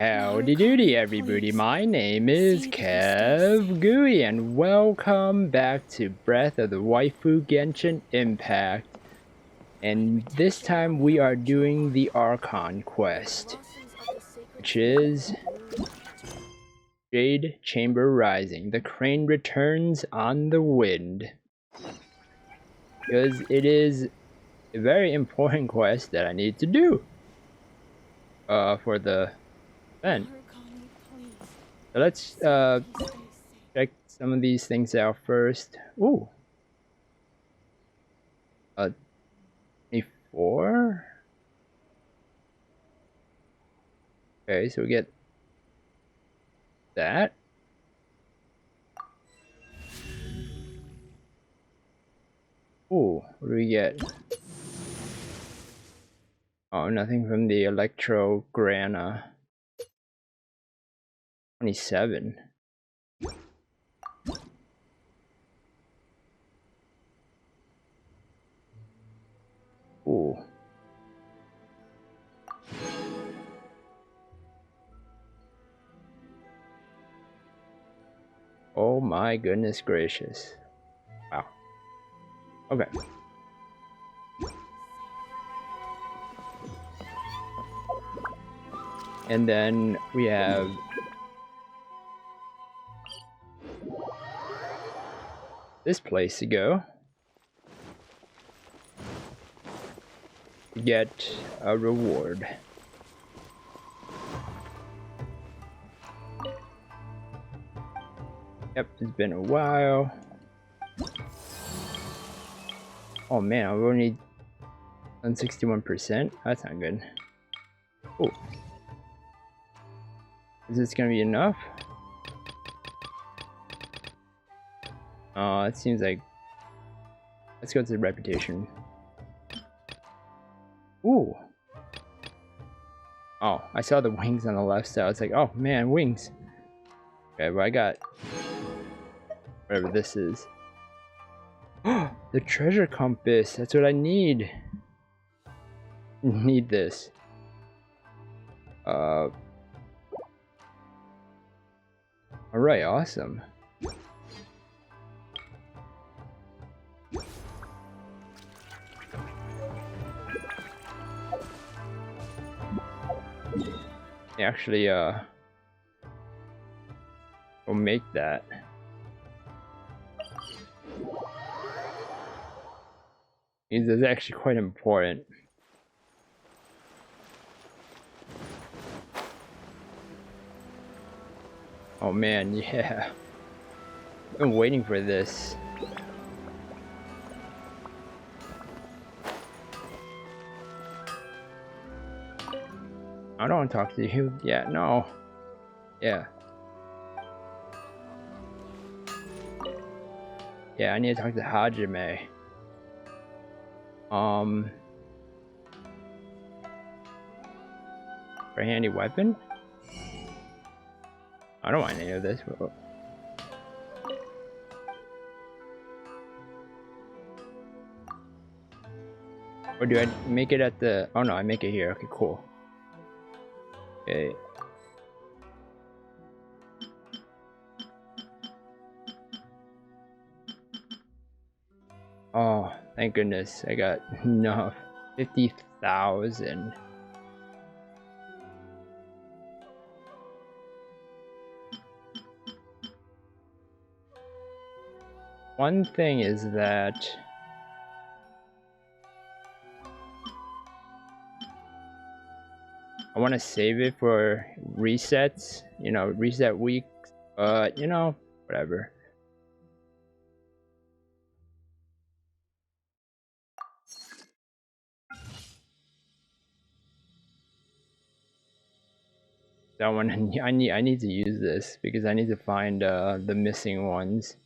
Howdy doody everybody, my name is KevGuuey and welcome back to Breath of the Waifu Genshin Impact. And this time we are doing the ARCHON quest, which is Jade Chamber Rising. The crane returns on the wind. Because it is a very important quest that I need to do for the event. So let's check some of these things out first. Ooh. 24? Okay, so we get that. Ooh, what do we get? Oh, nothing from the Electro Grana. 27. Ooh. Oh my goodness gracious. Wow. Okay. And then we have this place to go. To get a reward. Yep, it's been a while. Oh man, I've only done 61%. That's not good. Oh. Is this gonna be enough? It seems like... Let's go to the reputation. Ooh. Oh, I saw the wings on the left side. I was like, oh man, wings. Okay, but I got... whatever this is. The treasure compass. That's what I need. Need this. Alright, awesome. Actually, we'll make that. This is actually quite important. Oh man, yeah. I've been waiting for this. I don't want to talk to you. Yeah, no. Yeah. Yeah, I need to talk to Hajime. For a handy weapon? I don't want any of this. Or do I make it at the... Oh no, I make it here. Okay, cool. Okay. Oh, thank goodness. I got enough. 50,000. One thing is that I want to save it for resets, you know, reset weeks, but you know, whatever. That one, I need to use this because I need to find the missing ones.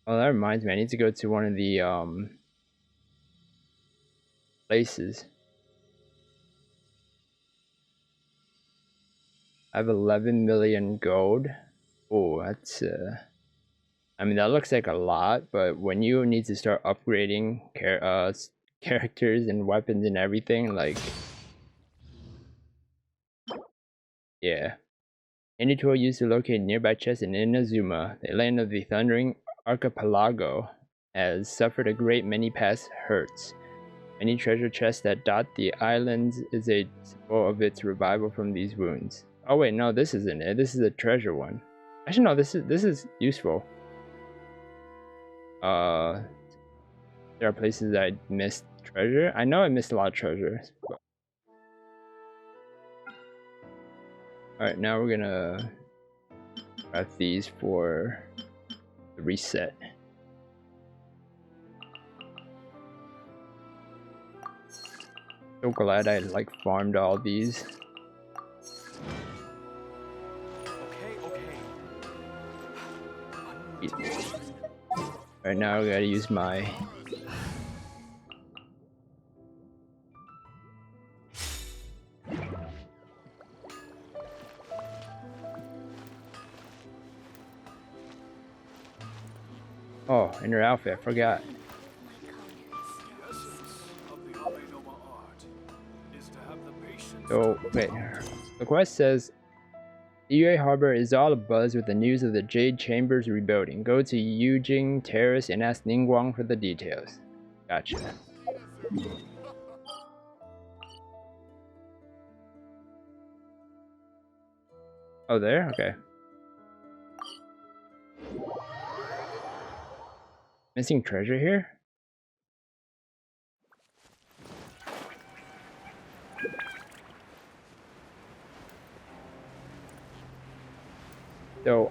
Oh, that reminds me, I need to go to one of the places. I have 11 million gold. Oh, that's I mean, that looks like a lot, but when you need to start upgrading characters and weapons and everything, like Yeah. Any tool used to locate nearby chests in Inazuma, the land of the Thundering Archipelago, has suffered a great many past hurts. Many treasure chests that dot the islands is a symbol of its revival from these wounds. Oh wait, no, this isn't it. This is a treasure one. Actually, no, this is useful. There are places I missed treasure. I know I missed a lot of treasures. Alright, now we're gonna craft these for the reset. So glad I like farmed all these. Okay. Right now I gotta use my in her outfit, I forgot. So wait, the quest says DEVASTATION Harbor is all abuzz with the news of the Jade Chamber's rebuilding. Go to Yujing Terrace and ask Ningguang for the details. Gotcha. Oh, there? Okay. Missing treasure here? So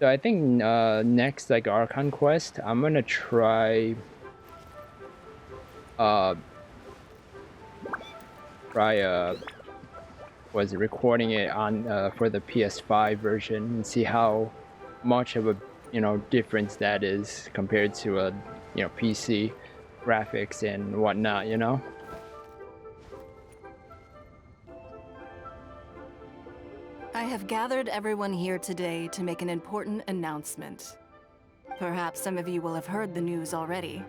I think next, like Archon quest, I'm gonna try was recording it on for the PS5 version and see how much of a difference that is compared to a PC graphics and whatnot, I have gathered everyone here today to make an important announcement. Perhaps some of you will have heard the news already.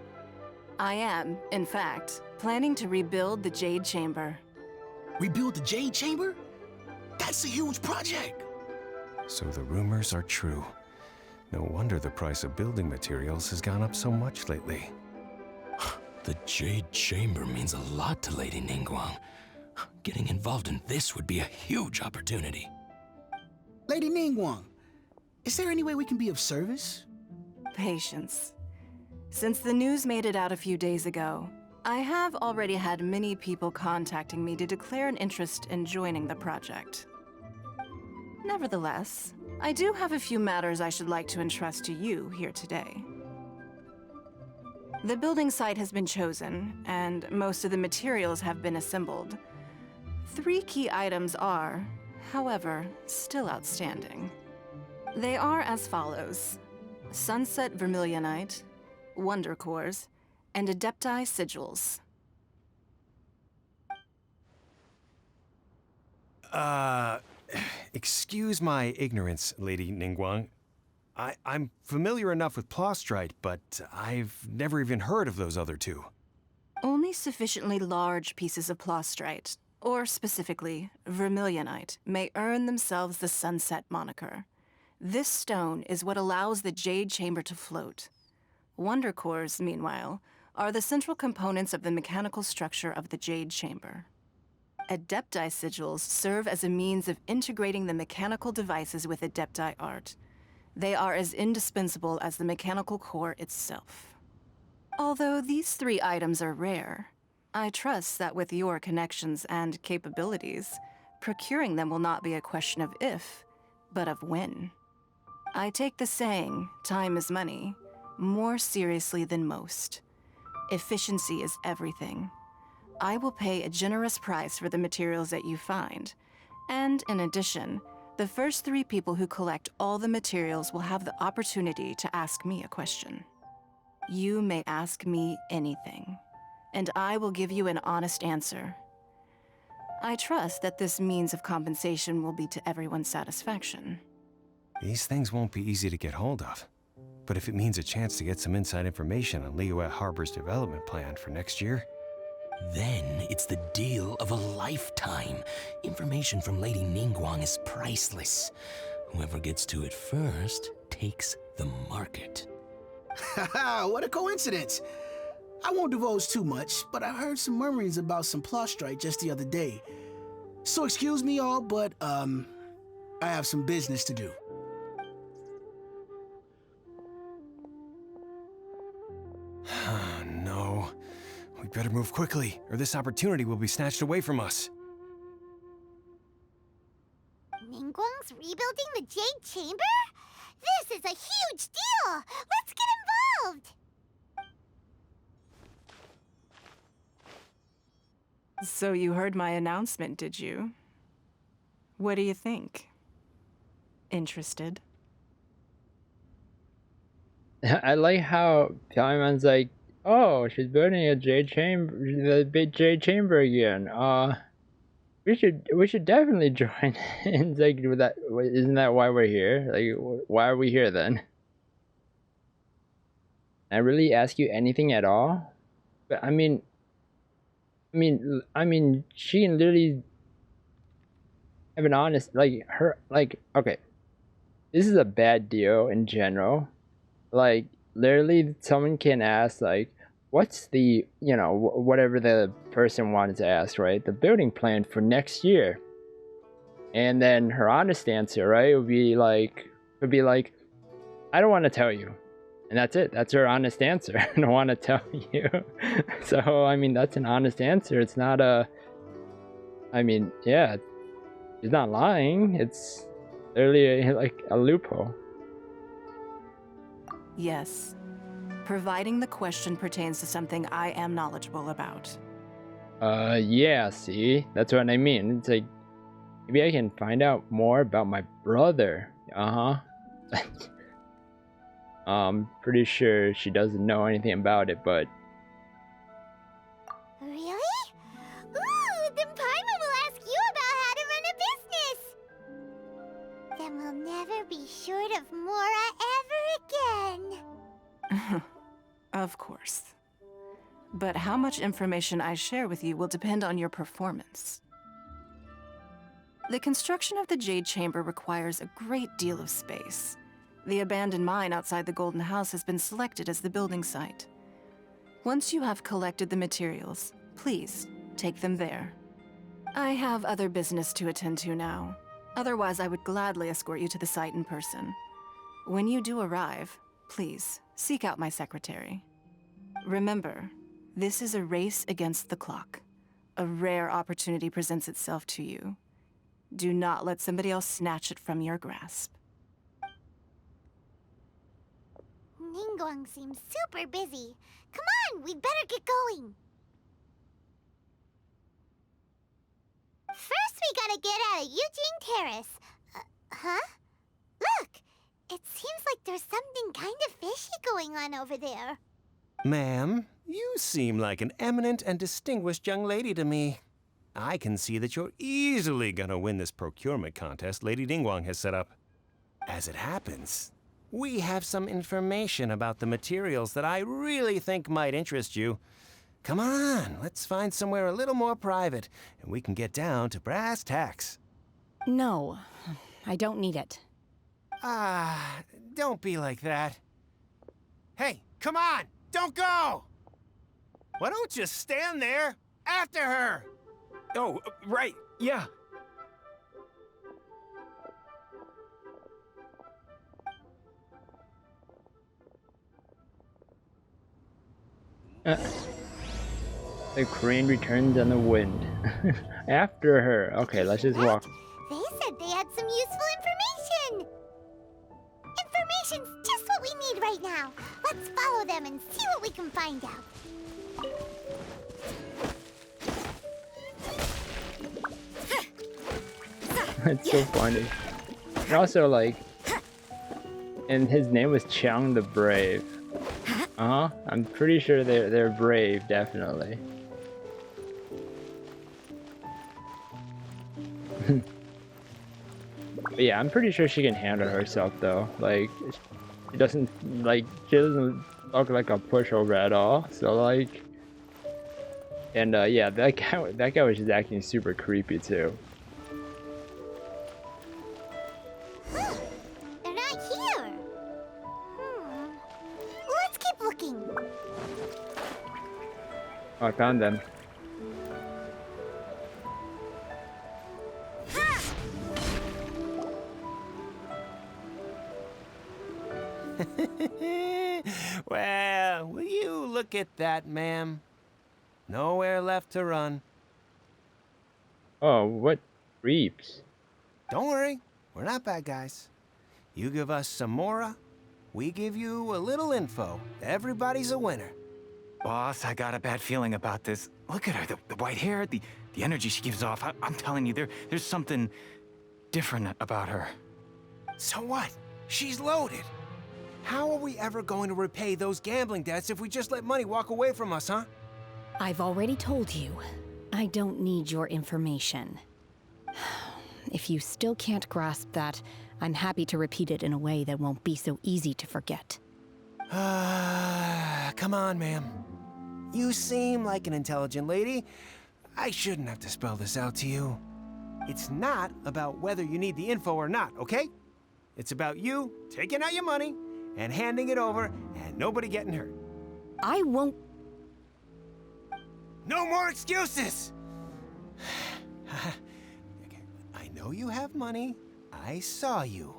I am, in fact, planning to rebuild the Jade Chamber. Rebuild the Jade Chamber? That's a huge project! So the rumors are true. No wonder the price of building materials has gone up so much lately. The Jade Chamber means a lot to Lady Ningguang. Getting involved in this would be a huge opportunity. Lady Ningguang, is there any way we can be of service? Patience. Since the news made it out a few days ago, I have already had many people contacting me to declare an interest in joining the project. Nevertheless, I do have a few matters I should like to entrust to you here today. The building site has been chosen, and most of the materials have been assembled. 3 key items are, however, still outstanding. They are as follows: Sunset Vermilionite, Wonder Cores, and Adepti Sigils. Excuse my ignorance, Lady Ningguang. I'm familiar enough with Plostrite, but I've never even heard of those other 2. Only sufficiently large pieces of Plostrite, or specifically Vermilionite, may earn themselves the Sunset moniker. This stone is what allows the Jade Chamber to float. Wonder Cores, meanwhile, are the central components of the mechanical structure of the Jade Chamber. Adepti Sigils serve as a means of integrating the mechanical devices with Adepti art. They are as indispensable as the mechanical core itself. Although these 3 items are rare, I trust that with your connections and capabilities, procuring them will not be a question of if, but of when. I take the saying, time is money, more seriously than most. Efficiency is everything. I will pay a generous price for the materials that you find, and in addition, the first 3 people who collect all the materials will have the opportunity to ask me a question. You may ask me anything, and I will give you an honest answer. I trust that this means of compensation will be to everyone's satisfaction. These things won't be easy to get hold of. But if it means a chance to get some inside information on Liyue Harbor's development plan for next year, Then it's the deal of a lifetime. Information from Lady Ningguang is priceless. Whoever gets to it first takes the market. Haha, what a coincidence. I won't divulge too much, but I heard some murmurings about some Plostrite just the other day. So excuse me all, but, I have some business to do. No. We better move quickly, or this opportunity will be snatched away from us. Ningguang's rebuilding the Jade Chamber? This is a huge deal! Let's get involved! So you heard my announcement, did you? What do you think? Interested? I like how Pyeongman's like, oh, she's building a Jade Chamber, the big Jade Chamber again. We should definitely join. It's like, isn't that why we're here? Like, why are we here then? I really ask you anything at all? But I mean, she can literally have an honest, like, okay, this is a bad deal in general. Like, literally, someone can ask, like, what's the, whatever the person wanted to ask, right? The building plan for next year. And then her honest answer, right, would be like, I don't want to tell you. And that's it. That's her honest answer. I don't want to tell you. So, I mean, that's an honest answer. It's not yeah, she's not lying. It's literally like a loophole. Yes. Providing the question pertains to something I am knowledgeable about. Yeah, see? That's what I mean. It's like, maybe I can find out more about my brother. I'm pretty sure she doesn't know anything about it, but... Really? Ooh, then Paimon will ask you about how to run a business! Then we'll never be short of Mora ever again! Of course. But how much information I share with you will depend on your performance. The construction of the Jade Chamber requires a great deal of space. The abandoned mine outside the Golden House has been selected as the building site. Once you have collected the materials, please take them there. I have other business to attend to now. Otherwise, I would gladly escort you to the site in person. When you do arrive, please seek out my secretary. Remember, this is a race against the clock. A rare opportunity presents itself to you. Do not let somebody else snatch it from your grasp. Ningguang seems super busy. Come on, we'd better get going. First, we gotta get out of Eugene Terrace. Huh? Look! It seems like there's something kind of fishy going on over there. Ma'am, you seem like an eminent and distinguished young lady to me. I can see that you're easily gonna win this procurement contest Lady Ningguang has set up. As it happens, we have some information about the materials that I really think might interest you. Come on, let's find somewhere a little more private, and we can get down to brass tacks. No, I don't need it. Don't be like that. Hey, come on, don't go! Why don't you stand there after her? Oh, right, yeah. The crane returns on the wind. After her. Okay, let's just walk. They said they had some useful information. Information's just what we need right now. Let's follow them and see what we can find out. It's so funny. And also, like, and his name was Chiang the Brave. I'm pretty sure they're brave, definitely. But yeah, I'm pretty sure she can handle herself though. Like, she doesn't look like a pushover at all. So like, And yeah, that guy was just acting super creepy too. Huh, they're not here. Let's keep looking. Oh, I found them. Well, will you look at that, ma'am? Nowhere left to run. Oh, what creeps. Don't worry, we're not bad guys. You give us some mora, we give you a little info. Everybody's a winner. Boss, I got a bad feeling about this. Look at her, the white hair, the energy she gives off. I'm telling you, there's something different about her. So what? She's loaded. How are we ever going to repay those gambling debts if we just let money walk away from us, huh? I've already told you, I don't need your information. If you still can't grasp that, I'm happy to repeat it in a way that won't be so easy to forget. Come on, ma'am. You seem like an intelligent lady. I shouldn't have to spell this out to you. It's not about whether you need the info or not, okay? It's about you taking out your money and handing it over and nobody getting hurt. I won't. No more excuses! Okay, I know you have money. I saw you.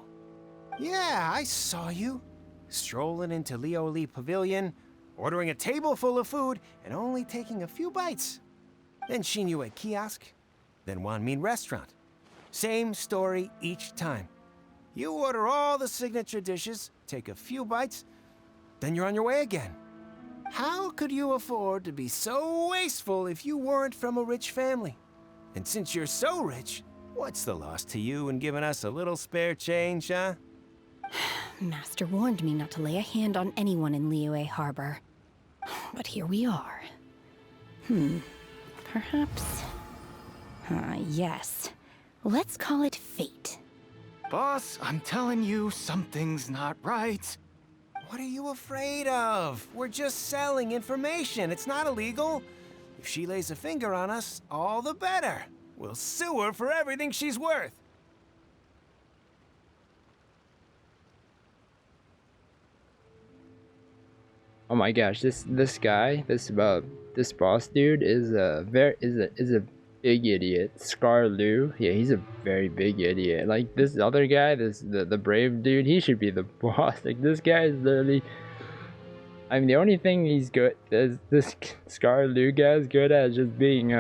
Yeah, I saw you. Strolling into Leo Lee Pavilion, ordering a table full of food, and only taking a few bites. Then Shinyu at kiosk, then Wanmin restaurant. Same story each time. You order all the signature dishes, take a few bites, then you're on your way again. How could you afford to be so wasteful if you weren't from a rich family? And since you're so rich, what's the loss to you in giving us a little spare change, huh? Master warned me not to lay a hand on anyone in Liyue Harbor. But here we are. Perhaps... yes. Let's call it fate. Boss, I'm telling you, something's not right. What are you afraid of? We're just selling information. It's not illegal. If she lays a finger on us, all the better. We'll sue her for everything she's worth. Oh my gosh, this guy, this boss dude is a big idiot. Scar Lu, yeah, he's a very big idiot. Like this other guy, the brave dude, he should be the boss. Like this guy is literally, I mean, the only thing he's good is this Scar Lu guy is good at just being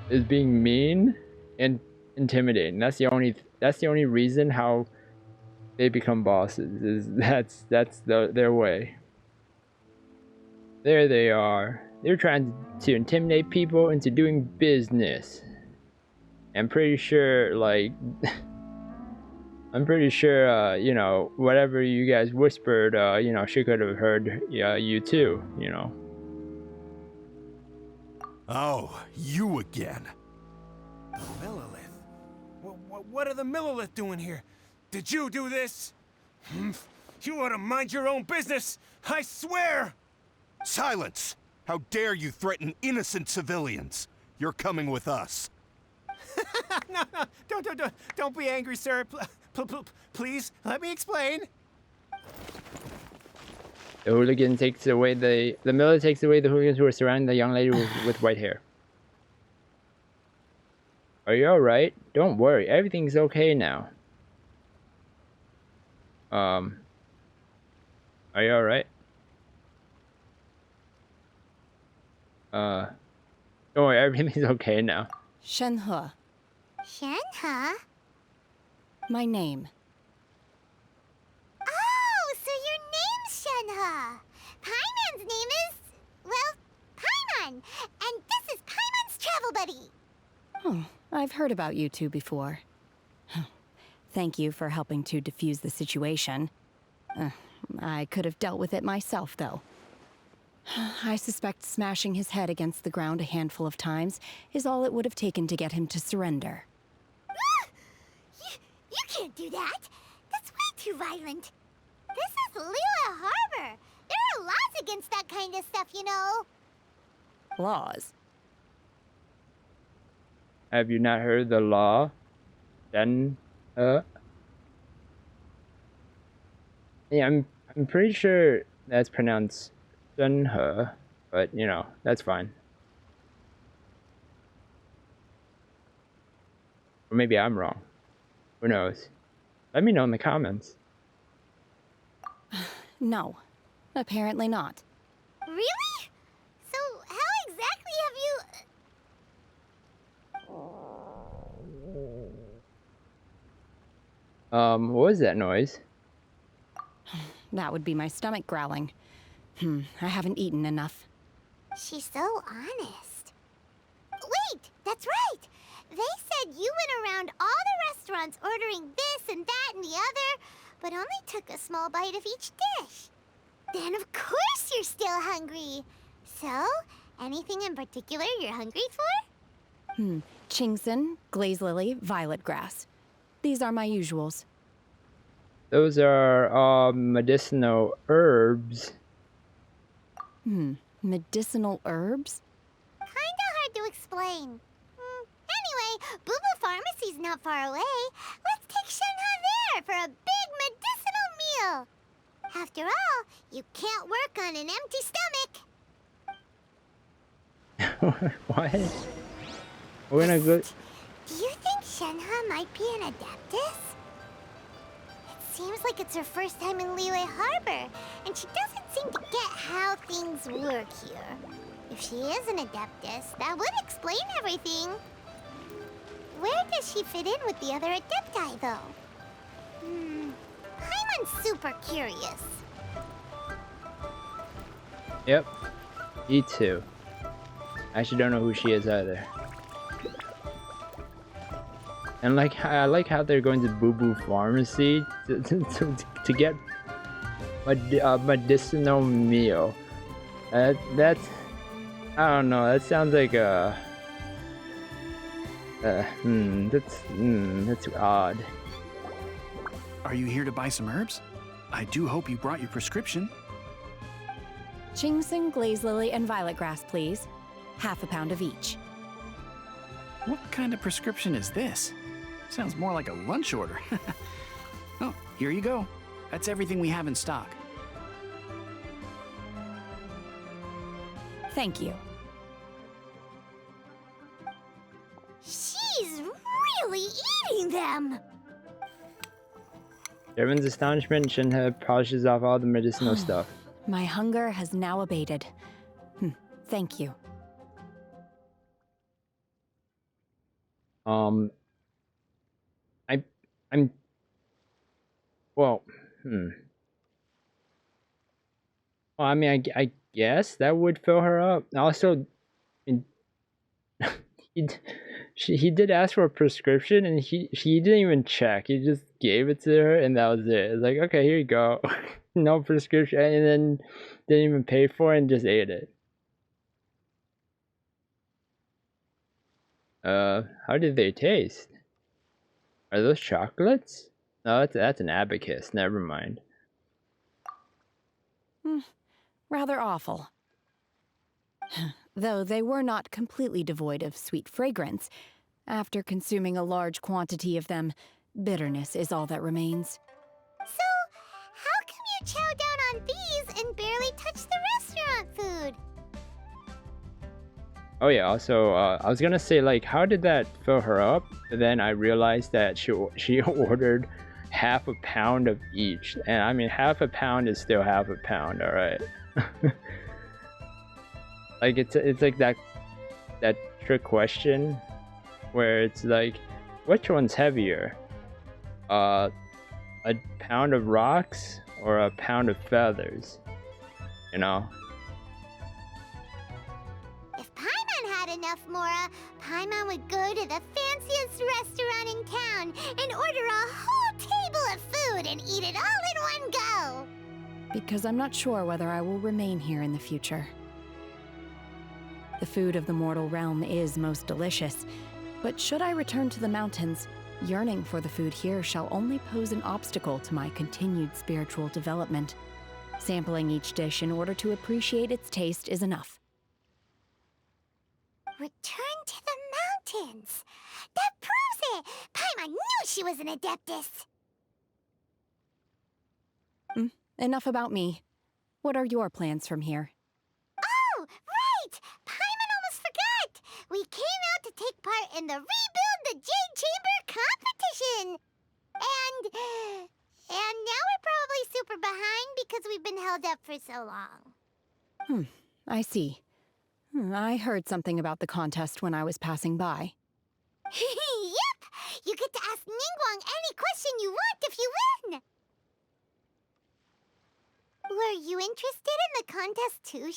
is being mean and intimidating. That's the only reason how they become bosses. Is that's their way. There they are. They're trying to intimidate people into doing business. I'm pretty sure, like, you know, whatever you guys whispered, you know, she could have heard, you too, you know. Oh, you again. The Millilith? What are the Millilith doing here? Did you do this? You ought to mind your own business, I swear! Silence! How dare you threaten innocent civilians? You're coming with us. No, don't be angry, sir. Please, let me explain. The hooligan takes away the miller takes away the hooligans who are surrounding the young lady with white hair. Are you alright? Don't worry, everything's okay now. Are you alright? Don't worry, everything's okay now. Shenhe, Shenhe? my name. Oh, so your name's Shenhe. Paimon's name is, well, Paimon. And this is Paimon's travel buddy. Oh, I've heard about you two before. Thank you for helping to defuse the situation. I could have dealt with it myself, though. I suspect smashing his head against the ground a handful of times is all it would have taken to get him to surrender. You can't do that. That's way too violent. This is Liyue Harbor. There are laws against that kind of stuff, you know. Laws? Have you not heard the law? Then, yeah, I'm pretty sure that's pronounced Sunhe, but you know, that's fine. Or maybe I'm wrong. Who knows? Let me know in the comments. No, apparently not. Really? So, how exactly have you... What was that noise? That would be my stomach growling. I haven't eaten enough. She's so honest. Wait, that's right! They said you went around all the restaurants ordering this and that and the other, but only took a small bite of each dish. Then of course you're still hungry. So, anything in particular you're hungry for? Chingson, glaze lily, violet grass. These are my usuals. Those are medicinal herbs. Medicinal herbs? Kinda hard to explain. Anyway, Boo Boo Pharmacy's not far away. Let's take Shenhe there for a big medicinal meal. After all, you can't work on an empty stomach. What? We're gonna go. Do you think Shenhe might be an Adeptus? It seems like it's her first time in Liyue Harbor, and she doesn't seem to get how things work here. If she is an Adeptus, that would explain everything. Where does she fit in with the other Adepti, though? I'm super curious. Yep. Me too. I actually don't know who she is either. And like, I like how they're going to Boo Boo Pharmacy to get a medicinal meal. That's, I don't know. That sounds like a. That's odd. Are you here to buy some herbs? I do hope you brought your prescription. Chingson, glaze lily, and violet grass, please. Half a pound of each. What kind of prescription is this? Sounds more like a lunch order. Oh, here you go. That's everything we have in stock. Thank you. She's really eating them! To everyone's astonishment, Shenhe polishes off all the medicinal stuff. My hunger has now abated. Thank you. I'm well, well, I mean, I guess that would fill her up. Also, he did ask for a prescription, and he didn't even check. He just gave it to her, and that was it. It's like, okay, here you go. No prescription, and then didn't even pay for it and just ate it. How did they taste? Are those chocolates? No, that's an abacus. Never mind. Rather awful. Though they were not completely devoid of sweet fragrance. After consuming a large quantity of them, bitterness is all that remains. So, how come you chow down on these and barely touch the restaurant food? Oh yeah, also, I was gonna say, like, how did that fill her up? But then I realized that she ordered half a pound of each. And I mean, half a pound is still half a pound, alright? Like, it's like that trick question where it's like, which one's heavier? A pound of rocks or a pound of feathers? You know? If Paimon had enough Mora, Paimon would go to the fanciest restaurant in town and order a whole table of food and eat it all in one go. Because I'm not sure whether I will remain here in the future. The food of the mortal realm is most delicious, but should I return to the mountains, yearning for the food here shall only pose an obstacle to my continued spiritual development. Sampling each dish in order to appreciate its taste is enough. Return to the mountains. she was an adeptus. Enough about me. What are your plans from here? Oh, right! Paimon almost forgot! We came out to take part in the Rebuild the Jade Chamber competition! And now we're probably super behind because we've been held up for so long. I see. I heard something about the contest when I was passing by. Yep! You get to ask Ningguang any question you want if you win! Were you interested in the contest too,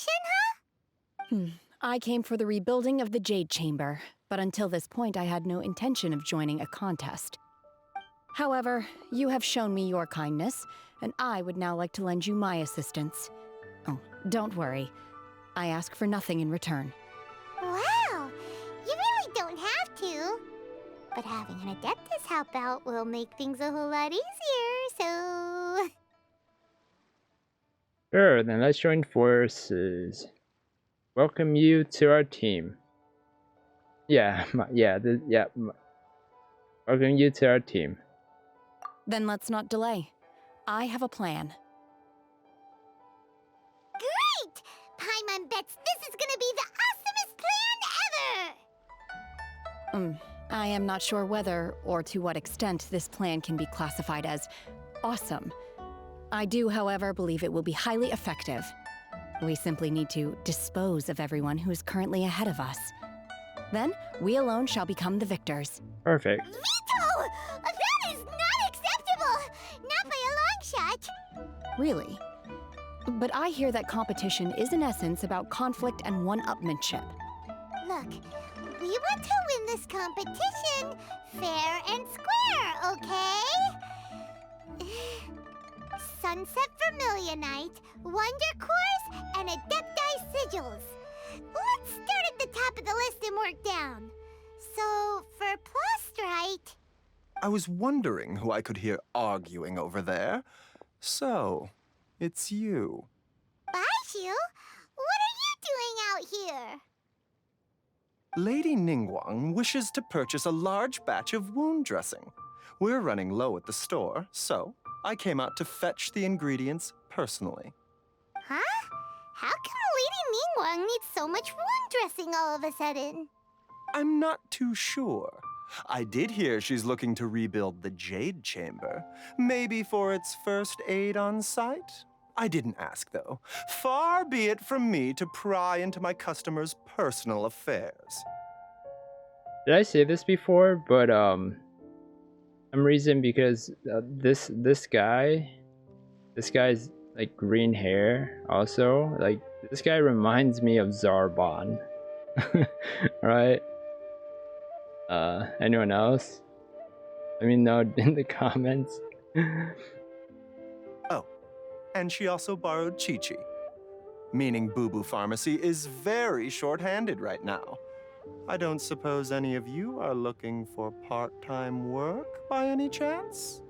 Shenhe? I came for the rebuilding of the Jade Chamber, but until this point I had no intention of joining a contest. However, you have shown me your kindness, and I would now like to lend you my assistance. Oh, don't worry. I ask for nothing in return. Wow! You really don't have to. But having an Adeptus help out will make things a whole lot easier, so... Sure, then let's join forces. Welcome you to our team. Welcome you to our team. Then let's not delay. I have a plan. Great! Paimon bets this is gonna be the awesomest plan ever! I am not sure whether or to what extent this plan can be classified as awesome. I do, however, believe it will be highly effective. We simply need to dispose of everyone who is currently ahead of us. Then, we alone shall become the victors. Perfect. Veto! That is not acceptable! Not by a long shot! Really? But I hear that competition is in essence about conflict and one-upmanship. Look, we want to win this competition fair and square, okay? Sunset Vermilionite, Wonder Cores, and Adepti Sigils. Let's start at the top of the list and work down. So, for Plostrite... I was wondering who I could hear arguing over there. So, it's you. Baishu, what are you doing out here? Lady Ningguang wishes to purchase a large batch of wound dressing. We're running low at the store, so I came out to fetch the ingredients personally. Huh? How come Lady Ningguang needs so much wound dressing all of a sudden? I'm not too sure. I did hear she's looking to rebuild the Jade Chamber. Maybe for its first aid on site? I didn't ask, though. Far be it from me to pry into my customers' personal affairs. Did I say this before? But some reason because this guy's like green hair also, like this guy reminds me of Zarbon. Right? Anyone else? Let me know in the comments. Oh, and she also borrowed Chi-Chi, meaning Boo Boo Pharmacy is very short-handed right now. I don't suppose any of you are looking for part-time work by any chance?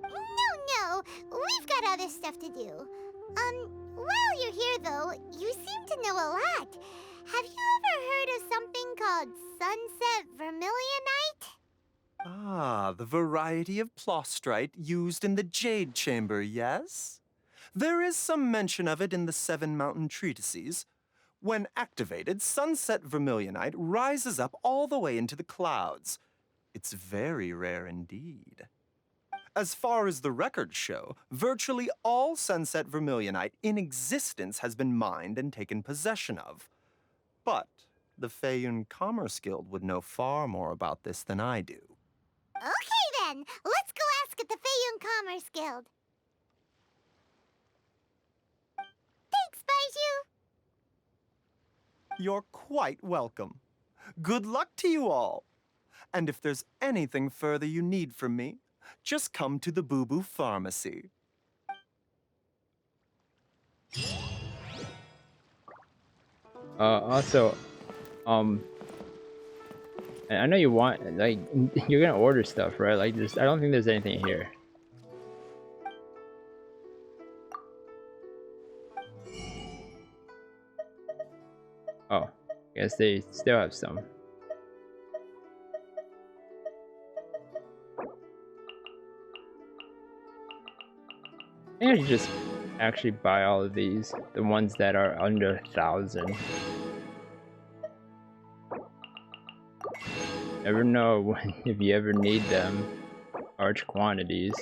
No, we've got other stuff to do. While you're here though, you seem to know a lot. Have you ever heard of something called Sunset Vermilionite? Ah, the variety of Plostrite used in the Jade Chamber, yes? There is some mention of it in the Seven Mountain Treatises. When activated, Sunset Vermilionite rises up all the way into the clouds. It's very rare indeed. As far as the records show, virtually all Sunset Vermilionite in existence has been mined and taken possession of. But the Feiyun Commerce Guild would know far more about this than I do. Okay then, let's go ask at the Feiyun Commerce Guild. Thanks, Baiju. You're quite welcome. Good luck to you all. And if there's anything further you need from me, just come to the Boo Boo Pharmacy. Also, I know you want, like, you're gonna order stuff, right? Like, I don't think there's anything here. Oh, guess they still have some. think I should just actually buy all of these, the ones that are under 1,000. Never know if you ever need them. Large quantities,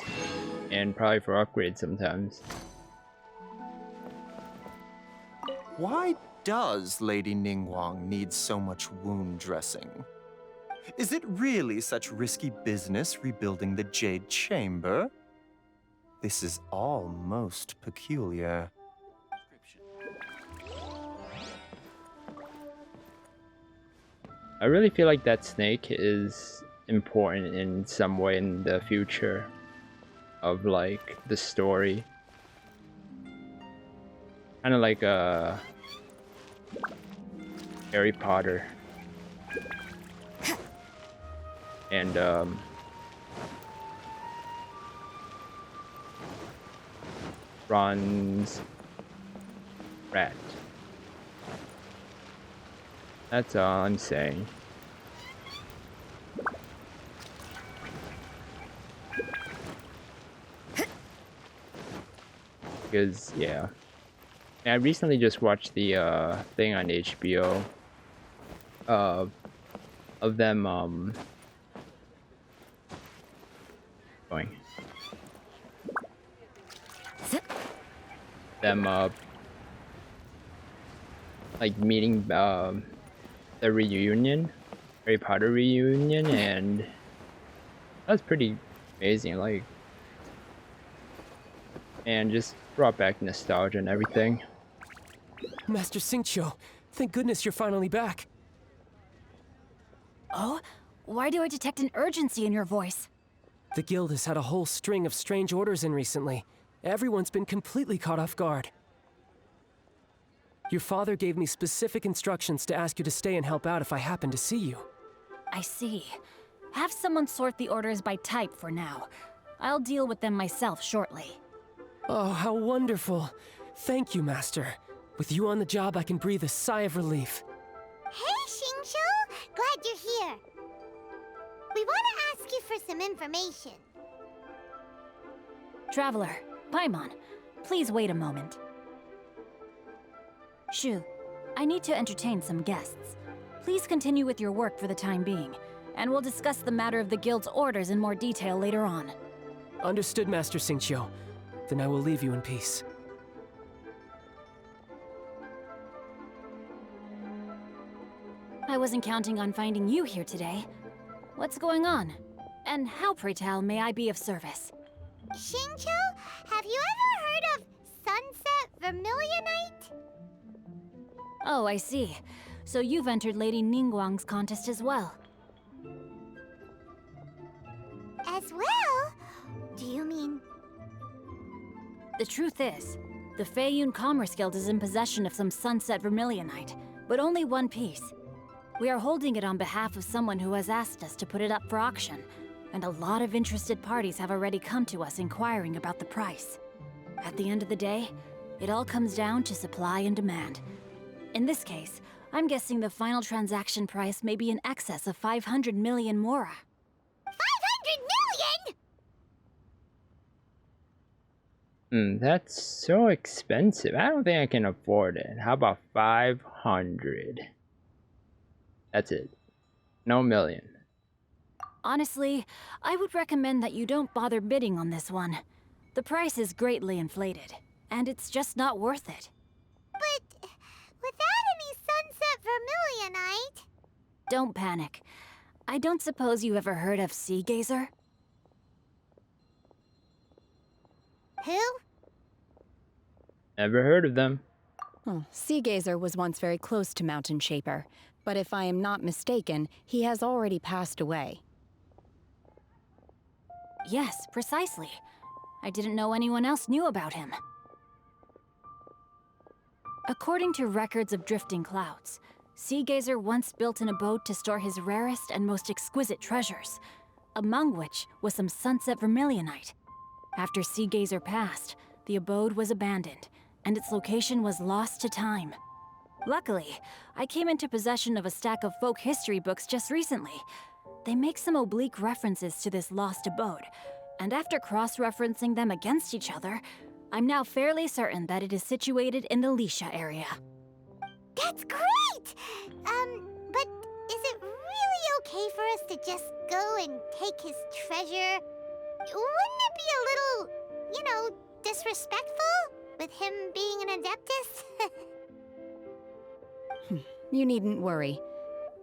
and probably for upgrades sometimes. Why does Lady Ningguang need so much wound dressing? Is it really such risky business rebuilding the Jade Chamber? This is all most peculiar. I really feel like that snake is important in some way in the future of like the story. Kind of like Harry Potter and Ron's rat. That's all I'm saying. Because, yeah. I recently just watched the thing on HBO of them going them like meeting the reunion, Harry Potter reunion, and that's pretty amazing. Like, and just brought back nostalgia and everything. Master Xingqiu, thank goodness you're finally back. Oh? Why do I detect an urgency in your voice? The guild has had a whole string of strange orders in recently. Everyone's been completely caught off guard. Your father gave me specific instructions to ask you to stay and help out if I happen to see you. I see. Have someone sort the orders by type for now. I'll deal with them myself shortly. Oh, how wonderful. Thank you, Master. With you on the job, I can breathe a sigh of relief. Hey, Xingqiu! Glad you're here. We want to ask you for some information. Traveler, Paimon, please wait a moment. Shu, I need to entertain some guests. Please continue with your work for the time being, and we'll discuss the matter of the guild's orders in more detail later on. Understood, Master Xingqiu. Then I will leave you in peace. I wasn't counting on finding you here today. What's going on? And how, pray tell, may I be of service? Xingqiu, have you ever heard of sunset vermilionite? Oh, I see. So you've entered Lady Ningguang's contest as well. As well? Do you mean... The truth is, the Feiyun Commerce Guild is in possession of some sunset vermilionite, but only one piece. We are holding it on behalf of someone who has asked us to put it up for auction, and a lot of interested parties have already come to us inquiring about the price. At the end of the day, it all comes down to supply and demand. In this case, I'm guessing the final transaction price may be in excess of 500 million mora. 500 million?! That's so expensive. I don't think I can afford it. How about 500? That's it. No million. Honestly, I would recommend that you don't bother bidding on this one. The price is greatly inflated, and it's just not worth it. But without any sunset vermilionite... Don't panic. I don't suppose you ever heard of Sea Gazer? Who? Never heard of them. Oh, Sea Gazer was once very close to Mountain Shaper, but if I am not mistaken, he has already passed away. Yes, precisely. I didn't know anyone else knew about him. According to records of drifting clouds, Sea Gazer once built an abode to store his rarest and most exquisite treasures, among which was some sunset vermilionite. After Sea Gazer passed, the abode was abandoned, and its location was lost to time. Luckily, I came into possession of a stack of folk history books just recently. They make some oblique references to this lost abode, and after cross-referencing them against each other, I'm now fairly certain that it is situated in the Lisha area. That's great! But is it really okay for us to just go and take his treasure? Wouldn't it be a little, disrespectful? With him being an Adeptus? You needn't worry.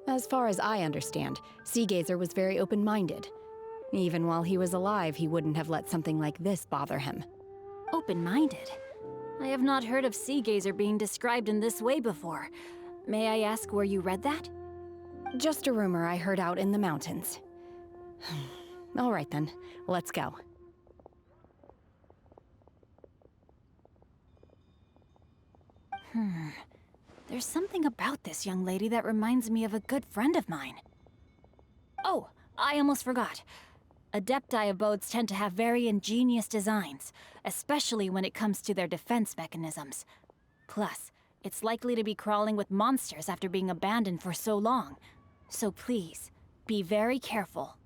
As far as I understand, Seagazer was very open-minded. Even while he was alive, he wouldn't have let something like this bother him. Open-minded? I have not heard of Seagazer being described in this way before. May I ask where you read that? Just a rumor I heard out in the mountains. All right then, let's go. There's something about this young lady that reminds me of a good friend of mine. Oh, I almost forgot. Adepti abodes tend to have very ingenious designs, especially when it comes to their defense mechanisms. Plus, it's likely to be crawling with monsters after being abandoned for so long. So please, be very careful.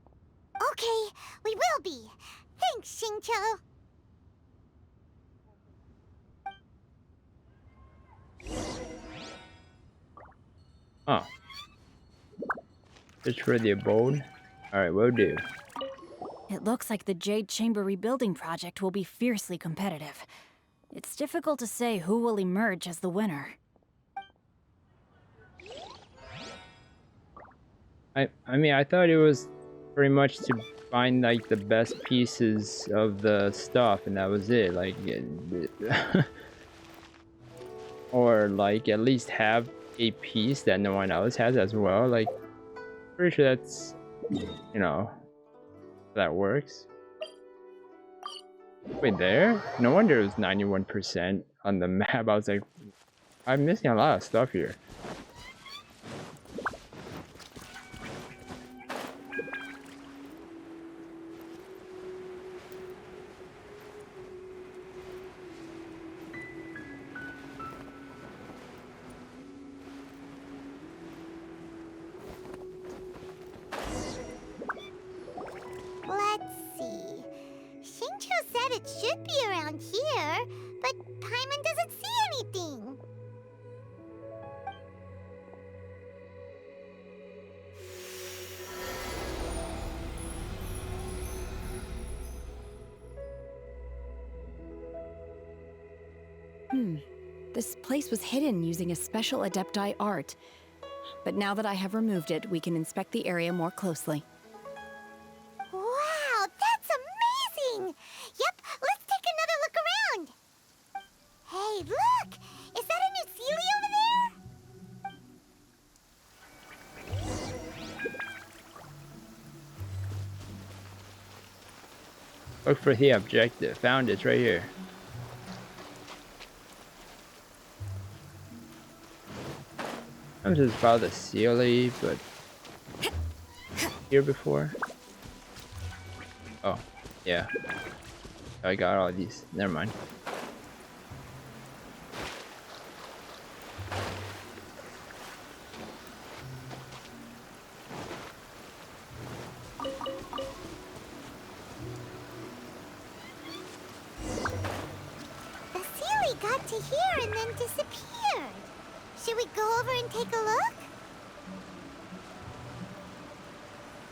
Okay, we will be. Thanks, Xingqiu. Oh. Just for the abode? Alright, will do. It looks like the Jade Chamber rebuilding project will be fiercely competitive. It's difficult to say who will emerge as the winner. I mean, I thought it was pretty much to find like the best pieces of the stuff and that was it. Like, or like at least have a piece that no one else has as well. Like, pretty sure that's, that works. Wait, there? No wonder it was 91% on the map. I was like, I'm missing a lot of stuff here. Let's see. Xingqiu said it should be around here, but Paimon doesn't see anything. This place was hidden using a special Adepti art. But now that I have removed it, we can inspect the area more closely. Wow, that's amazing! Yep, let's take another look around. Hey, look! Is that a new Sealy over there? Look for the objective. Found it right here. I'm just about the Sealy, but here before. Oh, yeah. I got all these. Never mind. The Sealy got to here and then disappeared. Should we go over and take a look?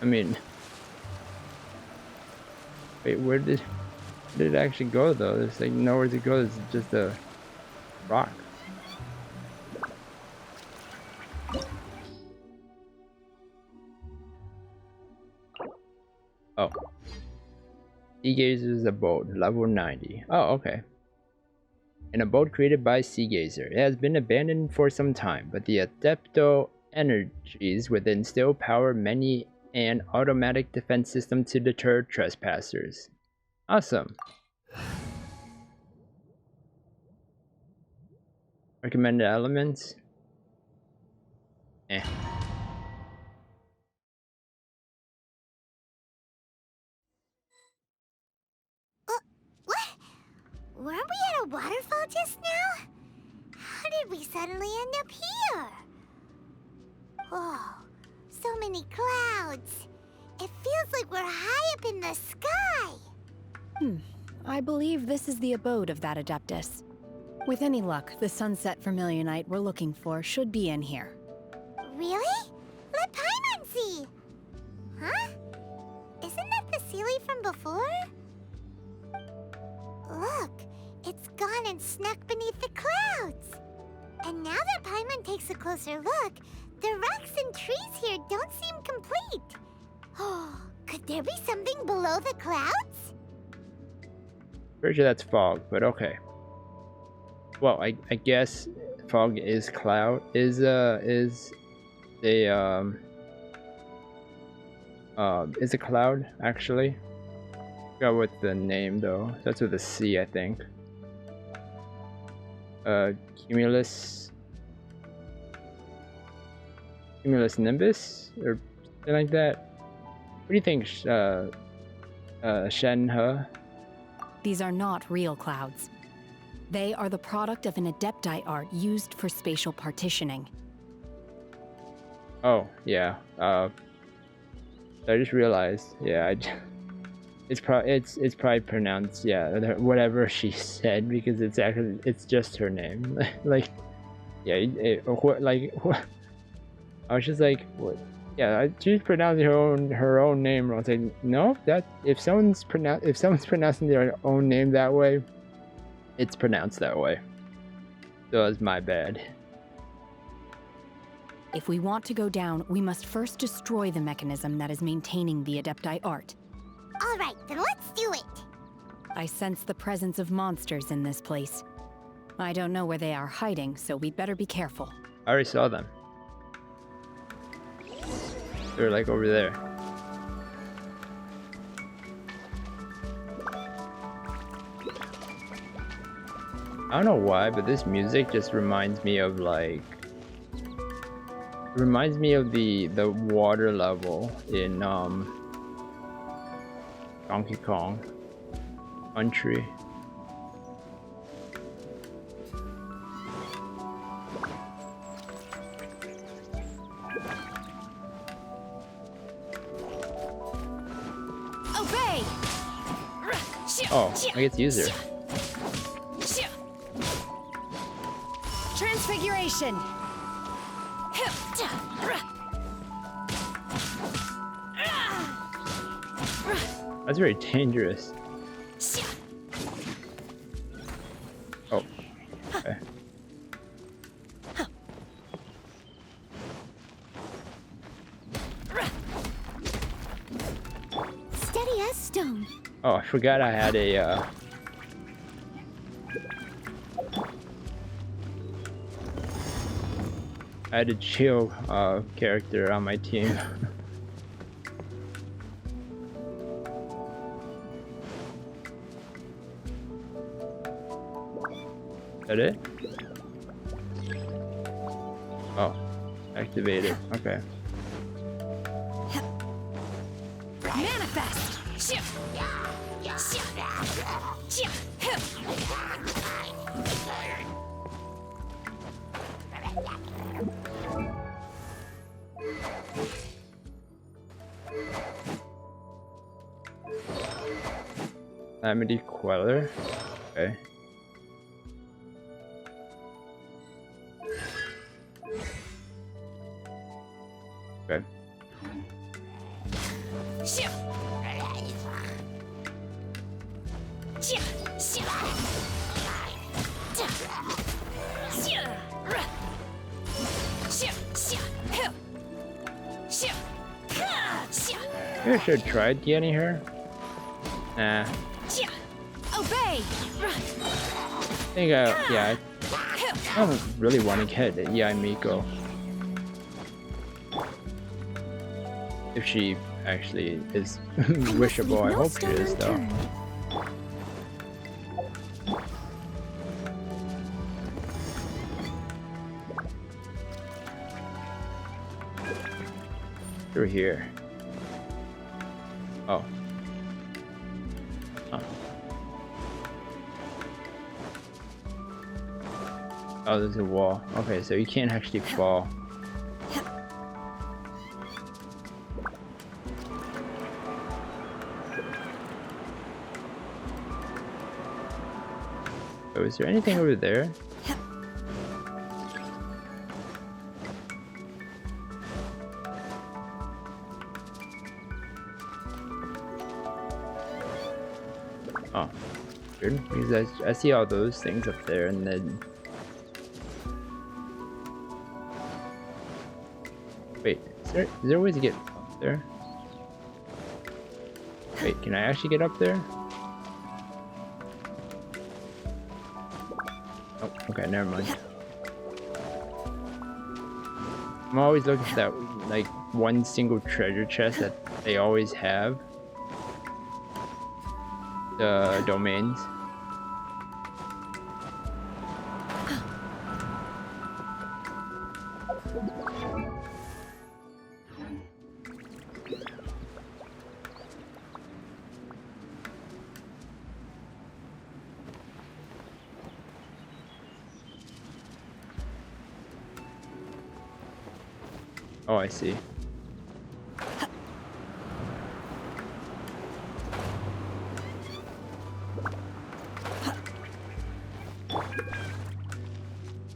I mean, wait, where did it actually go though? There's like nowhere to go. It's just a rock. Oh, Seagazer's abode, level 90. Oh, okay. An abode created by Seagazer. It has been abandoned for some time, but the Adepto energies within still power many an automatic defense system to deter trespassers. Awesome. Recommended elements? Eh. What? Weren't we at a waterfall just now? How did we suddenly end up here? Oh, so many clouds. It feels like we're high up in the sky. I believe this is the abode of that Adeptus. With any luck, the sunset vermilionite we're looking for should be in here. Really? Let Paimon see! Huh? Isn't that the Sealy from before? Look, it's gone and snuck beneath the clouds! And now that Paimon takes a closer look, the rocks and trees here don't seem complete. Oh, could there be something below the clouds? Pretty sure that's fog, but okay. Well, I guess fog is cloud is a cloud actually. Forgot what the name though. That's with a C, I think. Cumulus nimbus or something like that. What do you think, Shenhe? These are not real clouds. They are the product of an Adepti art used for spatial partitioning. Oh, yeah. I just realized. Yeah, it's probably pronounced, yeah, whatever she said, because it's just her name. Like, yeah, I was just like, what? Yeah, she's pronouncing her own name wrong. I was like, no, that if someone's pronouncing their own name that way, it's pronounced that way. So it's my bad. If we want to go down, we must first destroy the mechanism that is maintaining the Adepti art. All right, then let's do it. I sense the presence of monsters in this place. I don't know where they are hiding, so we'd better be careful. I already saw them. They're like over there. I don't know why, but this music just reminds me of like... It reminds me of the water level in Donkey Kong Country. Obey! Oh, I get to use her. Transfiguration! That's very dangerous. Oh, okay. Steady as stone. Oh, I forgot I had a I had a chill character on my team. Is that it? Oh, activated. Okay. Manifest! Calamity Queller. Okay. Okay. Maybe I should have tried getting her. Nah. Obey! I think yeah. I don't really want to get Miko. If she actually is wishable, I hope she is though. Through here. Oh. Oh, there's a wall. Okay, so you can't actually fall. Oh, is there anything over there? Oh, weird. Because I see all those things up there, and then wait, is there a way to get up there? Wait, can I actually get up there? Oh, okay, never mind. I'm always looking for that, like, one single treasure chest that they always have. The domains. Oh, I see.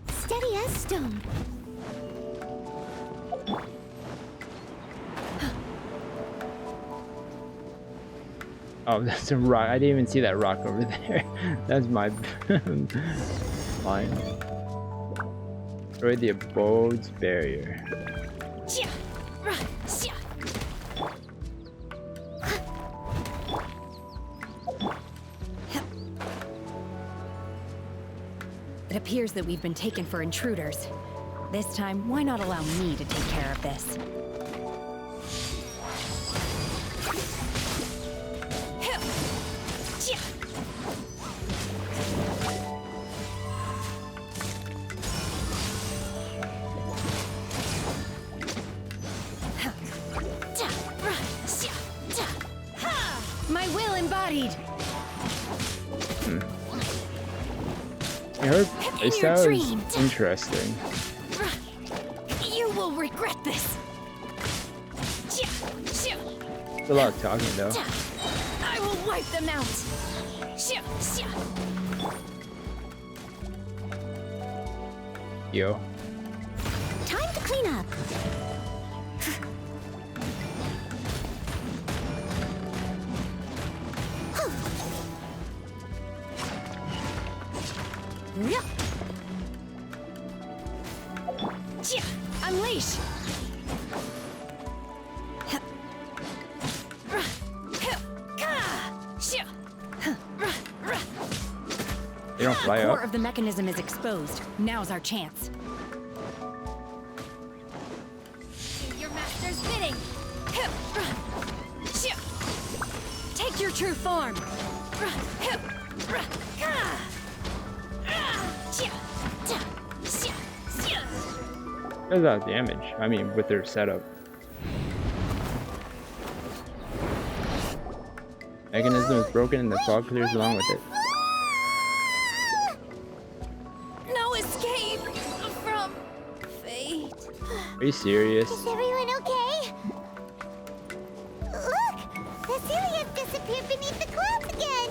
Steady as stone. Oh, that's a rock. I didn't even see that rock over there. That's my line. Destroy the abode's barrier. It appears that we've been taken for intruders. This time, why not allow me to take care of this? My will embodied! I heard it sounds interesting. You will regret this! It's a lot of talking though. I will wipe them out! Yo. Time to clean up. Unleash! They don't fly The core up. of the mechanism is exposed. Now's our chance. Your master's bidding. Take your true form. Does a lot of damage. I mean, with their setup. Mechanism is broken and the fog clears along with it. No escape from fate. Are you serious? Is everyone okay? Look! The Celia disappeared beneath the clouds again!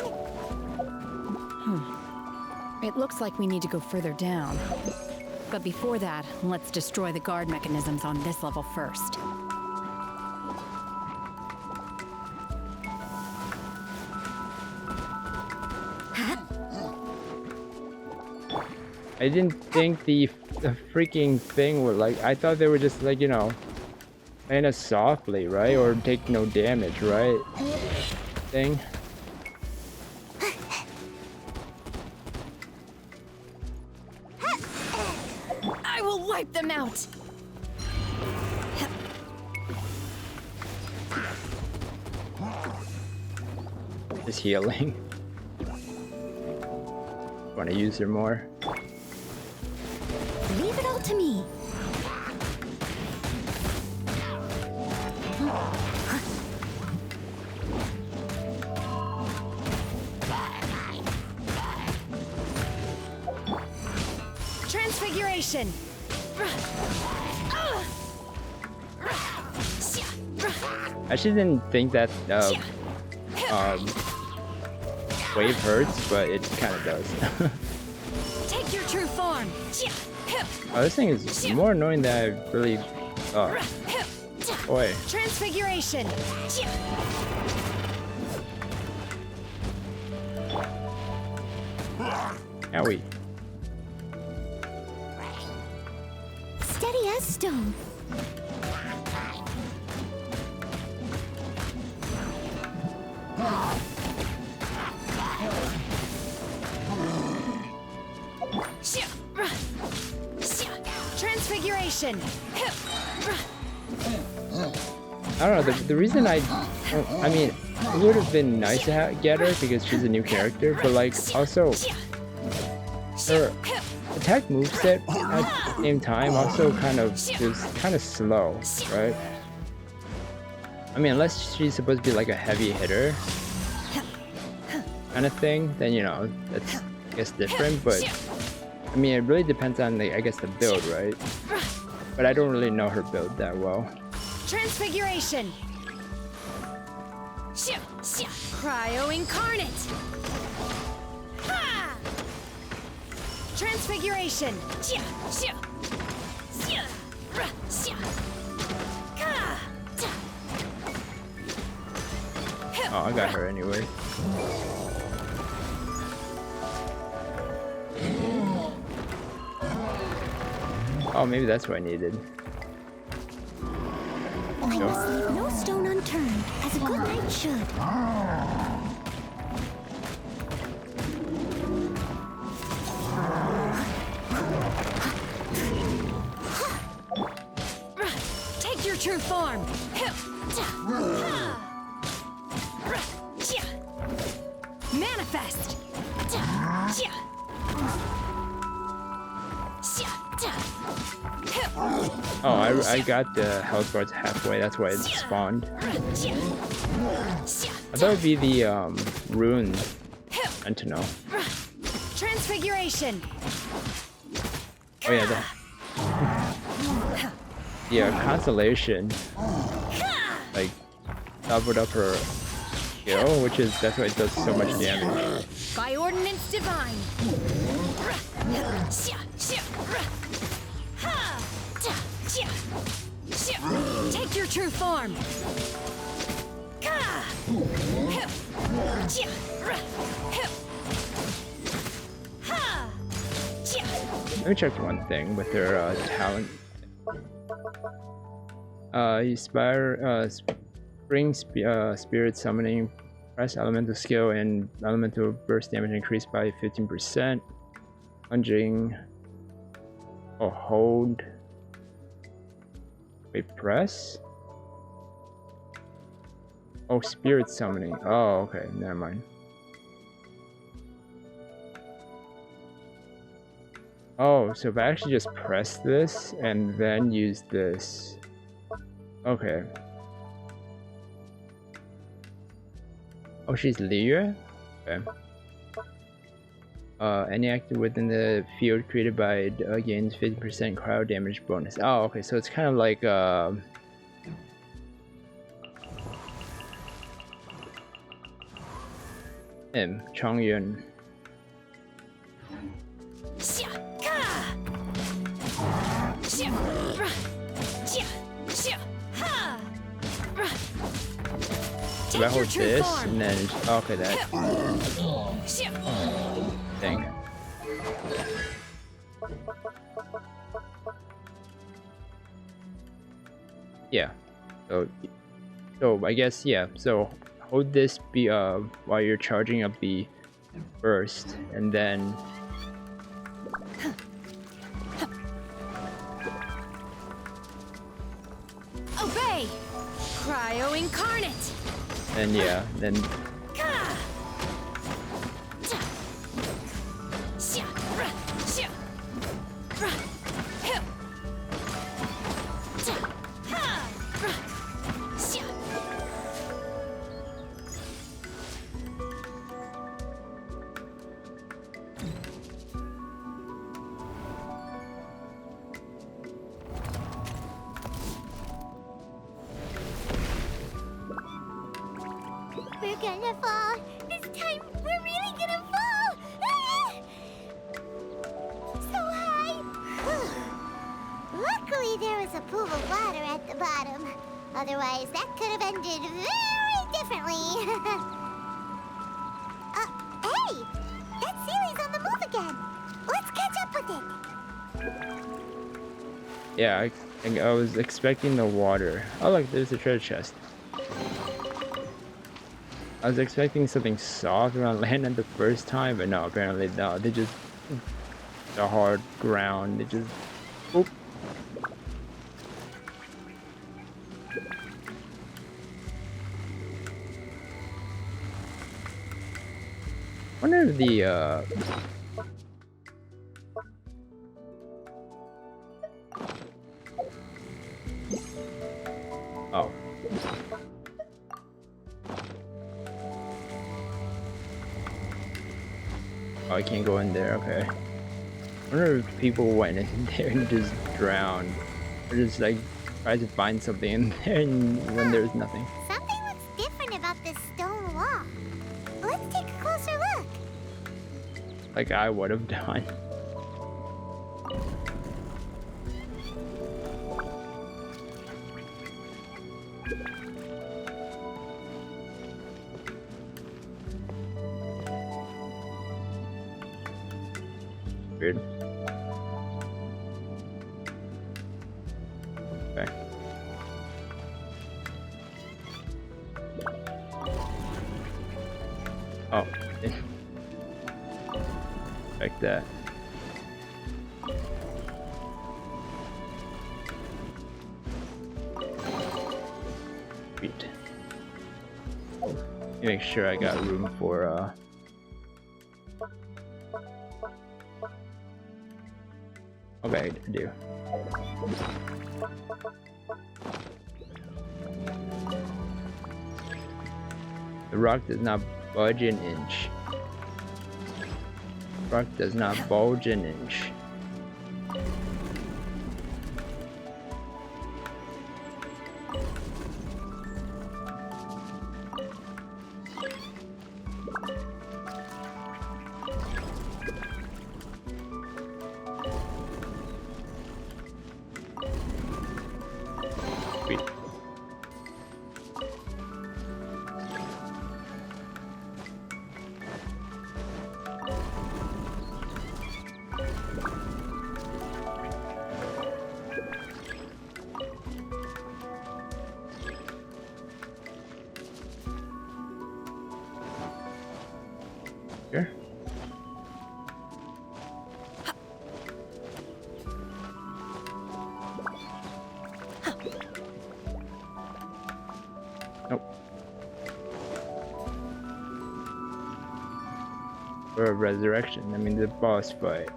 It looks like we need to go further down. But before that, let's destroy the guard mechanisms on this level first. I didn't think the freaking thing would, like, I thought they were just, like, you know, kind of softly, right? Or take no damage, right? Thing. I will wipe them out! Just healing. Want to use her more? Leave it all to me. Transfiguration! I actually didn't think that wave hurts, but it kind of does. Take your true form. Oh, this thing is more annoying than I really thought. Boy. Transfiguration. Owie. Steady as stone. Transfiguration. I don't know, the reason I mean, it would have been nice to get her because she's a new character, but like, also, her attack moveset at the same time also kind of is kind of slow, right? I mean, unless she's supposed to be like a heavy hitter kind of thing, then you know, that's I guess different, but I mean, it really depends on I guess the build, right? But I don't really know her build that well. Transfiguration. Cryo incarnate. Ha! Transfiguration. Oh, I got her anyway. Oh, maybe that's what I needed. I must leave no stone unturned, as a good knight should. Take your true form. Manifest. Oh, I got the health bars halfway, that's why it spawned. I thought it would be the rune sentinel. Transfiguration. Oh yeah, yeah, constellation. Like doubled up her skill, that's why it does so much damage. By ordinance divine. Take your true form. Let me check one thing with her talent. Spring spirit summoning, press elemental skill and elemental burst damage increased by 15%. Lunging. Oh, hold. Wait, press? Oh, spirit summoning. Oh, okay, never mind. Oh, so if I actually just press this and then use this. Okay. Oh, she's Leah? Okay. Any active within the field created by it gains 50% cryo damage bonus. Oh, okay, so it's kind of like him, Chongyun. If I hold this and then okay, that thing. Yeah. So I guess yeah. So hold this while you're charging up the burst, and then obey. Cryo incarnate. and yeah, then we're gonna fall. This time, we're really gonna fall. Ah! So high. Luckily, there was a pool of water at the bottom. Otherwise, that could have ended very differently. Hey! That Sealy's on the move again. Let's catch up with it. Yeah, I was expecting the water. Oh look, there's a treasure chest. I was expecting something soft when I landed the first time, but no, apparently no. They just the hard ground. They just oop. Wonder if the oh. Oh, I can't go in there, okay. I wonder if people went in there and just drowned. Or just like tried to find something in there and when there's nothing. Something looks different about this stone wall. Let's take a closer look. Like I would have done. Weird. Okay. Oh. Like that. Sweet. Make sure I got room for okay, I do. The rock does not budge an inch. The rock does not bulge an inch. Sweet. Sure. Nope. For a resurrection, I mean the boss fight.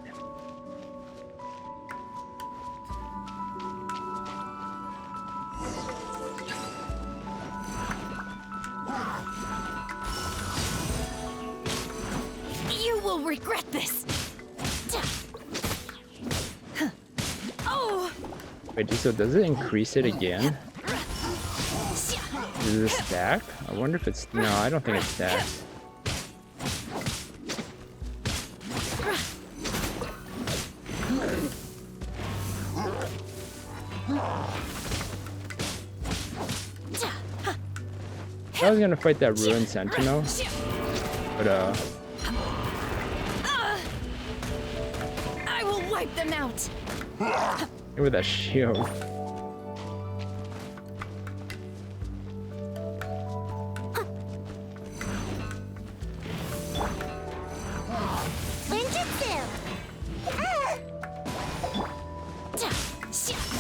You will regret this. Oh. Wait, so does it increase it again? Is it a stack? I wonder if it's... No, I don't think it's stacked. I was gonna fight that ruined sentinel, but I will wipe them out. with a shield.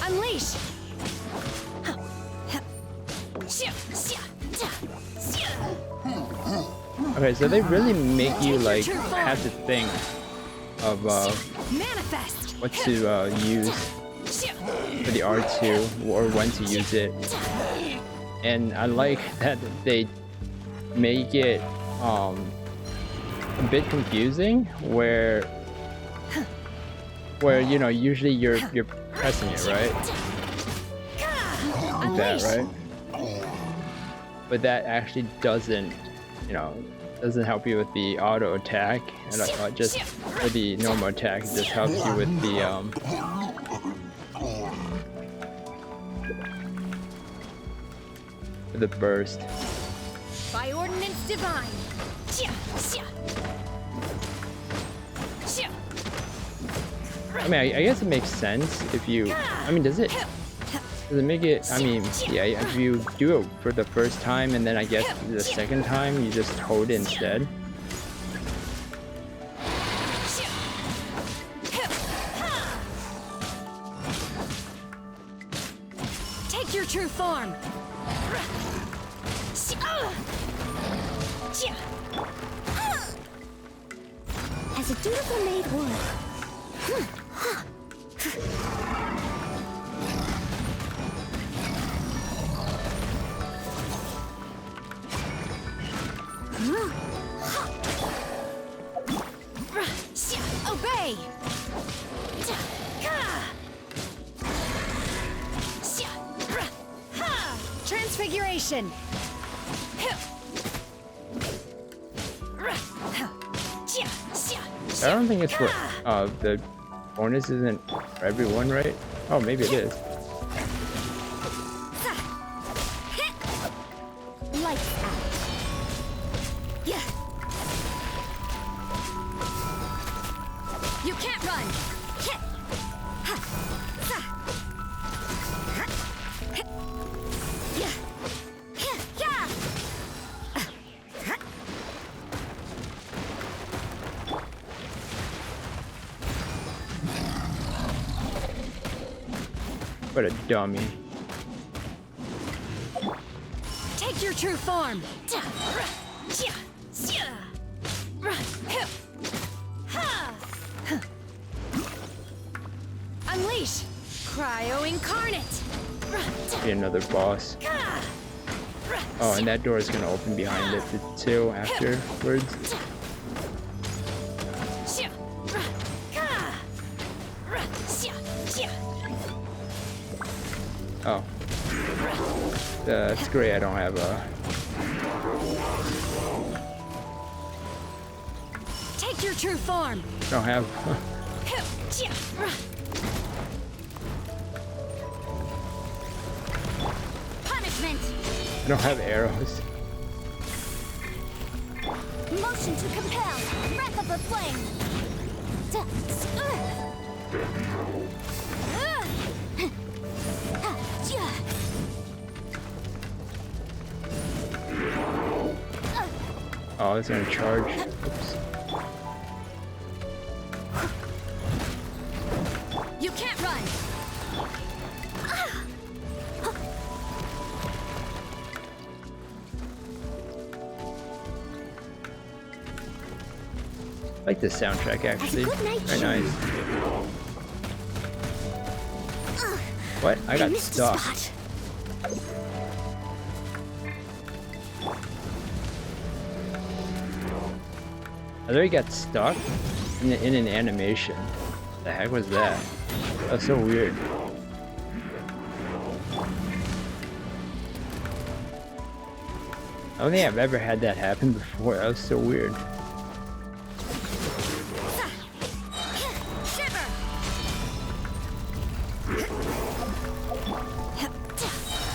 Unleash. Okay, so they really make you like have to think of what to use for the R2 or when to use it, and I like that they make it a bit confusing where you know usually you're pressing it, right? Like that, right? But that actually doesn't you know, doesn't help you with the auto attack, and just for the normal attack, it just helps you with the burst. By ordinance divine. I mean, I guess it makes sense if you. I mean, does it make it? I mean, yeah. If you do it for the first time and then I guess the second time you just hold it instead. Take your true form. As a dutiful maid would. Obey! Transfiguration! I don't think it's for the bonus isn't for everyone, right? Oh, maybe it is. Lights out. Yeah. You can't run. What a dummy. Take your true form. Unleash. Cryo incarnate. Be another boss. Oh, and that door is gonna open behind it too afterwards. Oh. That's great, I don't have a... Take your true form. I don't have... Punishment. I don't have arrows. Motion to compel. Breath of the flame. Oh, it's gonna charge. Oops. You can't run. I like the soundtrack actually. Very nice. What? I got stuck. I literally got stuck in an animation. The heck was that? That was so weird. I don't think I've ever had that happen before. That was so weird.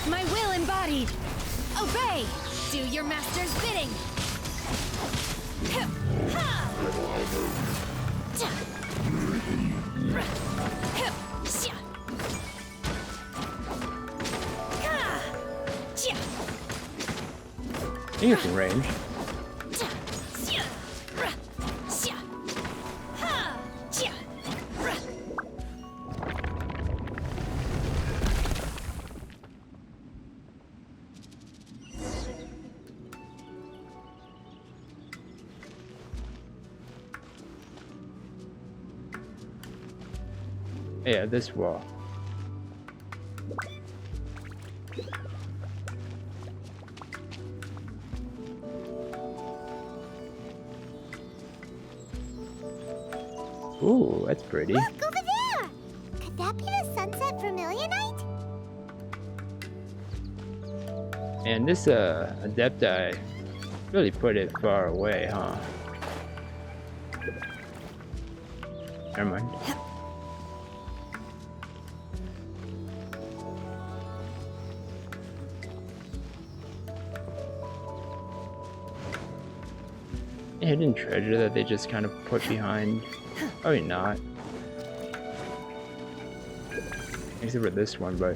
My will embodied. Obey. Do your master's bidding. I think it's in range. Yeah, this wall. Ooh, that's pretty. Look over there! Could that be the sunset vermilionite? And this Adepti Really put it far away, huh? Never mind. Hidden treasure that they just kind of put behind. Probably not. Except for this one, but.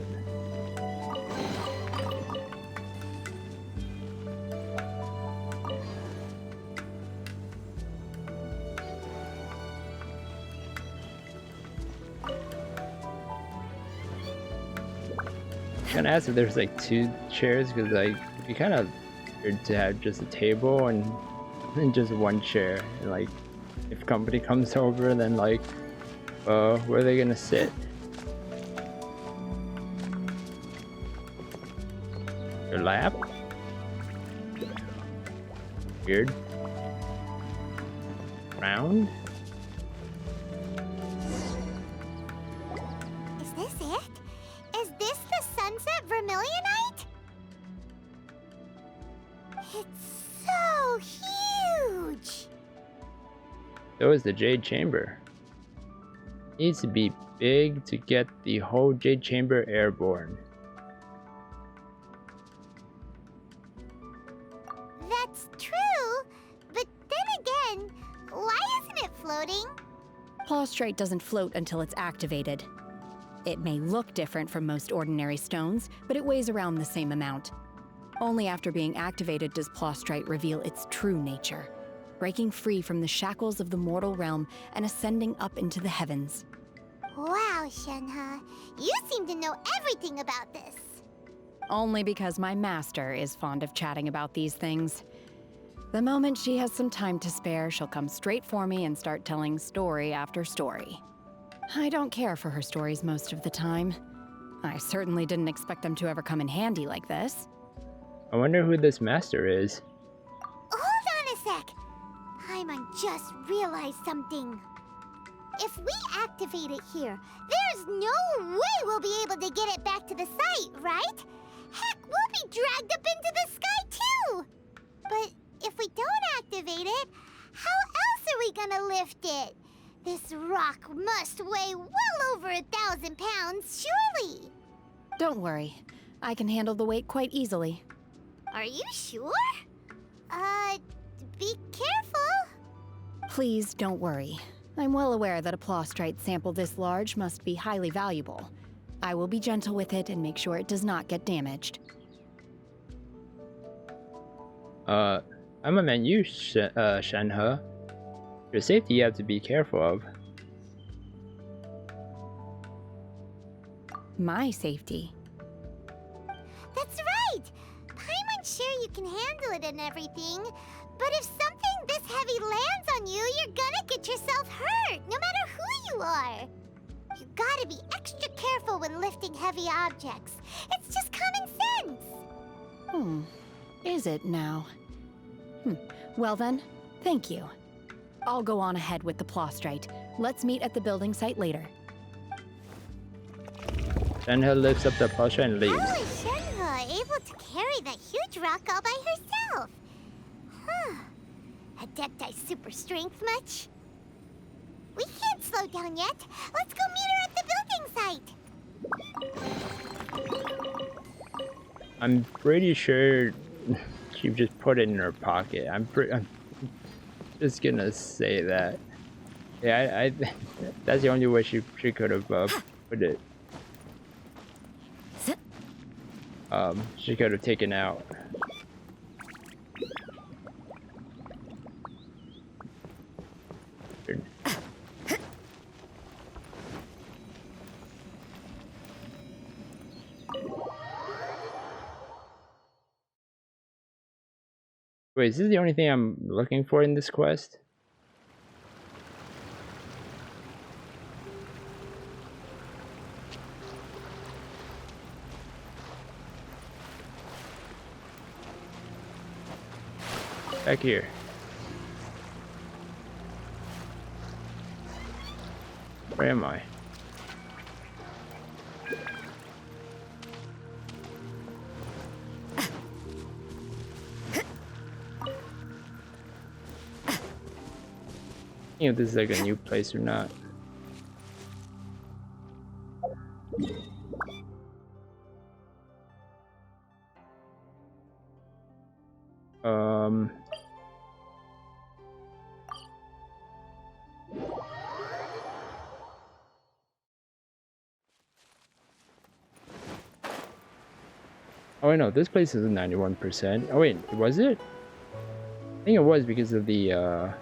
I'm gonna ask if there's like 2 chairs, because like you kind of weird to have just a table and just 1 chair. And, like if company comes over, then like where are they gonna sit? Your lap? Weird. Round? Is this it? Is this the sunset vermilionite? It's so huge! So is the Jade Chamber. Needs to be big to get the whole Jade Chamber airborne. That's true, but then again, why isn't it floating? Plaustrite doesn't float until it's activated. It may look different from most ordinary stones, but it weighs around the same amount. Only after being activated does Plaustrite reveal its true nature, breaking free from the shackles of the mortal realm and ascending up into the heavens. Wow, Shenhe, you seem to know everything about this. Only because my master is fond of chatting about these things. The moment she has some time to spare, she'll come straight for me and start telling story after story. I don't care for her stories most of the time. I certainly didn't expect them to ever come in handy like this. I wonder who this master is. Hold on a sec. Paimon just realized something. If we activate it here, there's no way we'll be able to get it back to the site, right? Heck, we'll be dragged up into the sky too! But if we don't activate it, how else are we gonna lift it? This rock must weigh well over 1,000 pounds, surely! Don't worry. I can handle the weight quite easily. Are you sure? Be careful! Please don't worry. I'm well aware that a Plaustrite sample this large must be highly valuable. I will be gentle with it and make sure it does not get damaged. I'm a man you, Shenhe. Your safety you have to be careful of. My safety? That's right! Paimon's sure you can handle it and everything, but if something this heavy lands on you, you're gonna get yourself hurt, no matter who you are. You gotta be extra careful when lifting heavy objects. It's just common sense. Is it now? Well then, thank you. I'll go on ahead with the Plaustrite. Let's meet at the building site later. Shenhe lifts up the Plaustrite and leaves. How is Shenhe able to carry that huge rock all by herself? Huh. Adepti super strength much? We can't slow down yet. Let's go meet her at the building site. I'm pretty sure she just put it in her pocket. I'm just gonna say that. Yeah, I that's the only way she could have put it. She could have taken out. Wait, is this the only thing I'm looking for in this quest? Back here. Where am I? You know, if this is like a new place or not. Oh wait, no, this place is a 91%. Oh wait, was it? I think it was because of the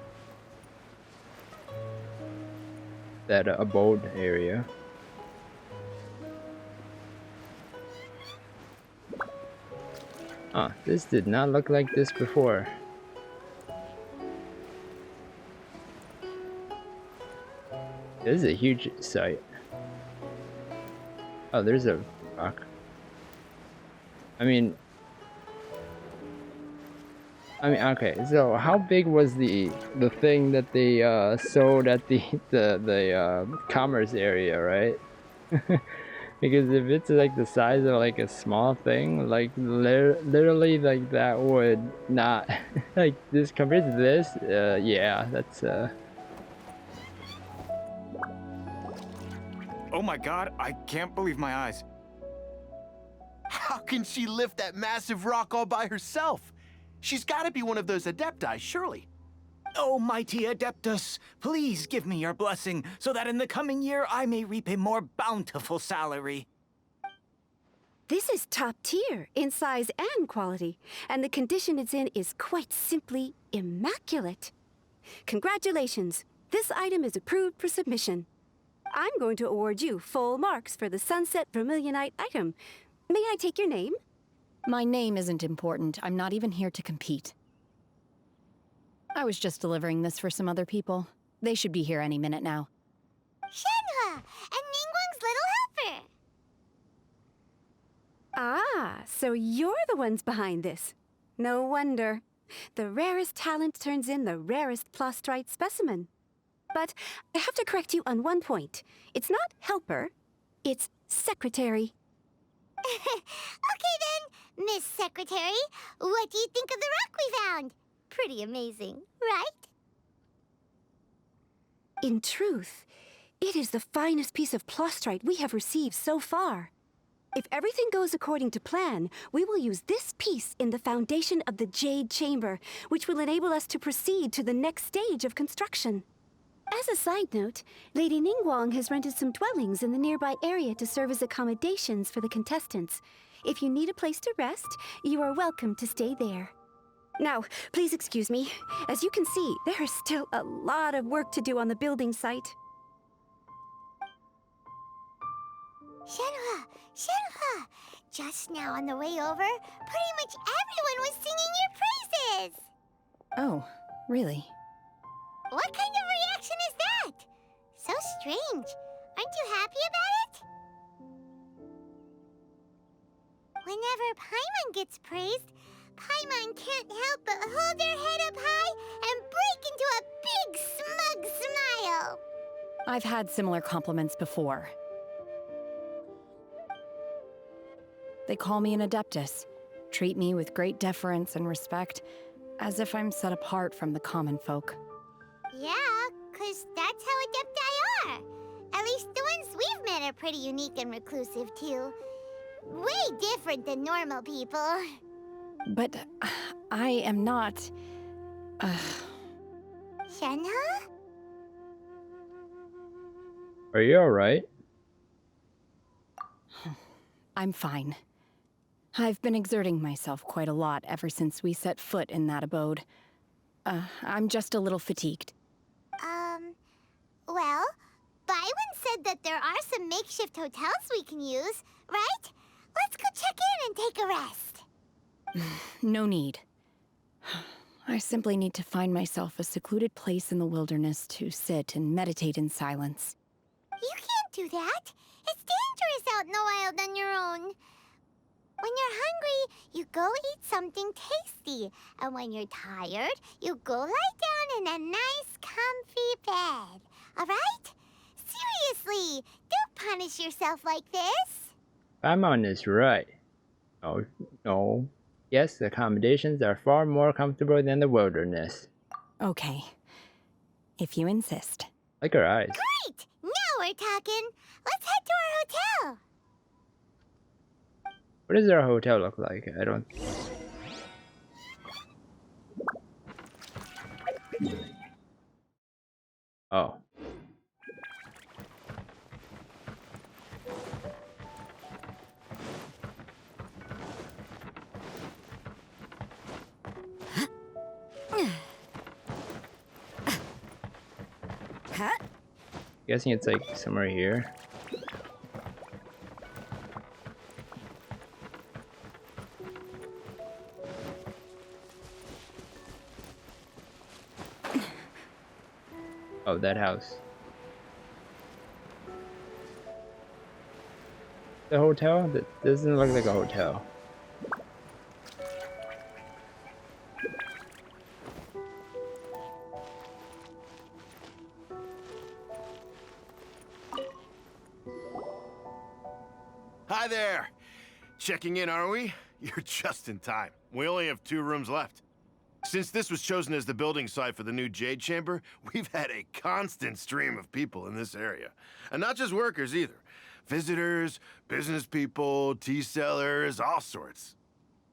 that abode area. Ah, this did not look like this before. This is a huge site. Oh, there's a rock. I mean, okay. So, how big was the thing that they sold at the commerce area, right? Because if it's like the size of like a small thing, like literally like that would not like this compared to this. Yeah, that's Oh my god, I can't believe my eyes. How can she lift that massive rock all by herself? She's got to be one of those adepti, surely. Oh, mighty Adeptus, please give me your blessing so that in the coming year I may reap a more bountiful salary. This is top tier in size and quality, and the condition it's in is quite simply immaculate. Congratulations, this item is approved for submission. I'm going to award you full marks for the Sunset Vermilionite item. May I take your name? My name isn't important. I'm not even here to compete. I was just delivering this for some other people. They should be here any minute now. Shenhe and Ningguang's little helper. Ah, so you're the ones behind this. No wonder. The rarest talent turns in the rarest plastrite specimen. But I have to correct you on one point. It's not helper, it's secretary. Okay then, Miss Secretary, what do you think of the rock we found? Pretty amazing, right? In truth, it is the finest piece of plastrite we have received so far. If everything goes according to plan, we will use this piece in the foundation of the Jade Chamber, which will enable us to proceed to the next stage of construction. As a side note, Lady Ningguang has rented some dwellings in the nearby area to serve as accommodations for the contestants. If you need a place to rest, you are welcome to stay there. Now, please excuse me. As you can see, there is still a lot of work to do on the building site. Shenhe, just now on the way over, pretty much everyone was singing your praises. Oh, really? What kind of reaction is that? So strange. Aren't you happy about it? Whenever Paimon gets praised, Paimon can't help but hold their head up high and break into a big smug smile. I've had similar compliments before. They call me an Adeptus, treat me with great deference and respect, as if I'm set apart from the common folk. Yeah, 'cause that's how Adepti are. At least the ones we've met are pretty unique and reclusive, too. Way different than normal people. But I am not... Shenhe? Are you alright? I'm fine. I've been exerting myself quite a lot ever since we set foot in that abode. I'm just a little fatigued. Well, Byron said that there are some makeshift hotels we can use, right? Let's go check in and take a rest. No need. I simply need to find myself a secluded place in the wilderness to sit and meditate in silence. You can't do that. It's dangerous out in the wild on your own. When you're hungry, you go eat something tasty. And when you're tired, you go lie down in a nice, comfy bed. All right? Seriously, don't punish yourself like this. Paimon is right. No. Yes, the accommodations are far more comfortable than the wilderness. Okay. if you insist. Like her eyes. Great! Now we're talking. Let's head to our hotel. What does our hotel look like? I don't... Oh. Guessing it's like somewhere here. Oh, that house. The hotel? That doesn't look like a hotel. Hi there. Checking in, are we? You're just in time. We only have 2 rooms left. Since this was chosen as the building site for the new Jade Chamber, we've had a constant stream of people in this area. And not just workers either. Visitors, business people, tea sellers, all sorts.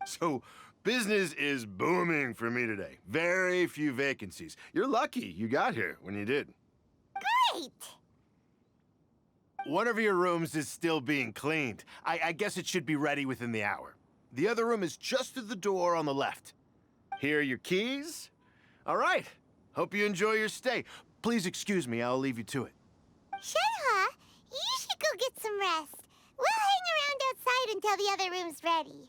So, business is booming for me today. Very few vacancies. You're lucky you got here when you did. Great! One of your rooms is still being cleaned. I guess it should be ready within the hour. The other room is just through the door on the left. Here are your keys. All right. Hope you enjoy your stay. Please excuse me, I'll leave you to it. Shenhe, you should go get some rest. We'll hang around outside until the other room's ready.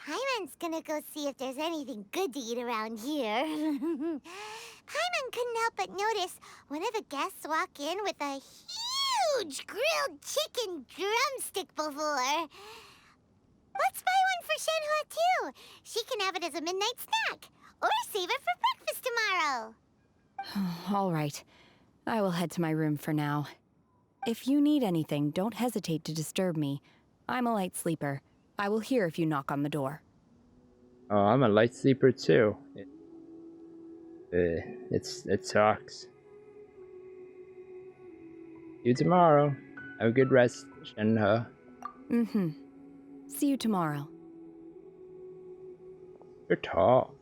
Paimon's gonna go see if there's anything good to eat around here. Paimon couldn't help but notice one of the guests walk in with a huge grilled chicken drumstick before. Let's buy one for Shenhe too. She can have it as a midnight snack, or save it for breakfast tomorrow. All right. I will head to my room for now. If you need anything, don't hesitate to disturb me. I'm a light sleeper. I will hear if you knock on the door. Oh, I'm a light sleeper too. It sucks. See you tomorrow. Have a good rest, Shenhe. Mm-hmm. See you tomorrow. You're tall.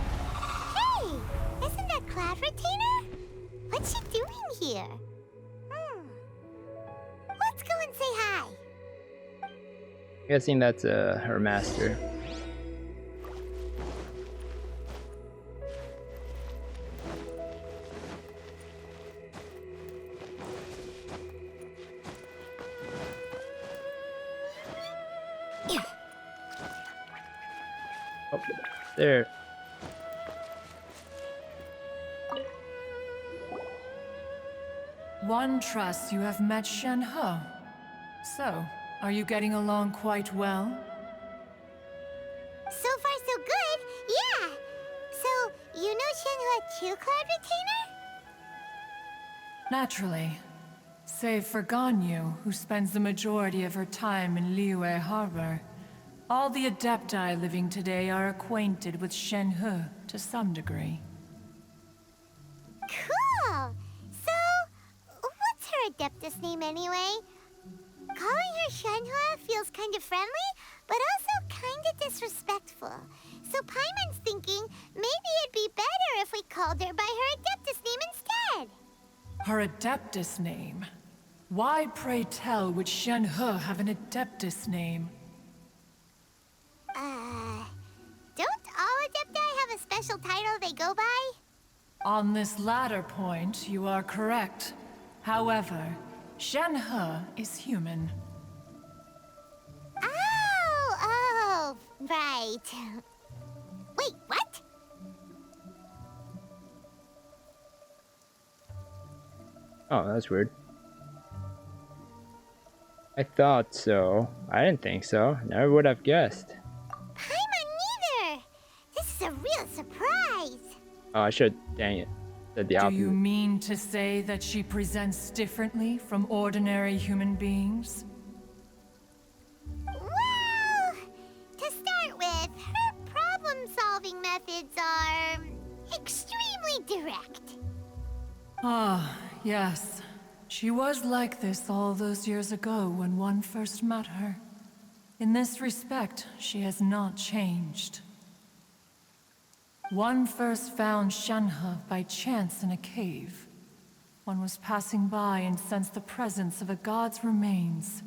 Hey, isn't that Cloud Retainer? What's she doing here? Let's go and say hi. Guessing that's her master. Oh, there. One trusts you have met Shenhe. So, are you getting along quite well? So far, so good. Yeah. So, you know Shenhe too, Cloud Retainer? Naturally. Save for Ganyu, who spends the majority of her time in Liyue Harbor. All the Adepti living today are acquainted with Shenhe to some degree. Cool. So, what's her Adeptus name anyway? Calling her Shenhe feels kind of friendly, but also kind of disrespectful. So Paimon's thinking maybe it'd be better if we called her by her Adeptus name instead. Her Adeptus name? Why, pray tell, would Shenhe have an Adeptus name? Don't all Adepti have a special title they go by? On this latter point, you are correct. However, Shenhe is human. Oh, right. Wait, what? Oh, that's weird. I thought so. I didn't think so. Never would have guessed. Paimon neither. This is a real surprise. Oh, I should. Dang it. Said the opposite. Do you mean to say that she presents differently from ordinary human beings? Well, to start with, her problem-solving methods methods are extremely direct. Ah, yes. She was like this all those years ago when one first met her. In this respect, she has not changed. One first found Shenhe by chance in a cave. One was passing by and sensed the presence of a god's remains.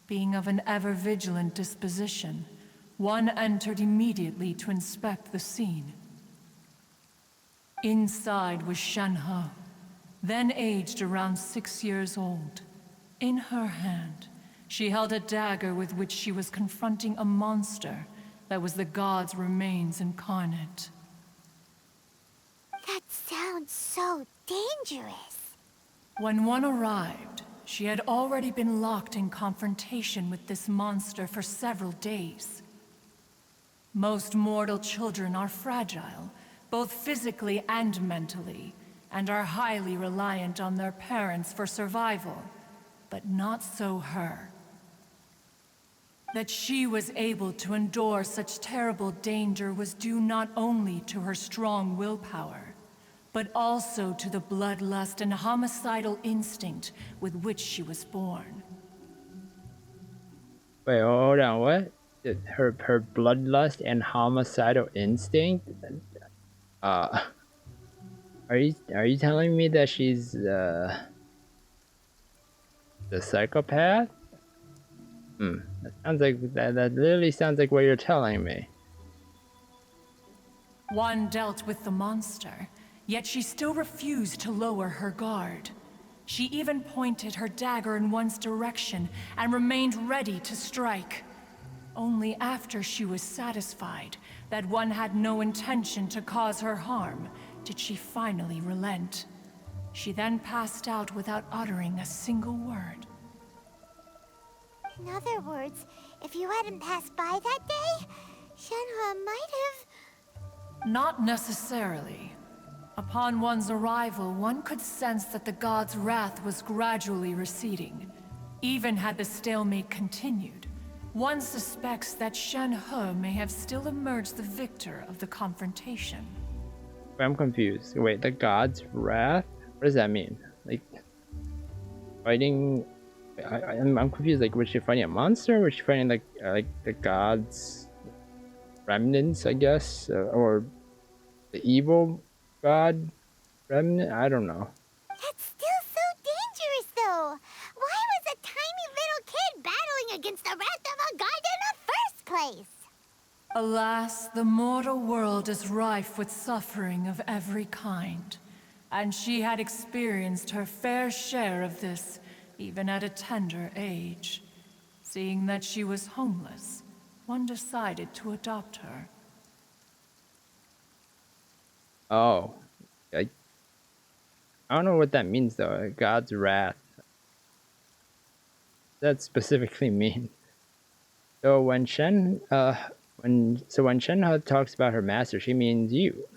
Being of an ever-vigilant disposition, one entered immediately to inspect the scene. Inside was Shenhe, then aged around 6 years old. In her hand, she held a dagger with which she was confronting a monster that was the god's remains incarnate. That sounds so dangerous. When one arrived, she had already been locked in confrontation with this monster for several days. Most mortal children are fragile, both physically and mentally, and are highly reliant on their parents for survival, but not so her. That she was able to endure such terrible danger was due not only to her strong willpower, but also to the bloodlust and homicidal instinct with which she was born. Wait, hold on, what? Her bloodlust and homicidal instinct? Are you telling me that she's the psychopath? That sounds like that literally sounds like what you're telling me. One dealt with the monster, yet she still refused to lower her guard. She even pointed her dagger in one's direction and remained ready to strike. Only after she was satisfied that one had no intention to cause her harm did she finally relent. She then passed out without uttering a single word. In other words, if you hadn't passed by that day, Shenhe might have... Not necessarily. Upon one's arrival, one could sense that the god's wrath was gradually receding. Even had the stalemate continued, one suspects that Shenhe may have still emerged the victor of the confrontation. I'm confused. Wait, the god's wrath? What does that mean? Like, fighting... I'm confused. Like, was she fighting a monster? Was she fighting like the god's remnants, I guess, or the evil god remnant? I don't know. That's still so dangerous, though. Why was a tiny little kid battling against the wrath of a god in the first place? Alas, the mortal world is rife with suffering of every kind, and she had experienced her fair share of this. Even at a tender age. Seeing that she was homeless, one decided to adopt her. Oh. I don't know what that means though. God's wrath. What does that specifically mean? So when Shenhe talks about her master, she means you.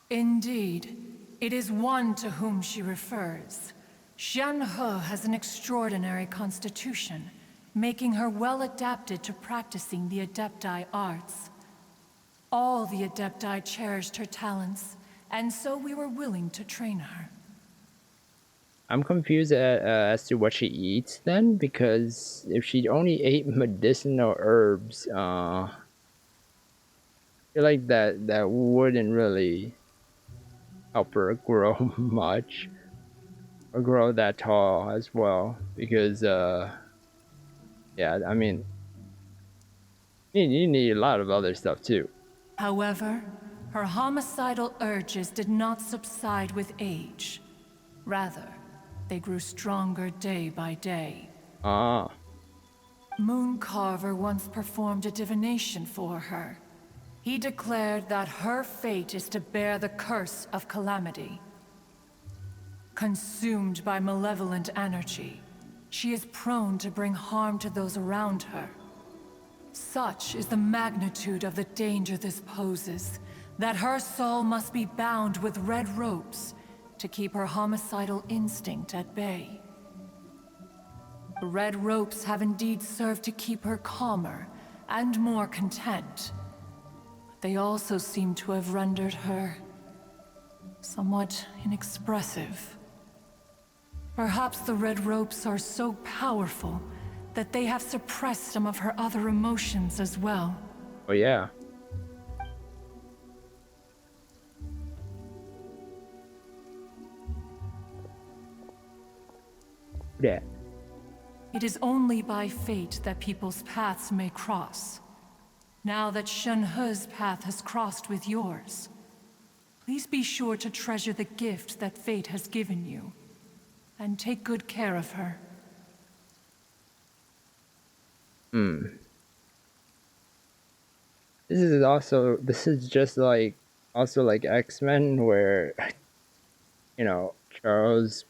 Indeed. It is one to whom she refers. Shenhe has an extraordinary constitution, making her well adapted to practicing the Adepti arts. All the Adepti cherished her talents, and so we were willing to train her. I'm confused as to what she eats then, because if she only ate medicinal herbs, I feel like that wouldn't really help her grow much. Or grow that tall as well, because yeah, I mean, you need a lot of other stuff too. However, her homicidal urges did not subside with age. Rather, they grew stronger day by day. Ah. Mooncarver once performed a divination for her. He declared that her fate is to bear the curse of calamity. Consumed by malevolent energy, she is prone to bring harm to those around her. Such is the magnitude of the danger this poses, that her soul must be bound with red ropes to keep her homicidal instinct at bay. The red ropes have indeed served to keep her calmer and more content. they also seem to have rendered her somewhat inexpressive. Perhaps the red ropes are so powerful that they have suppressed some of her other emotions as well. Oh yeah. Yeah. It is only by fate that people's paths may cross. Now that Shenhe's path has crossed with yours, please be sure to treasure the gift that fate has given you, and take good care of her. This is just like, also like X-Men, where, you know, Charles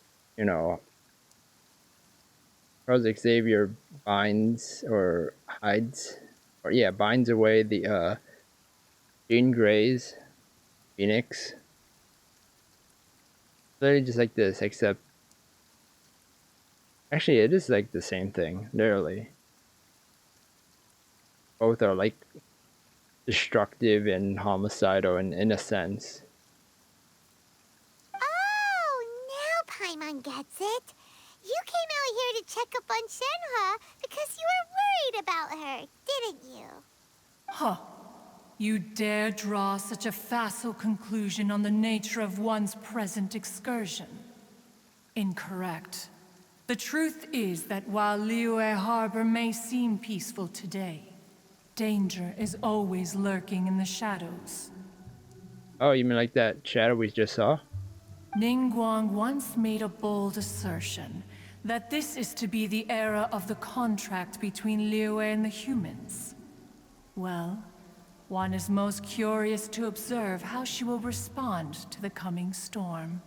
Xavier binds or hides, or yeah, binds away the Jean Grey's Phoenix. Literally just like this, except actually it is like the same thing, literally. Both are like destructive and homicidal in a sense. Oh, now Paimon gets it. You came out here to check up on Shenhe because you were worried about her, didn't you? Huh. You dare draw such a facile conclusion on the nature of one's present excursion? Incorrect. The truth is that while Liyue Harbor may seem peaceful today, danger is always lurking in the shadows. Oh, you mean like that shadow we just saw? Ningguang once made a bold assertion that this is to be the era of the contract between Liyue and the humans. Well, one is most curious to observe how she will respond to the coming storm.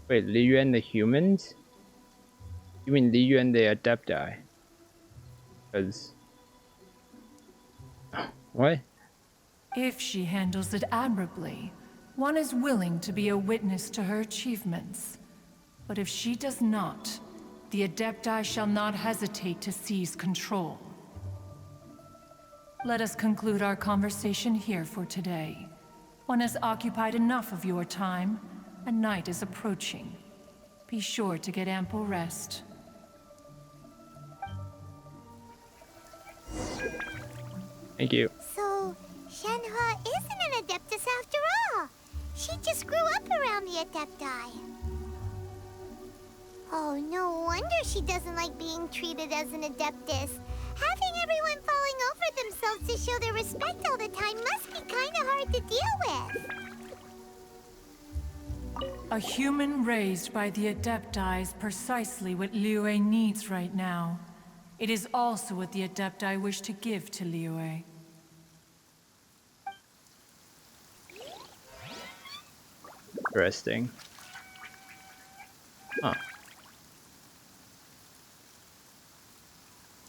Wait, Liyue and the humans? You mean Liyue and the Adepti? Because... What? If she handles it admirably, one is willing to be a witness to her achievements. But if she does not, the Adepti shall not hesitate to seize control. Let us conclude our conversation here for today. One has occupied enough of your time, and night is approaching. Be sure to get ample rest. Thank you. So, Shenhe isn't an Adeptus after all. She just grew up around the Adepti. Oh, no wonder she doesn't like being treated as an Adeptus. Having everyone falling over themselves to show their respect all the time must be kinda hard to deal with. A human raised by the Adepti is precisely what Liyue needs right now. It is also what the Adepti wish to give to Liyue. Interesting. Huh.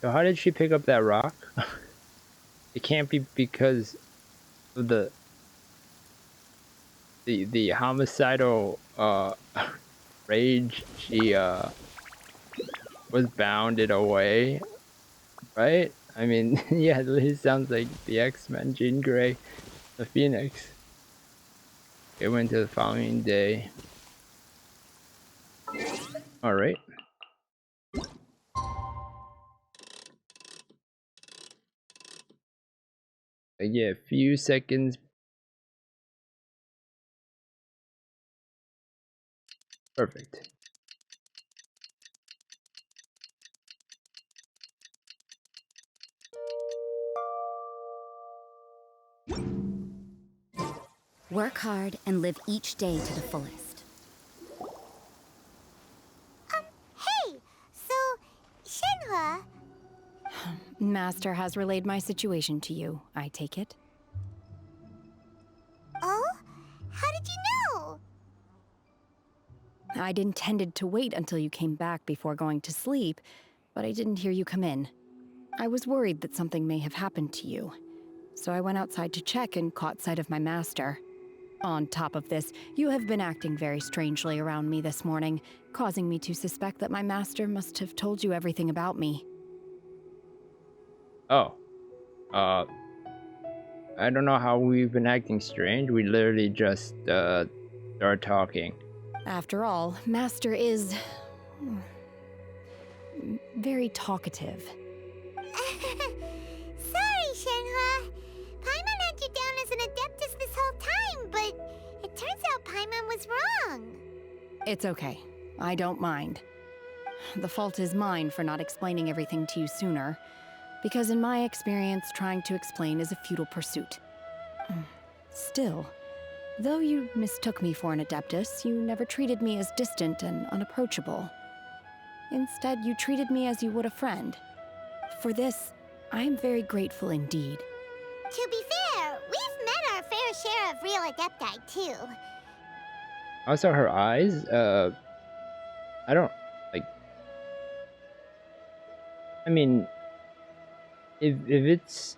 So how did she pick up that rock? It can't be because of the homicidal rage she was bounded away, right? I mean, yeah, it sounds like the X-Men, Jean Grey, the Phoenix. It went to the following day. All right. Yeah, a few seconds. Perfect. Work hard and live each day to the fullest. Hey! So, Shenhe... Master has relayed my situation to you, I take it. Oh? How did you know? I'd intended to wait until you came back before going to sleep, but I didn't hear you come in. I was worried that something may have happened to you, so I went outside to check and caught sight of my master. On top of this, you have been acting very strangely around me this morning, causing me to suspect that my master must have told you everything about me. Oh. I don't know how we've been acting strange. We literally just start talking. After all, Master is very talkative. Sorry, Shenhua. Paimon had you down as an Adeptus this whole time, but it turns out Paimon was wrong. It's okay. I don't mind. The fault is mine for not explaining everything to you sooner, because in my experience, trying to explain is a futile pursuit. Still, though you mistook me for an Adeptus, you never treated me as distant and unapproachable. Instead, you treated me as you would a friend. For this, I am very grateful indeed. To be fair, we've met our fair share of real Adepti, too. Also, her eyes, I don't, like, I mean, if it's,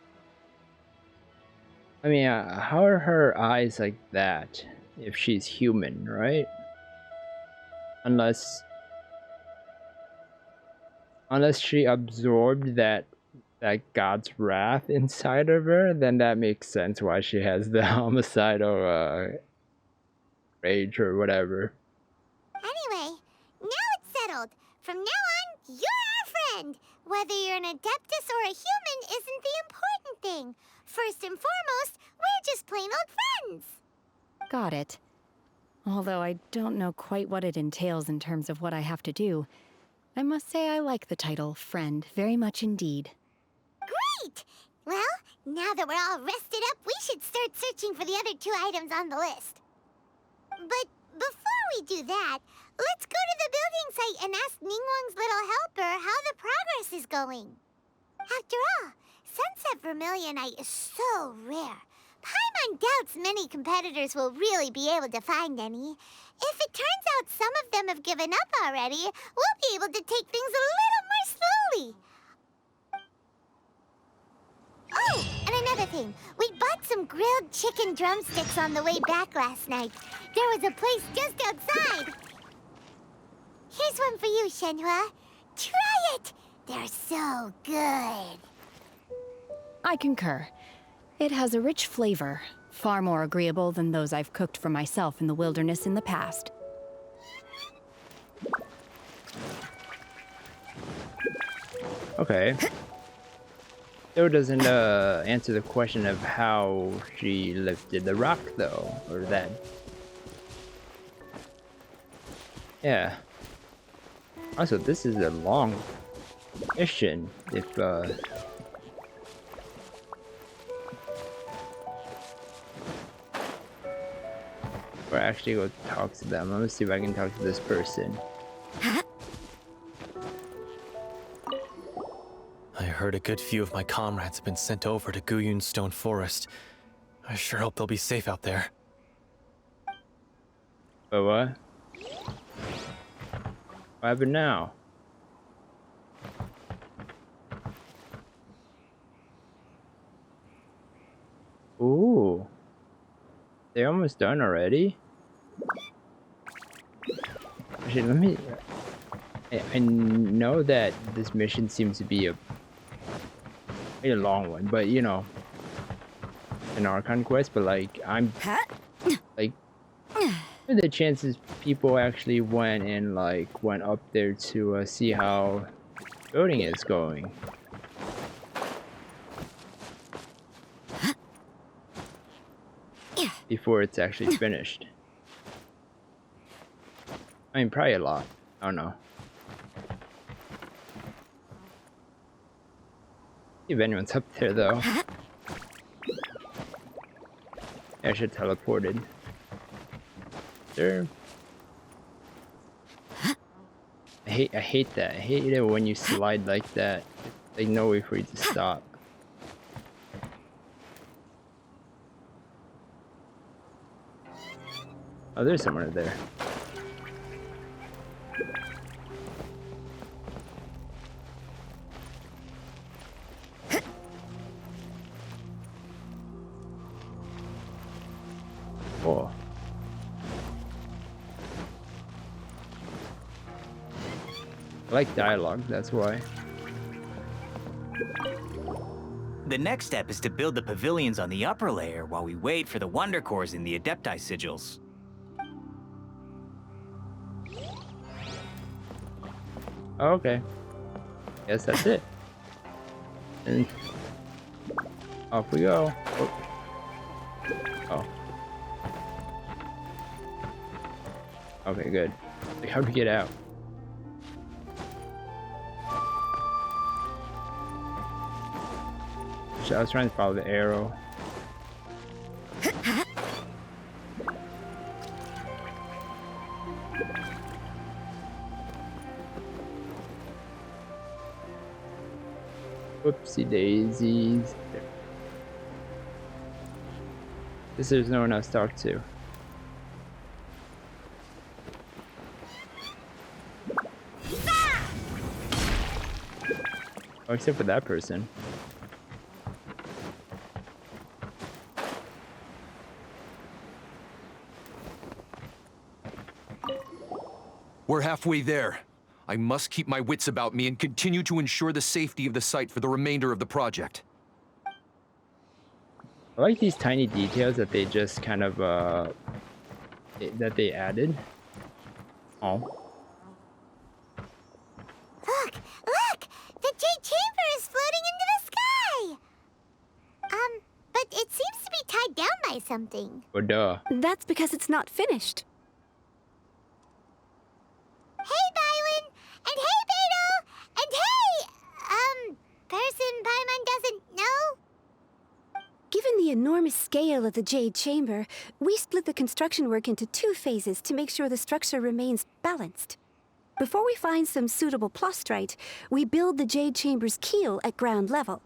I mean, how are her eyes like that if she's human, right? Unless she absorbed that God's wrath inside of her, then that makes sense why she has the homicidal rage or whatever. Anyway, now it's settled. From now on, you're our friend. Whether you're an Adeptus or a human isn't the important thing. First and foremost, we're just plain old friends. Got it. Although I don't know quite what it entails in terms of what I have to do, I must say I like the title friend very much indeed. Great! Well, now that we're all rested up, we should start searching for the other 2 items on the list. But before we do that, let's go to the building site and ask Ningguang's little helper how the progress is going. After all, Sunset Vermilionite is so rare. Paimon doubts many competitors will really be able to find any. If it turns out some of them have given up already, we'll be able to take things a little more slowly. Oh, and another thing. We bought some grilled chicken drumsticks on the way back last night. There was a place just outside. Here's one for you, Shenhua. Try it! They're so good. I concur. It has a rich flavor, far more agreeable than those I've cooked for myself in the wilderness in the past. Okay. Still doesn't answer the question of how she lifted the rock, though, or that. Yeah. Also, this is a long mission. If or actually go talk to them. Let me see if I can talk to this person. I heard a good few of my comrades have been sent over to Guyun Stone Forest. I sure hope they'll be safe out there. But what? What happened now? Ooh. They're almost done already? Actually, let me... I know that this mission seems to be a long one, but you know, an Archon quest, but like, I'm... Like, what are the chances people actually went up there to see how building is going? Before it's actually finished. I mean, probably a lot. I don't know. If anyone's up there, though. I should teleported. Sure. I hate that. I hate it when you slide like that. Like no way for you to stop. Oh, there's someone there. Oh. I like dialogue, that's why. The next step is to build the pavilions on the upper layer while we wait for the wonder cores in the Adepti sigils. Okay. Guess that's it. And off we go. Oh. Okay, good. How do we get out? I was trying to follow the arrow. Whoopsie daisies. Guess there's no one else to talk to. Oh, except for that person. We're halfway there. I must keep my wits about me and continue to ensure the safety of the site for the remainder of the project. I like these tiny details that they just kind of, that they added. Oh. Look! The Jade Chamber is floating into the sky! But it seems to be tied down by something. Oh, duh. That's because it's not finished. Hey, Bywin! And hey, Beto! And hey! Person Paimon doesn't know? Given the enormous scale of the Jade Chamber, we split the construction work into 2 phases to make sure the structure remains balanced. Before we find some suitable plastrite, we build the Jade Chamber's keel at ground level.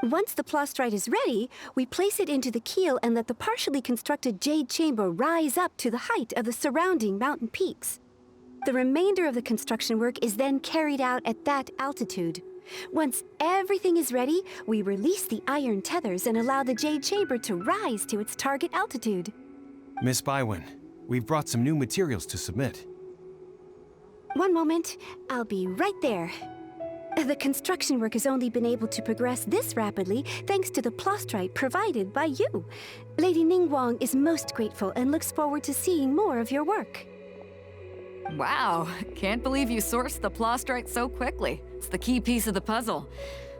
Once the plastrite is ready, we place it into the keel and let the partially constructed Jade Chamber rise up to the height of the surrounding mountain peaks. The remainder of the construction work is then carried out at that altitude. Once everything is ready, we release the iron tethers and allow the Jade Chamber to rise to its target altitude. Miss Bywin, we've brought some new materials to submit. One moment, I'll be right there. The construction work has only been able to progress this rapidly thanks to the plastrite provided by you. Lady Ningguang is most grateful and looks forward to seeing more of your work. Wow, can't believe you sourced the plastrite so quickly. It's the key piece of the puzzle.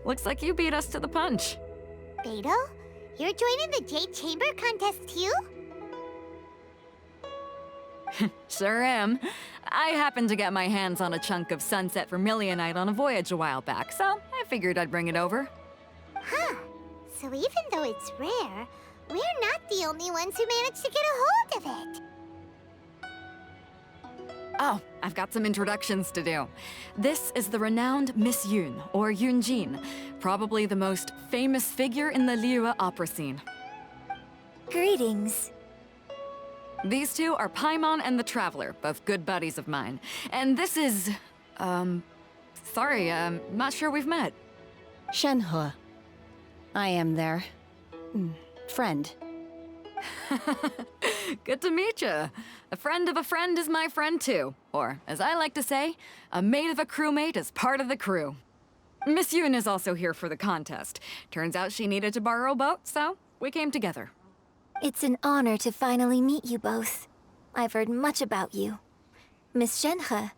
Looks like you beat us to the punch. Beto, you're joining the Jade Chamber contest too? Sure am. I happened to get my hands on a chunk of sunset vermilionite on a voyage a while back, so I figured I'd bring it over. Huh. So even though it's rare, we're not the only ones who managed to get a hold of it. Oh, I've got some introductions to do. This is the renowned Miss Yun, or Yunjin, probably the most famous figure in the Liyue opera scene. Greetings. These two are Paimon and the Traveler, both good buddies of mine. And this is... sorry, not sure we've met. Shenhe. I am their... friend. Good to meet you. A friend of a friend is my friend too. Or, as I like to say, a mate of a crewmate is part of the crew. Miss Yun is also here for the contest. Turns out she needed to borrow a boat, so we came together. It's an honor to finally meet you both. I've heard much about you. Miss Shenhe,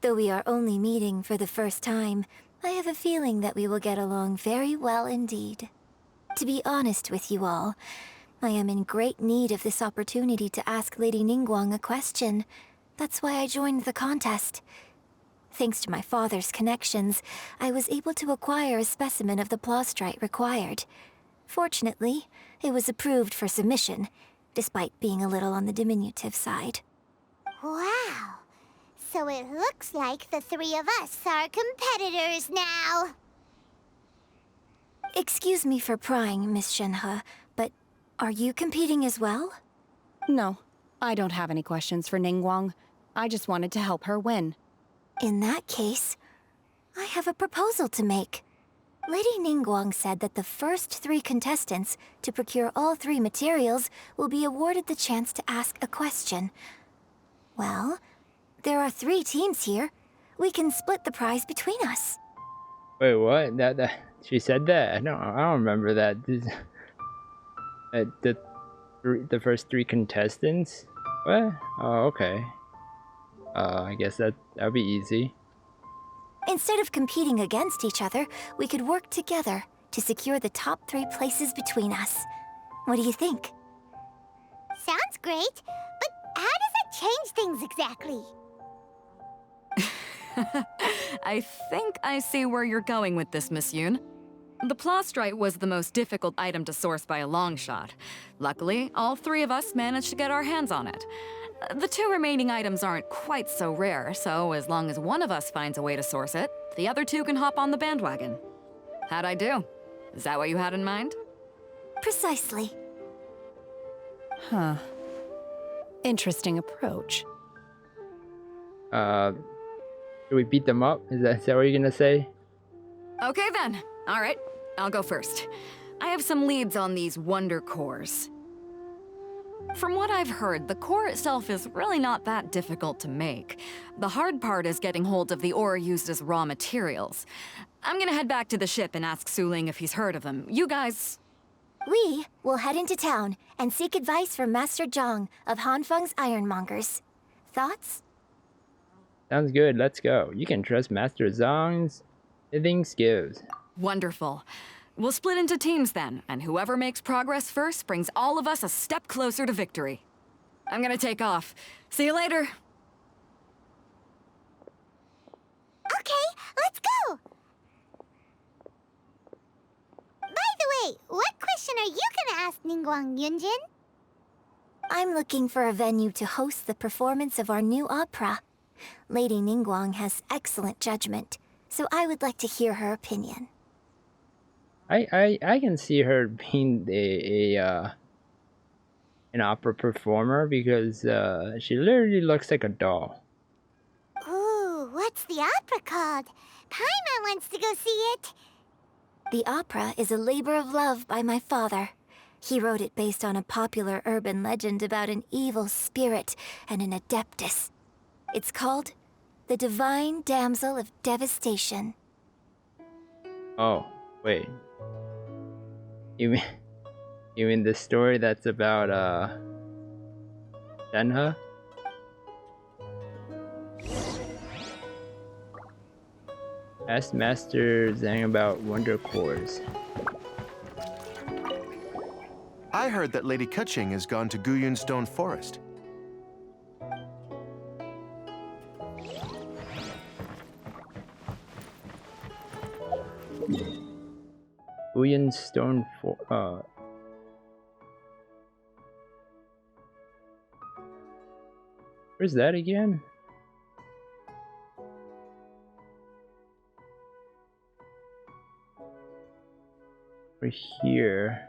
though we are only meeting for the first time, I have a feeling that we will get along very well indeed. To be honest with you all, I am in great need of this opportunity to ask Lady Ningguang a question. That's why I joined the contest. Thanks to my father's connections, I was able to acquire a specimen of the plastrite required. Fortunately, it was approved for submission, despite being a little on the diminutive side. Wow. So it looks like the three of us are competitors now. Excuse me for prying, Miss Shenhe, but are you competing as well? No, I don't have any questions for Ningguang. I just wanted to help her win. In that case, I have a proposal to make. Lady Ningguang said that the first 3 contestants to procure all 3 materials will be awarded the chance to ask a question. Well, there are 3 teams here. We can split the prize between us. Wait, what? She said that. I don't remember that. The first 3 contestants. What? Oh, okay. I guess that'll be easy. Instead of competing against each other, we could work together to secure the top 3 places between us. What do you think? Sounds great, but how does that change things exactly? I think I see where you're going with this, Miss Yoon. The plastrite was the most difficult item to source by a long shot. Luckily, all 3 of us managed to get our hands on it. The 2 remaining items aren't quite so rare, so as long as one of us finds a way to source it, the other 2 can hop on the bandwagon. How'd I do? Is that what you had in mind? Precisely. Huh. Interesting approach. Should we beat them up? Is that what you're gonna say? Okay then. All right, I'll go first. I have some leads on these wonder cores. From what I've heard, the core itself is really not that difficult to make. The hard part is getting hold of the ore used as raw materials. I'm gonna head back to the ship and ask Suling if he's heard of them. You guys... We will head into town and seek advice from Master Zhang of Hanfeng's Ironmongers. Thoughts? Sounds good, let's go. You can trust Master Zhang's smithing skills. Wonderful. We'll split into teams then, and whoever makes progress first brings all of us a step closer to victory. I'm gonna take off. See you later. Okay, let's go! By the way, what question are you gonna ask Ningguang, Yunjin? I'm looking for a venue to host the performance of our new opera. Lady Ningguang has excellent judgment, so I would like to hear her opinion. I can see her being an opera performer because she literally looks like a doll. Ooh, what's the opera called? Paimon wants to go see it. The opera is a labor of love by my father. He wrote it based on a popular urban legend about an evil spirit and an adeptus. It's called The Divine Damsel of Devastation. Oh, wait. You mean the story that's about Shenhe? Ask Master Zhang about wonder cores. I heard that Lady Keqing has gone to Guyun Stone Forest. Guyun Stone where's that again? We're here.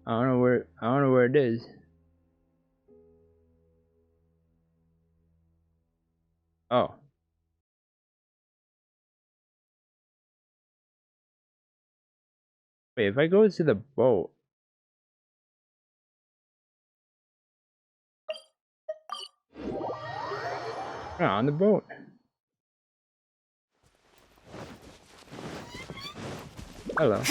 I don't know where it is. Oh. Wait, if I go to the boat. On the boat. Hello.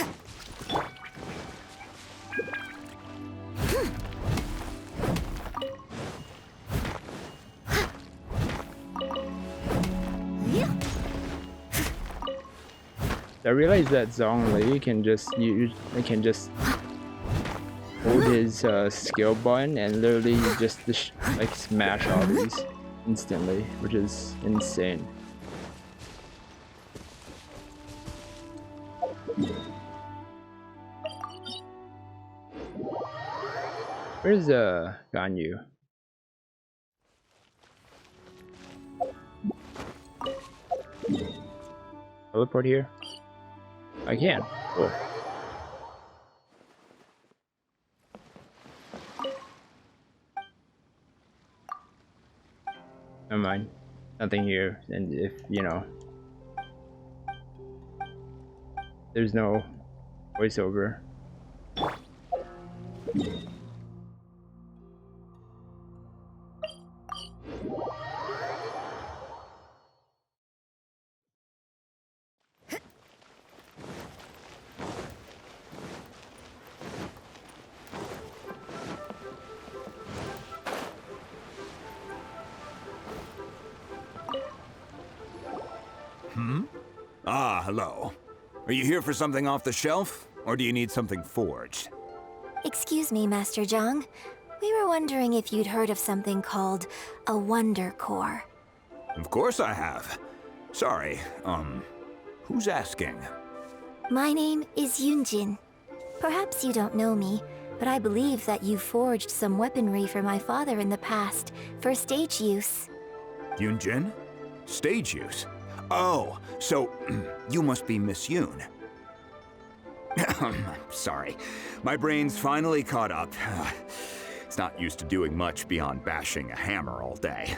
I realized that Zhongli can just hold his skill button and literally just like smash all these instantly, which is insane. Where's Ganyu? Teleport here? I can. Cool. Never mind. Nothing here. And if, you know, there's no voiceover. Ah, hello. Are you here for something off the shelf, or do you need something forged? Excuse me, Master Zhang. We were wondering if you'd heard of something called a Wonder Core. Of course I have. Sorry, who's asking? My name is Yunjin. Perhaps you don't know me, but I believe that you forged some weaponry for my father in the past, for stage use. Yunjin? Stage use? Oh, so you must be Miss Yoon. Sorry, my brain's finally caught up. It's not used to doing much beyond bashing a hammer all day.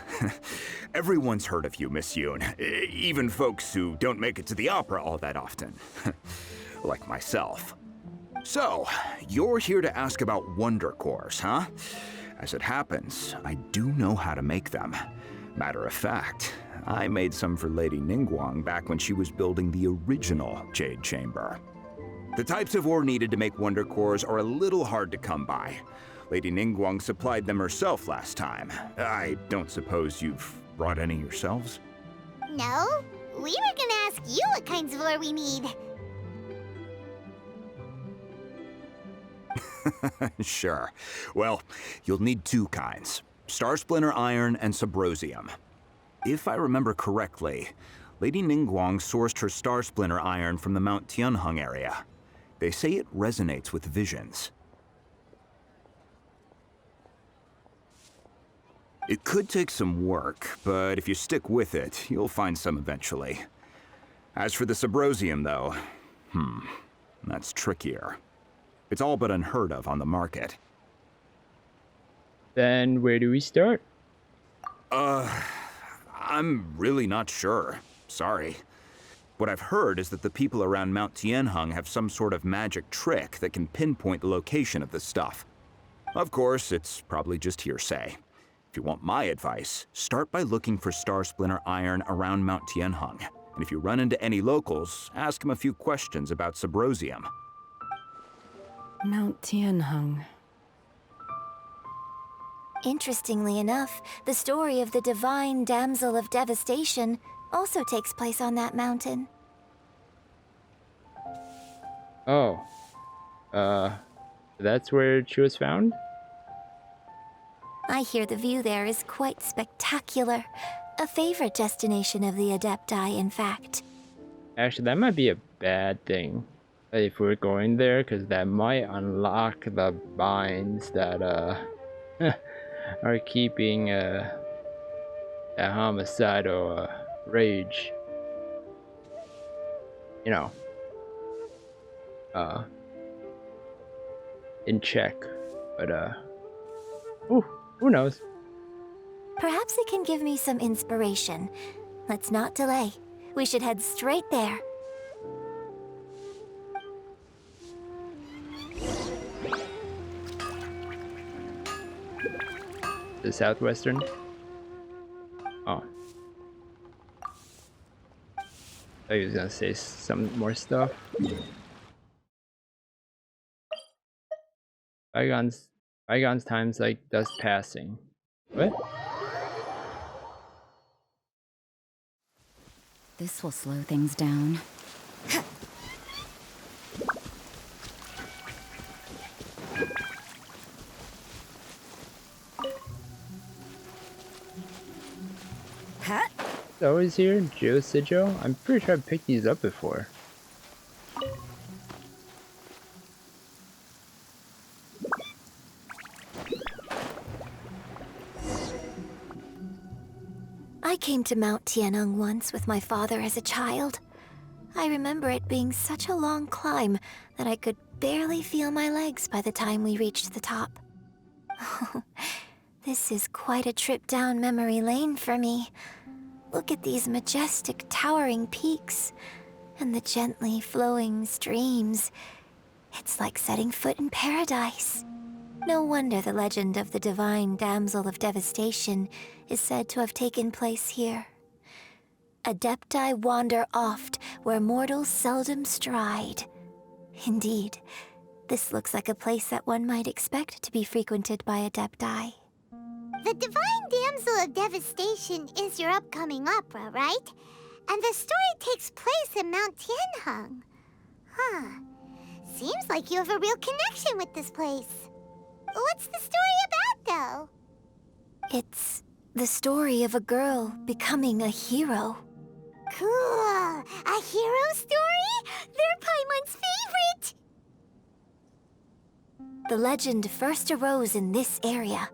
Everyone's heard of you, Miss Yoon, even folks who don't make it to the opera all that often. Like myself. So, you're here to ask about Wonder Cores, huh? As it happens, I do know how to make them. Matter of fact, I made some for Lady Ningguang back when she was building the original Jade Chamber. The types of ore needed to make Wonder Cores are a little hard to come by. Lady Ningguang supplied them herself last time. I don't suppose you've brought any yourselves? No, we were gonna ask you what kinds of ore we need. Sure. Well, you'll need two kinds. Star Splinter Iron and Subrosium. If I remember correctly, Lady Ningguang sourced her Star Splinter Iron from the Mount Tianheng area. They say it resonates with visions. It could take some work, but if you stick with it, you'll find some eventually. As for the Subrosium, though, that's trickier. It's all but unheard of on the market. Then where do we start? I'm really not sure. Sorry. What I've heard is that the people around Mount Tianheng have some sort of magic trick that can pinpoint the location of the stuff. Of course, it's probably just hearsay. If you want my advice, start by looking for Star Splinter Iron around Mount Tianheng. And if you run into any locals, ask them a few questions about Subrosium. Mount Tianheng. Interestingly enough, the story of the divine Damsel of Devastation also takes place on that mountain. Oh. That's where she was found? I hear the view there is quite spectacular. A favorite destination of the Adepti, in fact. Actually, that might be a bad thing if we're going there, because that might unlock the binds that, are keeping, that homicidal, rage, you know, in check. But, who knows? Perhaps it can give me some inspiration. Let's not delay. We should head straight there. The southwestern? Oh. I thought he was gonna say some more stuff. Bygones times like dust passing. What? This will slow things down. Always here, Joe Sijo? I'm pretty sure I've picked these up before. I came to Mount Tianheng once with my father as a child. I remember it being such a long climb that I could barely feel my legs by the time we reached the top. This is quite a trip down memory lane for me. Look at these majestic towering peaks and the gently flowing streams. It's like setting foot in paradise. No wonder the legend of the divine damsel of devastation is said to have taken place here. Adepti wander oft where mortals seldom stride. Indeed, this looks like a place that one might expect to be frequented by Adepti. The Divine Damsel of Devastation is your upcoming opera, right? And the story takes place in Mount Tianheng. Huh. Seems like you have a real connection with this place. What's the story about, though? It's the story of a girl becoming a hero. Cool. A hero story? They're Paimon's favorite! The legend first arose in this area.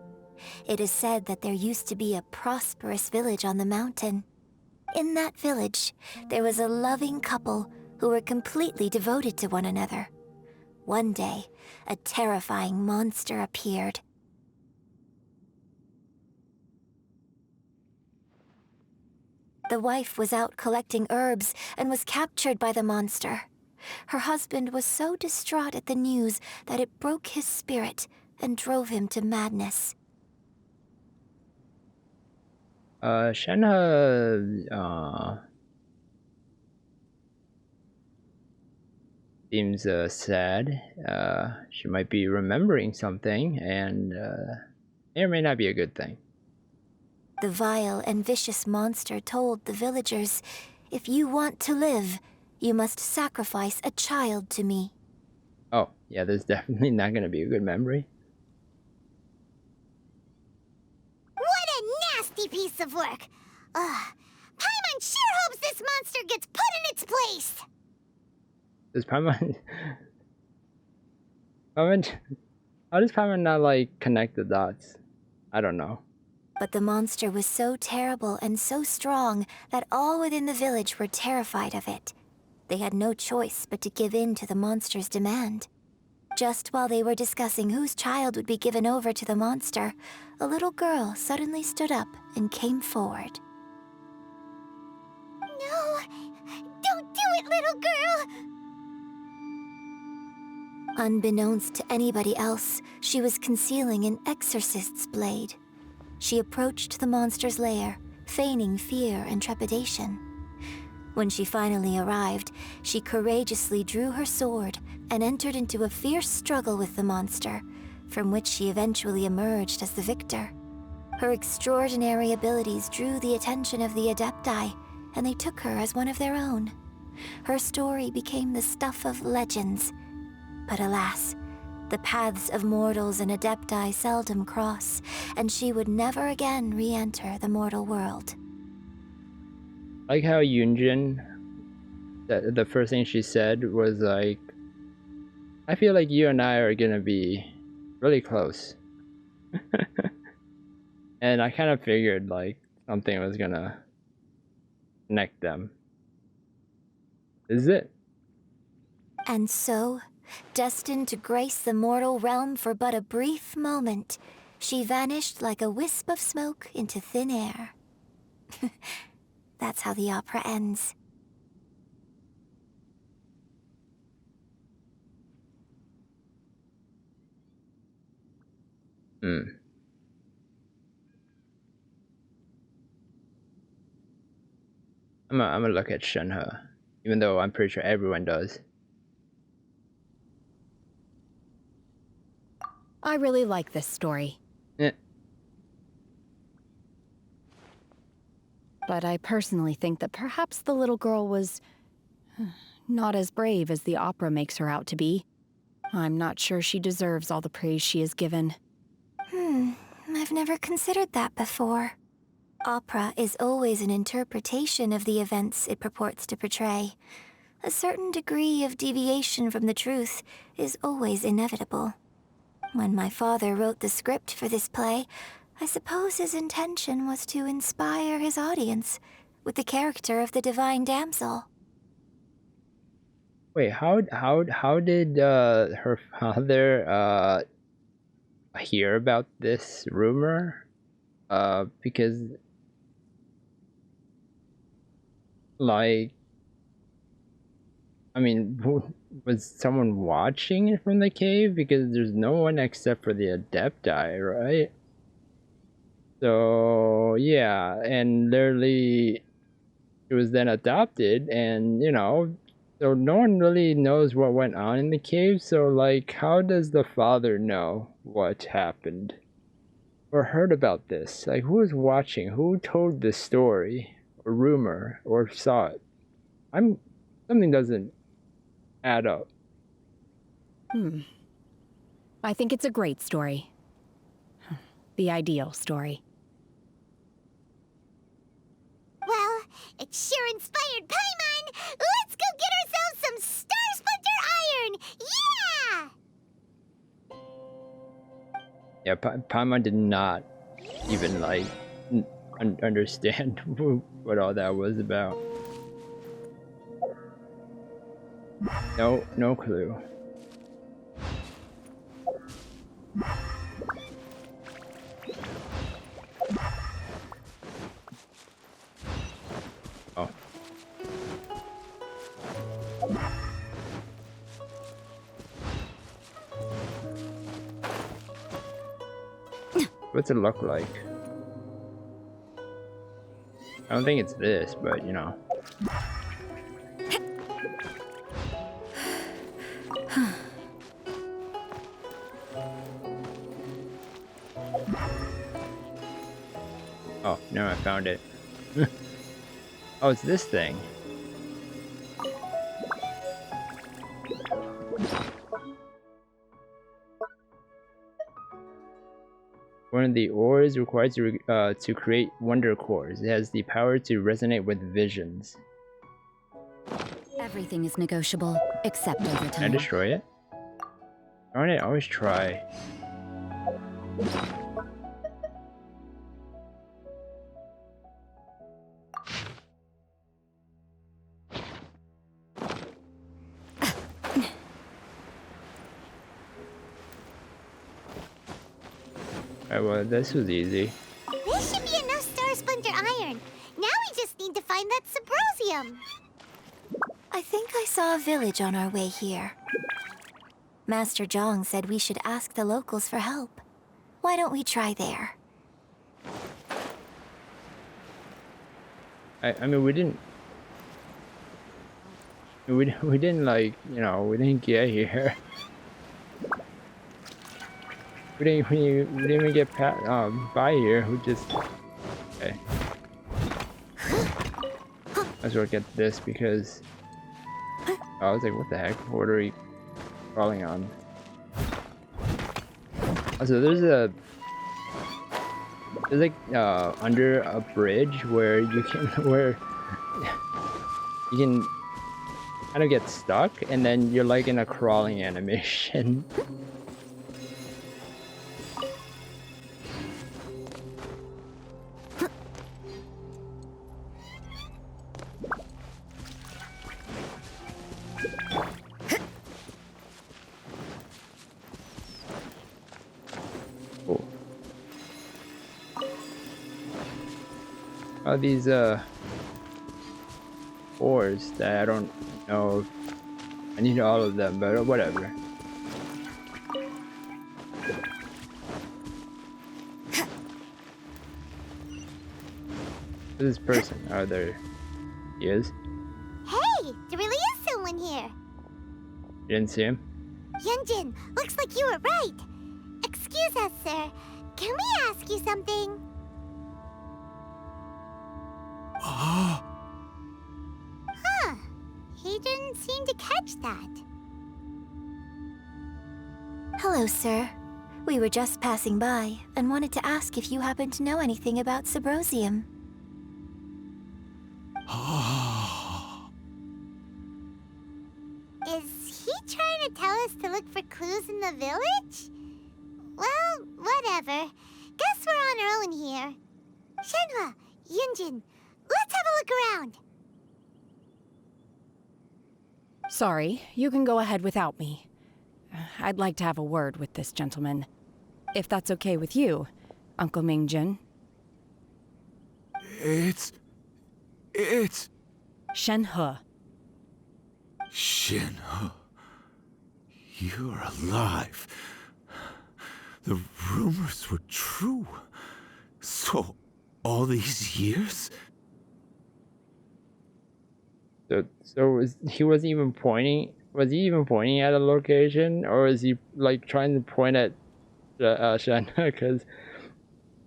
It is said that there used to be a prosperous village on the mountain. In that village, there was a loving couple who were completely devoted to one another. One day, a terrifying monster appeared. The wife was out collecting herbs and was captured by the monster. Her husband was so distraught at the news that it broke his spirit and drove him to madness. Shenhe seems sad. She might be remembering something, and may or may not be a good thing. The vile and vicious monster told the villagers, "If you want to live, you must sacrifice a child to me." Oh, yeah, there's definitely not gonna be a good memory. What a nasty piece of work! Paimon sure hopes this monster gets put in its place! Does Paimon... How does Paimon not, like, connect the dots? I don't know. But the monster was so terrible and so strong that all within the village were terrified of it. They had no choice but to give in to the monster's demand. Just while they were discussing whose child would be given over to the monster, a little girl suddenly stood up and came forward. No! Don't do it, little girl! Unbeknownst to anybody else, she was concealing an exorcist's blade. She approached the monster's lair, feigning fear and trepidation. When she finally arrived, she courageously drew her sword and entered into a fierce struggle with the monster, from which she eventually emerged as the victor. Her extraordinary abilities drew the attention of the Adepti, and they took her as one of their own. Her story became the stuff of legends. But alas, the paths of mortals and Adepti seldom cross, and she would never again re-enter the mortal world. Like how Yunjin, the first thing she said was like, I feel like you and I are gonna be really close. And I kind of figured like something was gonna connect them. This is it. And so, destined to grace the mortal realm for but a brief moment, she vanished like a wisp of smoke into thin air. That's how the opera ends. I'm gonna look at Shenhe, even though I'm pretty sure everyone does. I really like this story. Yeah. But I personally think that perhaps the little girl was not as brave as the opera makes her out to be. I'm not sure she deserves all the praise she is given. I've never considered that before. Opera is always an interpretation of the events it purports to portray. A certain degree of deviation from the truth is always inevitable. When my father wrote the script for this play, I suppose his intention was to inspire his audience with the character of the divine damsel. Wait, how did her father hear about this rumor? Because like I mean, was someone watching it from the cave? Because there's no one except for the Adepti, right? So, yeah, and literally, it was then adopted, and, you know, so no one really knows what went on in the cave, so, like, how does the father know what happened? Or heard about this? Like, who was watching? Who told this story? Or rumor? Or saw it? Something doesn't add up. I think it's a great story. The ideal story. Well, it sure inspired Paimon! Let's go get ourselves some Star Splinter Iron! Yeah! Yeah, Paimon did not even, like, understand what all that was about. No clue. Oh. What's it look like? I don't think it's this, but you know. Oh, no, I found it. Oh, it's this thing. One of the ores required to create wonder cores. It has the power to resonate with visions. Everything is negotiable, except over time. Can I destroy it? Darn it, I always try. Alright, well, this was easy. This should be enough Star Splinter Iron. Now we just need to find that Sybrosium. I think I saw a village on our way here. Master Zhang said we should ask the locals for help. Why don't we try there? I mean, we didn't like, you know, we didn't get here. We didn't even get by here. We just okay. Might as well get this because I was like, what the heck? What are we crawling on? Also, there's like under a bridge where you can kind of get stuck, and then you're like in a crawling animation. These ores that I don't know if I need all of them, but whatever. Who's this person? Oh, there he is. Hey, there really is someone here. You didn't see him? Yunjin, looks like you were right. Excuse us, sir. Can we ask you something? Huh. He didn't seem to catch that. Hello, sir. We were just passing by and wanted to ask if you happen to know anything about Sybrosium. Is he trying to tell us to look for clues in the village? Well, whatever. Guess we're on our own here. Shenhua, Yunjin, let's have a look around. Sorry, you can go ahead without me. I'd like to have a word with this gentleman. If that's okay with you, Uncle Mingjin. It's... Shenhe. Shin, you're alive. The rumors were true. So, all these years? He wasn't even pointing. Was he even pointing at a location, or is he like trying to point at Shen? Because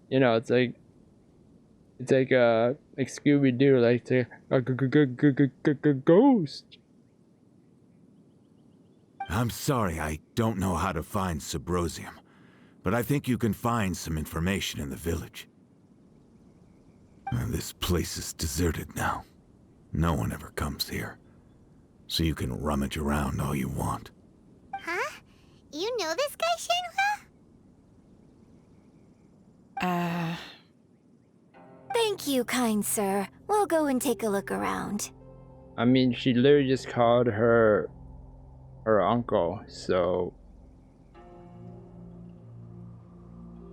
you know, it's like Scooby Doo, like a ghost. I'm sorry, I don't know how to find Subrosium, but I think you can find some information in the village. This place is deserted now. No one ever comes here, so you can rummage around all you want. Huh? You know this guy, Shenhua? Thank you, kind sir. We'll go and take a look around. I mean, she literally just called her uncle, so...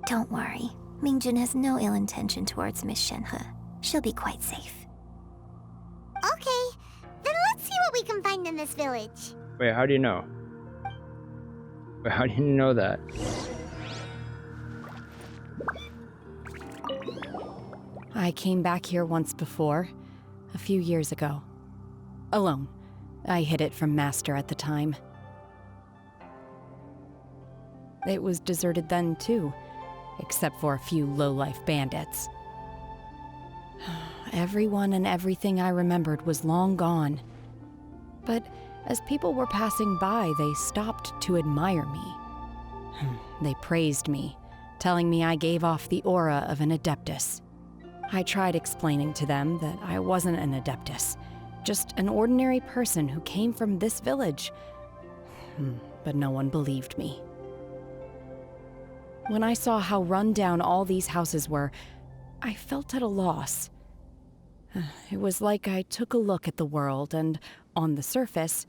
Don't worry. Mingjun has no ill intention towards Miss Shenhe. She'll be quite safe. Okay, then let's see what we can find in this village. Wait, how do you know? Wait, how do you know that? I came back here once before, a few years ago. Alone. I hid it from Master at the time. It was deserted then, too, except for a few low-life bandits. Everyone and everything I remembered was long gone. But as people were passing by, they stopped to admire me. They praised me, telling me I gave off the aura of an Adeptus. I tried explaining to them that I wasn't an Adeptus, just an ordinary person who came from this village. But no one believed me. When I saw how run down all these houses were, I felt at a loss. It was like I took a look at the world, and on the surface,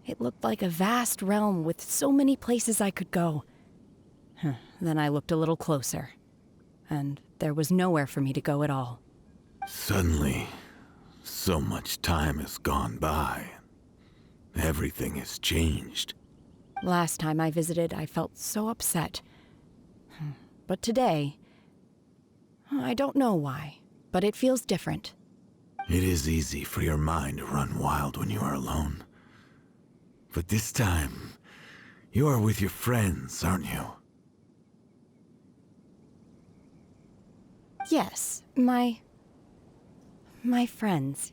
it looked like a vast realm with so many places I could go. Then I looked a little closer, and there was nowhere for me to go at all. Suddenly, so much time has gone by. Everything has changed. Last time I visited, I felt so upset. But today, I don't know why, but it feels different. It is easy for your mind to run wild when you are alone. But this time, you are with your friends, aren't you? Yes, my friends.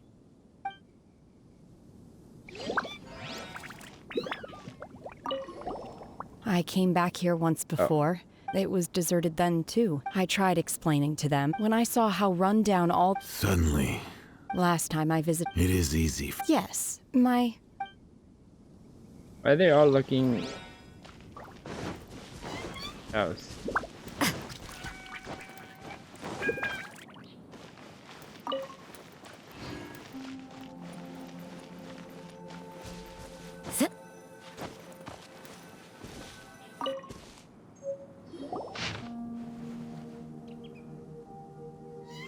I came back here once before. It was deserted then, too. I tried explaining to them when I saw how run down all... Suddenly... Last time I visited... It is easy... Yes, Why are they all looking... house?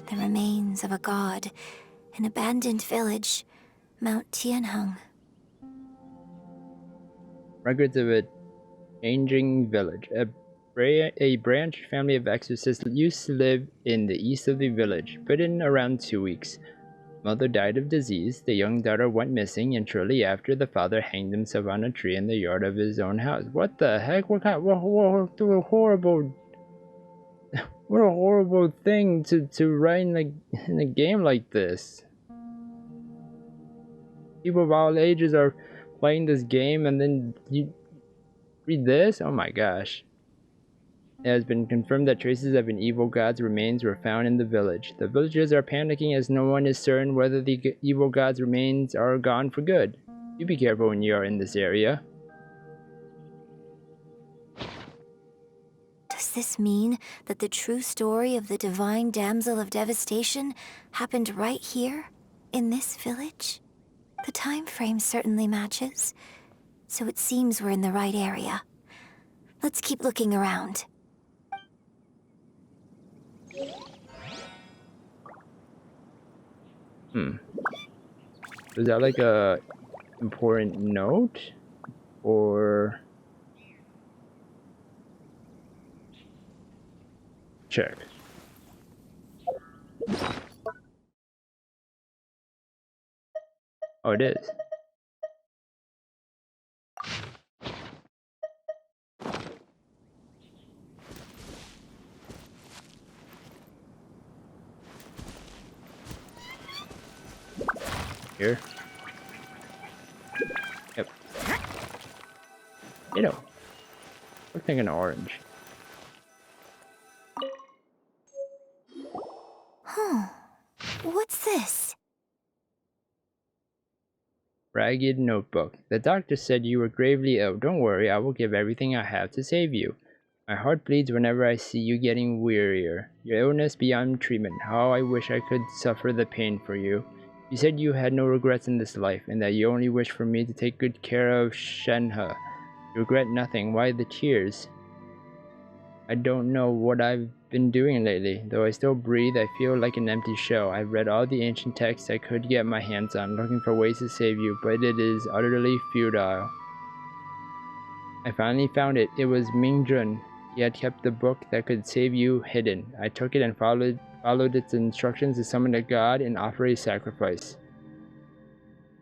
The remains of a god, an abandoned village, Mount Tianheng. Records of a changing village. A branch family of exorcists used to live in the east of the village, but in around 2 weeks. Mother died of disease, the young daughter went missing, and shortly after, the father hanged himself on a tree in the yard of his own house. What the heck? What horrible... What a horrible thing to write in a game like this. People of all ages are playing this game, and then you read this? Oh my gosh. It has been confirmed that traces of an evil god's remains were found in the village. The villagers are panicking as no one is certain whether the evil god's remains are gone for good. You be careful when you are in this area. Does this mean that the true story of the divine damsel of devastation happened right here, in this village? The time frame certainly matches, so it seems we're in the right area. Let's keep looking around. Is that like a important note, or check. Oh, it is. Here. Yep. You know, we're thinking orange. Huh. What's this? Ragged notebook. The doctor said you were gravely ill. Don't worry, I will give everything I have to save you. My heart bleeds whenever I see you getting wearier. Your illness beyond treatment. How I wish I could suffer the pain for you. You said you had no regrets in this life, and that you only wish for me to take good care of Shenhe. You regret nothing. Why the tears? I don't know what I've been doing lately. Though I still breathe, I feel like an empty shell. I've read all the ancient texts I could get my hands on, looking for ways to save you, but it is utterly futile. I finally found it. It was Mingjun. He had kept the book that could save you hidden. I took it and followed its instructions to summon a god and offer a sacrifice.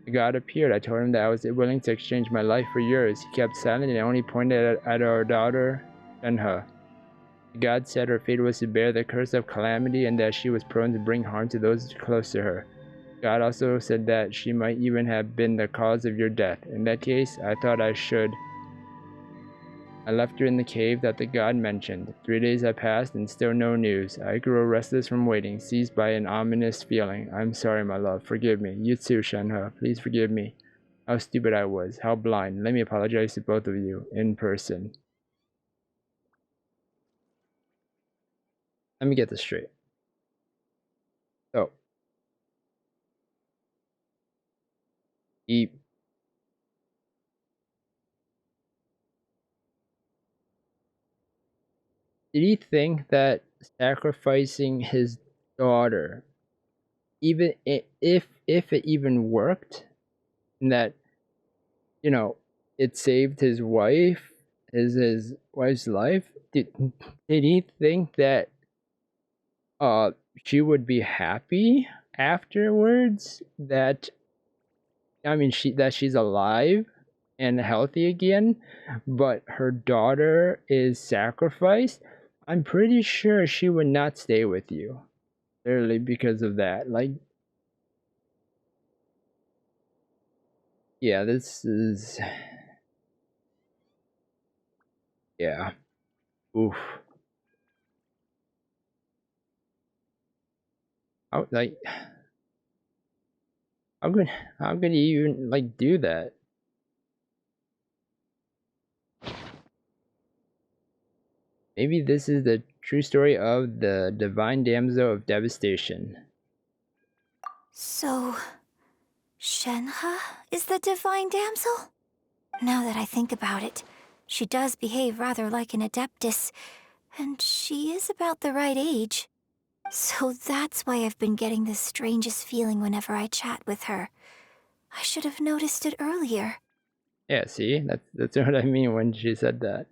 The god appeared. I told him that I was willing to exchange my life for yours. He kept silent and only pointed at our daughter, Shenhe. The god said her fate was to bear the curse of calamity and that she was prone to bring harm to those close to her. God also said that she might even have been the cause of your death. In that case, I thought I should. I left her in the cave that the god mentioned. 3 days had passed and still no news. I grew restless from waiting, seized by an ominous feeling. I'm sorry, my love. Forgive me. You too, Shenhe. Please forgive me. How stupid I was. How blind. Let me apologize to both of you, in person. Let me get this straight. So, did he think that sacrificing his daughter, even if it even worked, and that, you know, it saved his wife, his wife's life, did he think that she would be happy afterwards, that, I mean, she's alive and healthy again, but her daughter is sacrificed? I'm pretty sure she would not stay with you. Literally because of that. Like, yeah, this is... yeah. Oof. How, like... how could you even, like, do that? Maybe this is the true story of the divine damsel of devastation. So, Shenhe is the divine damsel? Now that I think about it, she does behave rather like an adeptus, and she is about the right age. So that's why I've been getting the strangest feeling whenever I chat with her. I should have noticed it earlier. Yeah, see? That's what I mean when she said that.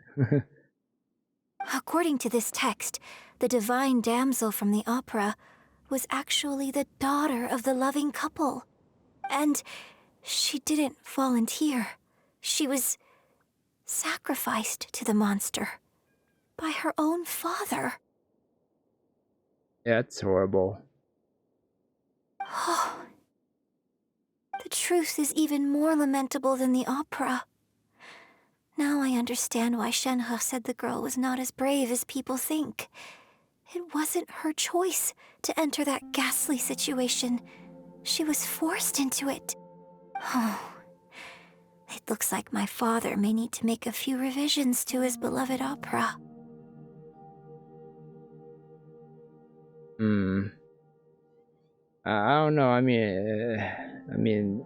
According to this text, the divine damsel from the opera was actually the daughter of the loving couple. And she didn't volunteer. She was sacrificed to the monster by her own father. Yeah, it's horrible. Oh, the truth is even more lamentable than the opera. Now I understand why Shenhe said the girl was not as brave as people think. It wasn't her choice to enter that ghastly situation. She was forced into it. Oh, it looks like my father may need to make a few revisions to his beloved opera. I don't know. I mean,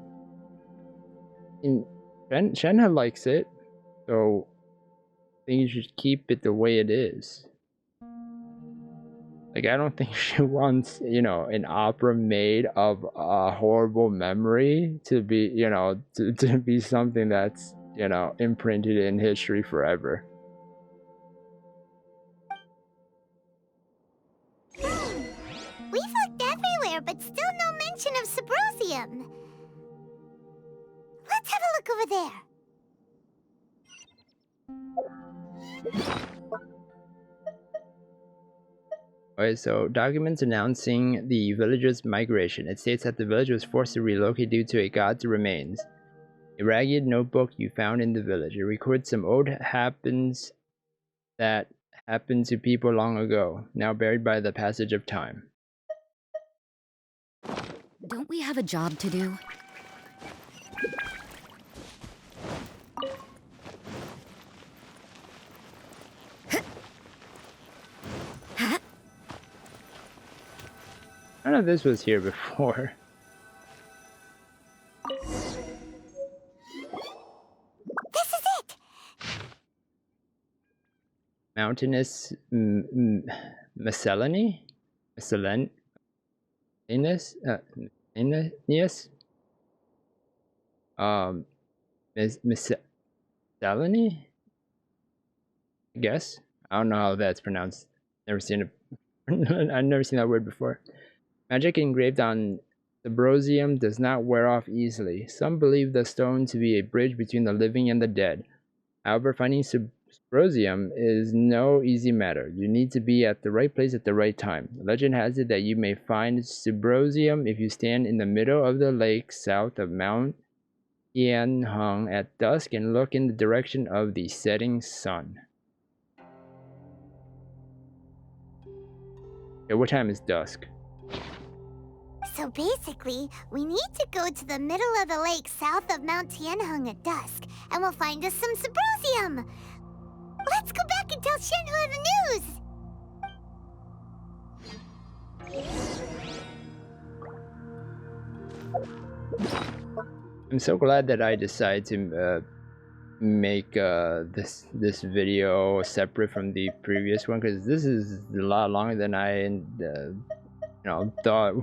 Shenhe likes it, so I think you should keep it the way it is. Like, I don't think she wants, you know, an opera made of a horrible memory to be, you know, to be something that's, you know, imprinted in history forever. We've looked everywhere, but still no mention of Sybrosium. Let's have a look over there. Alright, so documents announcing the village's migration. It states that the village was forced to relocate due to a god's remains. A ragged notebook you found in the village. It records some old happenings that happened to people long ago, now buried by the passage of time. Don't we have a job to do? I don't know if this was here before. This is it! Mountainous miscellany? Miscellaneous? Miscellany? I guess? I don't know how that's pronounced. Never seen it. I've never seen that word before. Magic engraved on Sybrosium does not wear off easily. Some believe the stone to be a bridge between the living and the dead. However, finding Sybrosium is no easy matter. You need to be at the right place at the right time. Legend has it that you may find Sybrosium if you stand in the middle of the lake south of Mount Tianheng at dusk and look in the direction of the setting sun. Okay, what time is dusk? So basically, we need to go to the middle of the lake south of Mount Tianheng at dusk, and we'll find us some Sybrosium. Let's go back and tell Shenhe the news! I'm so glad that I decided to make this video separate from the previous one, because this is a lot longer than I you know, thought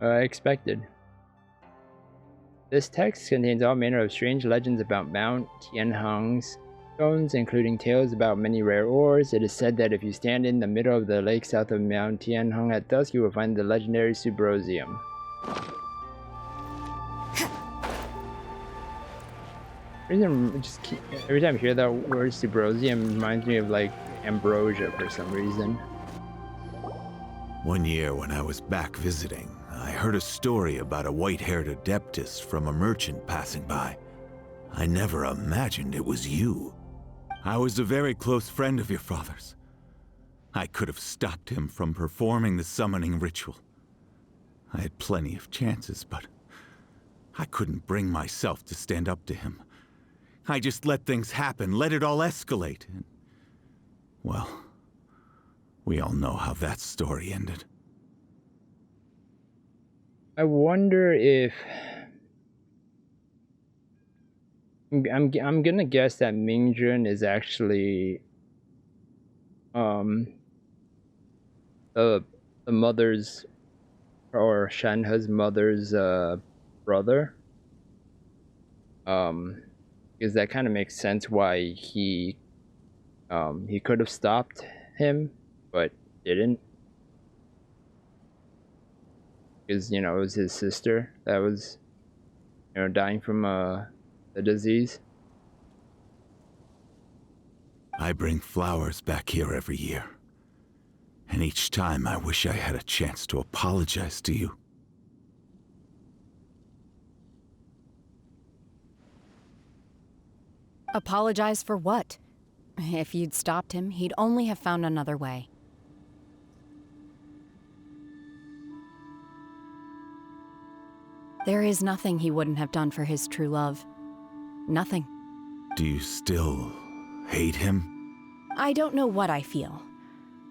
expected. This text contains all manner of strange legends about Mount Tianheng's stones, including tales about many rare ores. It is said that if you stand in the middle of the lake south of Mount Tianheng at dusk, you will find the legendary Sybrosium. Every time I hear that word Sybrosium, it reminds me of like ambrosia for some reason. One year when I was back visiting, I heard a story about a white-haired adeptus from a merchant passing by. I never imagined it was you. I was a very close friend of your father's. I could have stopped him from performing the summoning ritual. I had plenty of chances, but I couldn't bring myself to stand up to him. I just let things happen, let it all escalate. And, well, we all know how that story ended. I wonder if I'm gonna guess that Mingjun is actually the mother's, or Shenhe's mother's brother. Because that kind of makes sense why he could have stopped him, but didn't. Because, you know, it was his sister that was, you know, dying from the disease. I bring flowers back here every year. And each time I wish I had a chance to apologize to you. Apologize for what? If you'd stopped him, he'd only have found another way. There is nothing he wouldn't have done for his true love. Nothing. Do you still hate him? I don't know what I feel.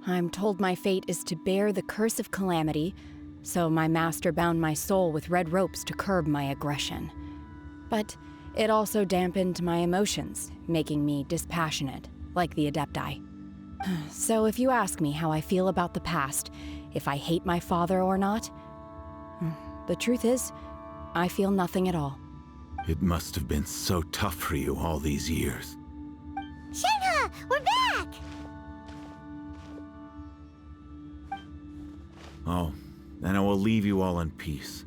I'm told my fate is to bear the curse of calamity, so my master bound my soul with red ropes to curb my aggression. But it also dampened my emotions, making me dispassionate, like the Adepti. So if you ask me how I feel about the past, if I hate my father or not, the truth is, I feel nothing at all. It must have been so tough for you all these years. Shenhe, we're back! Oh, then I will leave you all in peace.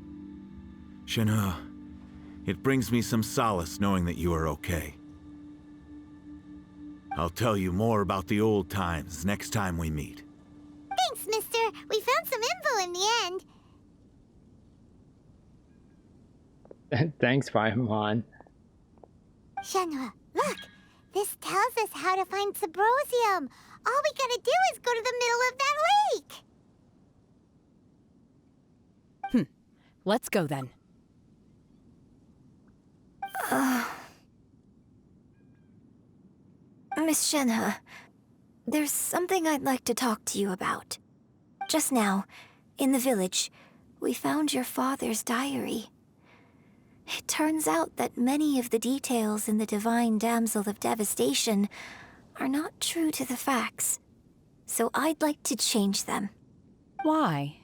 Shenhe, it brings me some solace knowing that you are okay. I'll tell you more about the old times next time we meet. Thanks, mister. We found some info in the end. Thanks, Paimon. Shenhe, look! This tells us how to find Sybrosium. All we gotta do is go to the middle of that lake! Let's go then. Miss Shenhe, there's something I'd like to talk to you about. Just now, in the village, we found your father's diary. It turns out that many of the details in the Divine Damsel of Devastation are not true to the facts. So I'd like to change them. Why?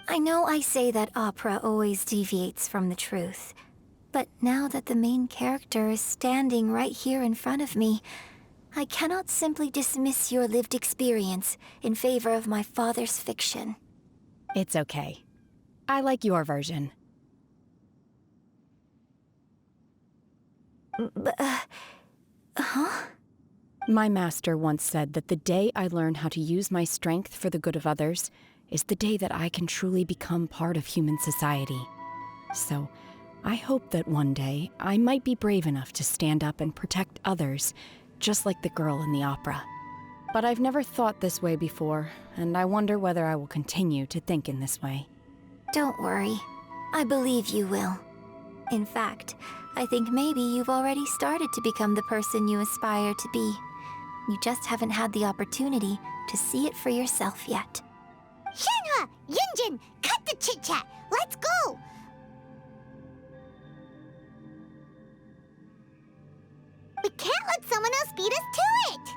I know I say that opera always deviates from the truth, but now that the main character is standing right here in front of me, I cannot simply dismiss your lived experience in favor of my father's fiction. It's okay. I like your version. Huh? My master once said that the day I learn how to use my strength for the good of others is the day that I can truly become part of human society. So, I hope that one day I might be brave enough to stand up and protect others, just like the girl in the opera. But I've never thought this way before, and I wonder whether I will continue to think in this way. Don't worry. I believe you will. In fact, I think maybe you've already started to become the person you aspire to be. You just haven't had the opportunity to see it for yourself yet. Shenhe! Yunjin! Cut the chit-chat! Let's go! We can't let someone else beat us to it!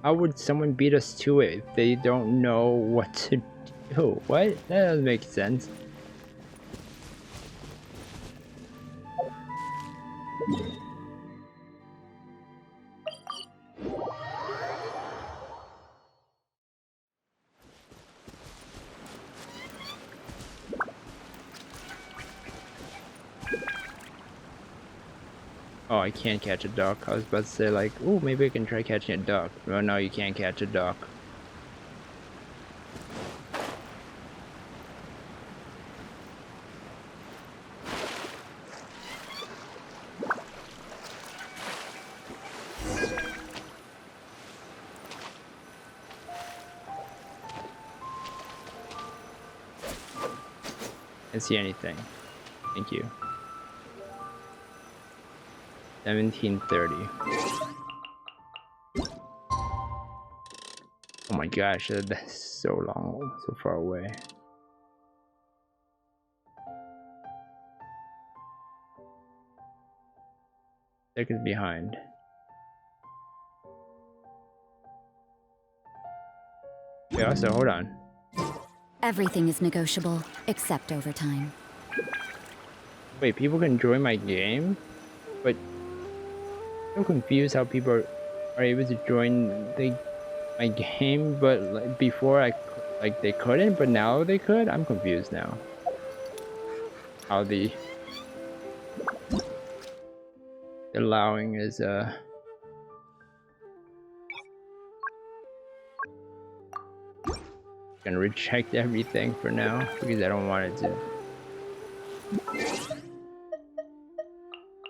How would someone beat us to it if they don't know what to do? What? That doesn't make sense. Oh, I can't catch a duck. I was about to say, like, oh, maybe I can try catching a duck. No, no, you can't catch a duck. Can't see anything. Thank you. 1730. Oh my gosh, that's so long, so far away. Seconds behind. Okay, also, hold on. Everything is negotiable, except overtime. Wait, people can join my game? But I'm confused how people are able to join my game, but like, before they couldn't, but now they could? I'm confused now. How the allowing is gonna reject everything for now because I don't want it to.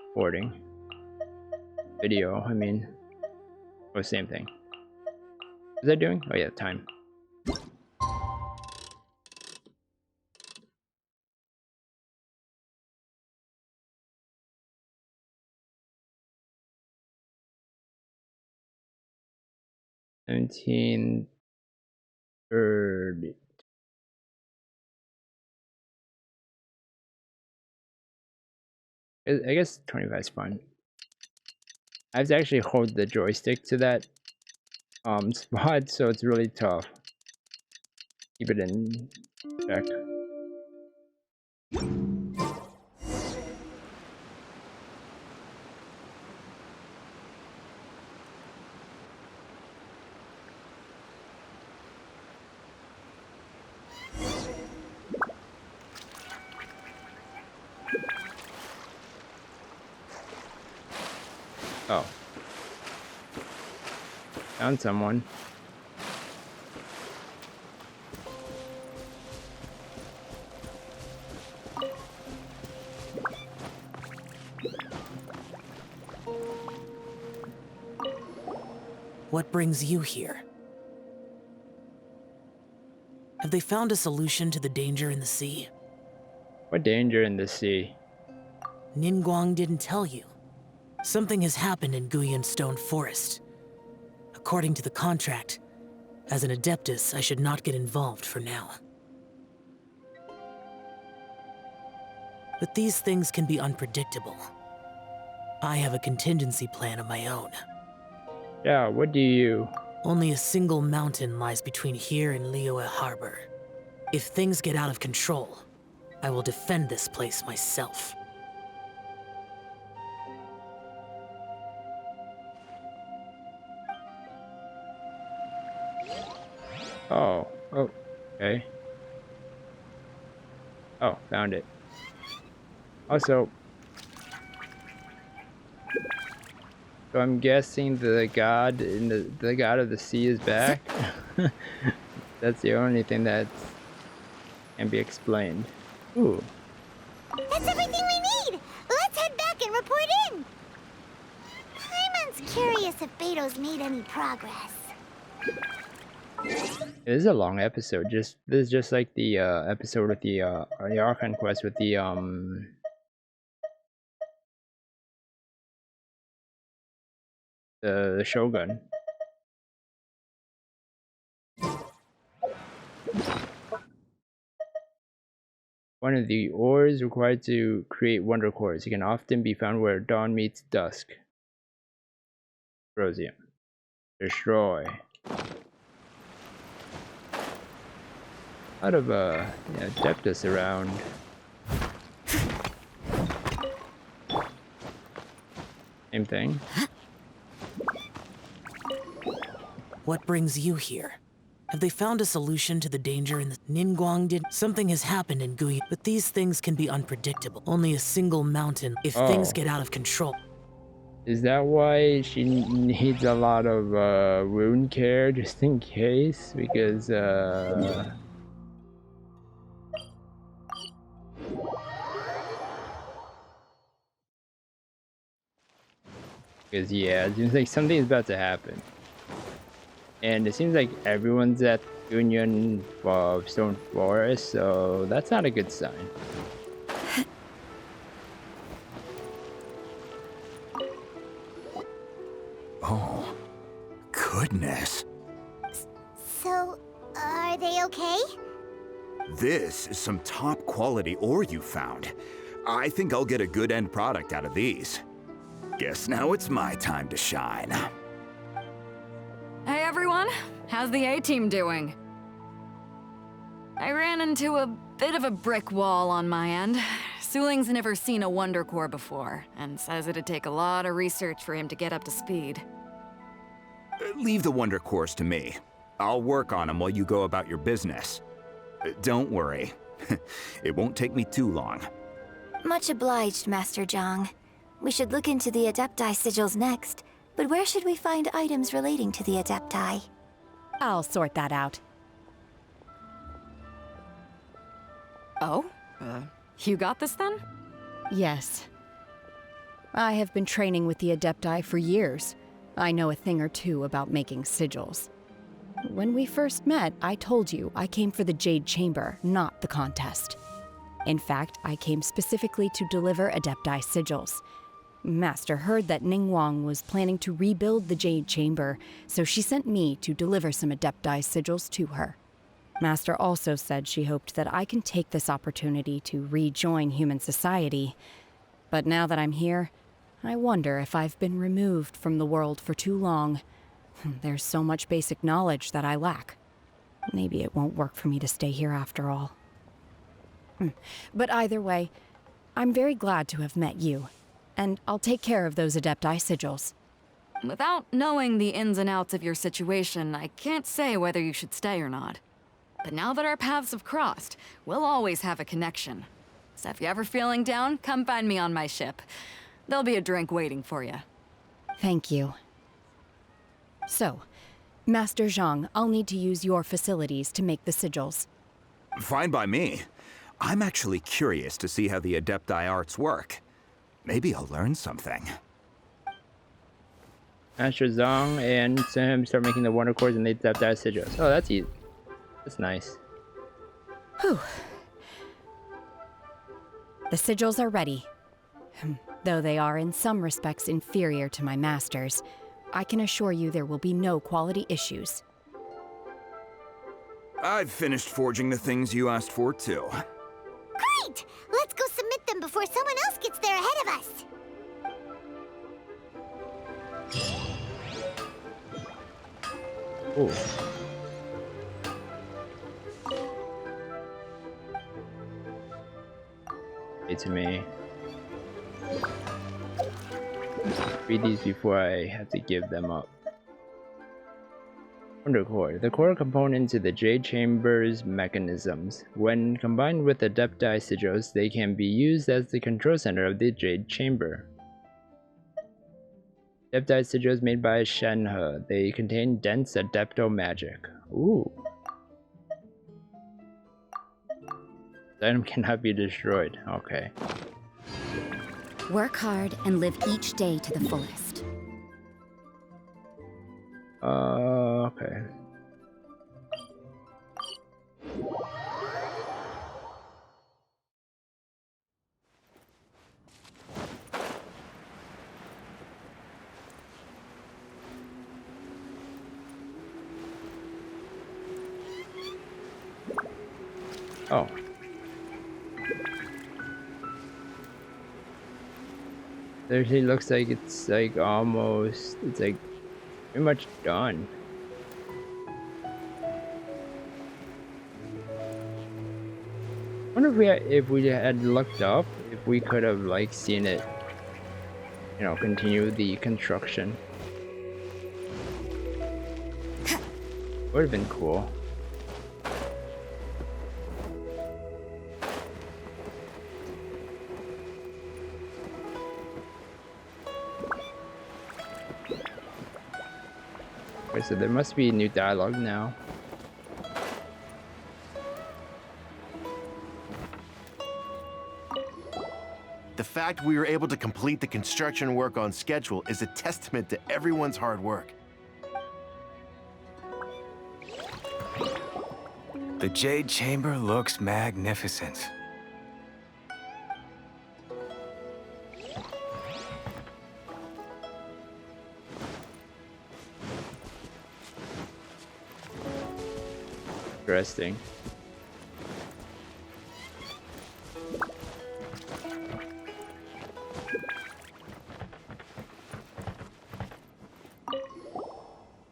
Recording. Video, I mean. Oh, same thing. What is that doing? Oh yeah, time. $17.30. I guess 25 is fine. I have to actually hold the joystick to that spot, so it's really tough. Keep it in check. Oh. Found someone. What brings you here? Have they found a solution to the danger in the sea? What danger in the sea? Ningguang didn't tell you. Something has happened in Guyun Stone Forest. According to the contract, as an Adeptus, I should not get involved for now. But these things can be unpredictable. I have a contingency plan of my own. Yeah, what do you... Only a single mountain lies between here and Liyue Harbor. If things get out of control, I will defend this place myself. Oh, okay. Oh, found it. Also, so I'm guessing the god in the god of the sea is back. That's the only thing that can be explained. Ooh. That's everything we need! Let's head back and report in! Paimon's curious if Beto's made any progress. It is a long episode. This is just like the episode with the Archon quest with the Shogun. One of the ores required to create wonder cores. It can often be found where dawn meets dusk. Rosium. Destroy. A lot of Adeptus around. Same thing. What brings you here? Have they found a solution to the danger in the Ningguang did? Something has happened in Guyun, but these things can be unpredictable. Only a single mountain if things get out of control. Is that why she needs a lot of wound care just in case? Because yeah, it seems like something is about to happen. And it seems like everyone's at Guyun Stone Forest, so that's not a good sign. Oh, goodness. So, are they okay? This is some top quality ore you found. I think I'll get a good end product out of these. Guess now it's my time to shine. Hey everyone, how's the A-team doing? I ran into a bit of a brick wall on my end. Suling's never seen a Wonder Core before, and says it'd take a lot of research for him to get up to speed. Leave the Wonder Cores to me. I'll work on them while you go about your business. Don't worry. It won't take me too long. Much obliged, Master Zhang. We should look into the Adepti sigils next, but where should we find items relating to the Adepti? I'll sort that out. Oh? You got this then? Yes. I have been training with the Adepti for years. I know a thing or two about making sigils. When we first met, I told you I came for the Jade Chamber, not the contest. In fact, I came specifically to deliver Adepti sigils. Master heard that Ningguang was planning to rebuild the Jade Chamber, so she sent me to deliver some Adepti sigils to her. Master also said she hoped that I can take this opportunity to rejoin human society. But now that I'm here, I wonder if I've been removed from the world for too long. There's so much basic knowledge that I lack. Maybe it won't work for me to stay here after all. But either way, I'm very glad to have met you. And I'll take care of those Adepti sigils. Without knowing the ins and outs of your situation, I can't say whether you should stay or not. But now that our paths have crossed, we'll always have a connection. So if you're ever feeling down, come find me on my ship. There'll be a drink waiting for you. Thank you. So, Master Zhang, I'll need to use your facilities to make the sigils. Fine by me. I'm actually curious to see how the Adepti arts work. Maybe I'll learn something. Master Zhang and Sam start making the wonder cores and the Adepti sigils. Oh, that's easy. That's nice. Whew. The sigils are ready. Though they are in some respects inferior to my master's, I can assure you there will be no quality issues. I've finished forging the things you asked for, too. Great! Let's go submit them before someone else gets there ahead of us. Ooh. To me. Read these before I have to give them up. Wonder core. The core component to the Jade Chamber's mechanisms. When combined with Adepti sigils, they can be used as the control center of the Jade Chamber. Adepti sigils made by Shenhe. They contain dense adepto magic. Ooh. The item cannot be destroyed. Okay. Work hard and live each day to the fullest. Okay. Oh. Seriously, looks like it's like almost, it's like pretty much done. I wonder if we had looked up, if we could have like seen it, you know, continue the construction. Would have been cool. Okay, so there must be new dialogue now. The fact we were able to complete the construction work on schedule is a testament to everyone's hard work. The Jade Chamber looks magnificent. Interesting.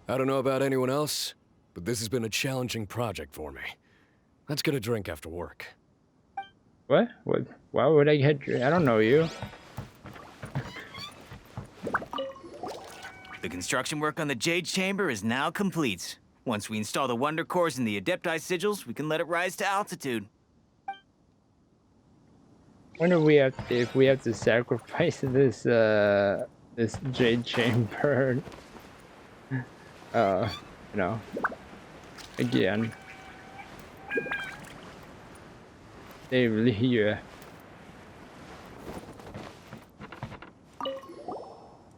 I don't know about anyone else, but this has been a challenging project for me. Let's get a drink after work. What? What? Why would I get drink? I don't know you. The construction work on the Jade Chamber is now complete. Once we install the Wonder Cores and the Adepti sigils, we can let it rise to altitude. Wonder if we have to sacrifice this this Jade Chamber. You know, again. They really here.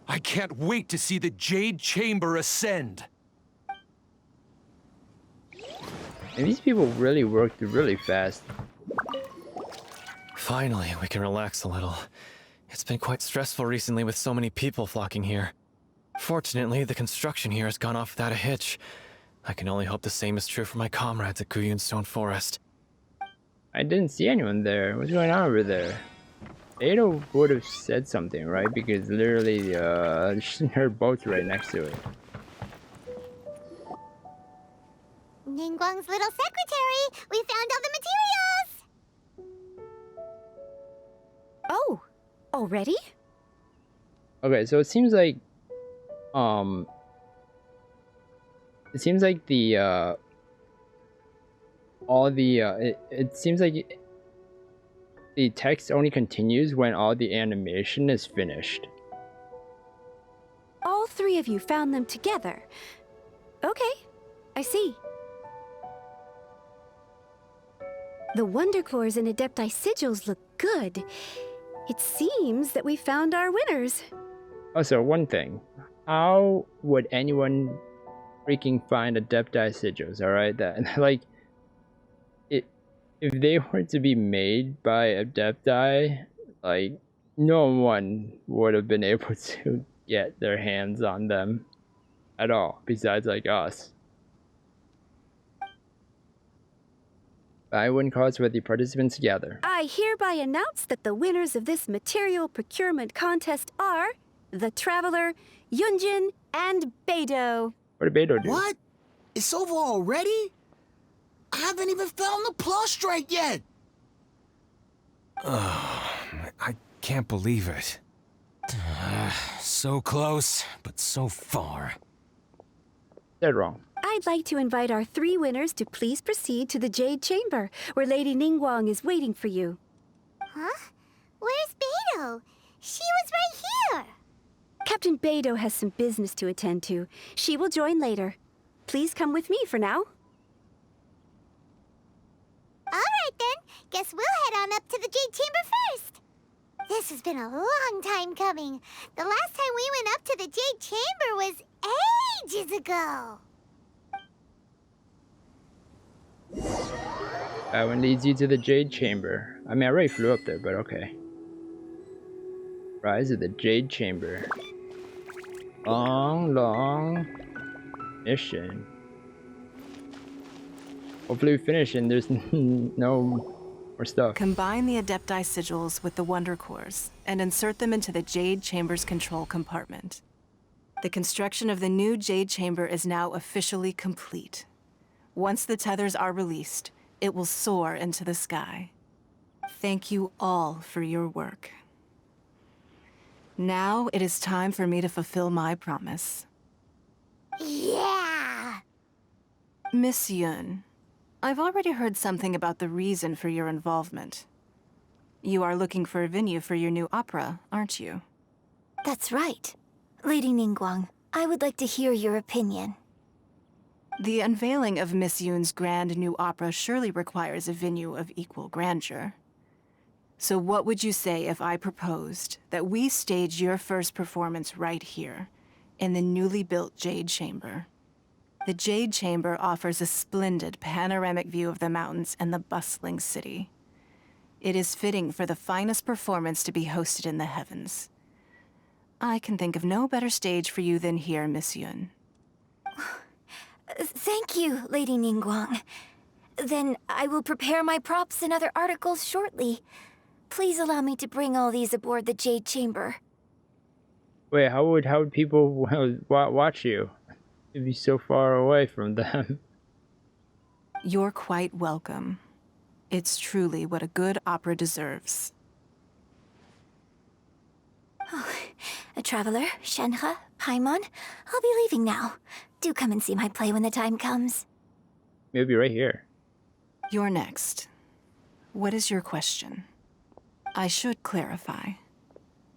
I can't wait to see the Jade Chamber ascend. And these people really worked really fast. Finally, we can relax a little. It's been quite stressful recently with so many people flocking here. Fortunately, the construction here has gone off without a hitch. I can only hope the same is true for my comrades at Guyun Stone Forest. I didn't see anyone there. What's going on over there? Ada would have said something, right? Because literally, her boat's right next to it. Ningguang's little secretary! We found all the materials! Oh, already? Okay, so it seems like, the, it seems like the text only continues when all the animation is finished. All three of you found them together. Okay, I see. The Wonder Cores and Adepti sigils look good. It seems that we found our winners. Also, one thing. How would anyone freaking find Adepti sigils, alright? That, like, if they were to be made by Adepti, like, no one would have been able to get their hands on them at all, besides, like, us. I wouldn't cause with the participants together. I hereby announce that the winners of this material procurement contest are the Traveler, Yunjin, and Beidou. What did Beidou do? What? It's over already? I haven't even found the plustrite yet! I can't believe it. So close, but so far. Dead wrong. I'd like to invite our three winners to please proceed to the Jade Chamber, where Lady Ningguang is waiting for you. Huh? Where's Beidou? She was right here! Captain Beidou has some business to attend to. She will join later. Please come with me for now. Alright then, guess we'll head on up to the Jade Chamber first. This has been a long time coming. The last time we went up to the Jade Chamber was ages ago. That one leads you to the Jade Chamber. I mean, I already flew up there, but okay. Rise of the Jade Chamber. Long mission. Hopefully we finish and there's no more stuff. Combine the Adepti sigils with the Wonder Cores and insert them into the Jade Chamber's control compartment. The construction of the new Jade Chamber is now officially complete. Once the tethers are released, it will soar into the sky. Thank you all for your work. Now it is time for me to fulfill my promise. Yeah! Miss Yun, I've already heard something about the reason for your involvement. You are looking for a venue for your new opera, aren't you? That's right. Lady Ningguang, I would like to hear your opinion. The unveiling of Miss Yun's grand new opera surely requires a venue of equal grandeur. So what would you say if I proposed that we stage your first performance right here, in the newly built Jade Chamber? The Jade Chamber offers a splendid panoramic view of the mountains and the bustling city. It is fitting for the finest performance to be hosted in the heavens. I can think of no better stage for you than here, Miss Yun. Thank you, Lady Ningguang. Then I will prepare my props and other articles shortly. Please allow me to bring all these aboard the Jade Chamber. Wait, how would people watch you? You'd be so far away from them. You're quite welcome. It's truly what a good opera deserves. Oh, a traveler, Shenhe, Paimon, I'll be leaving now. Do come and see my play when the time comes. Maybe be right here. You're next. What is your question? I should clarify.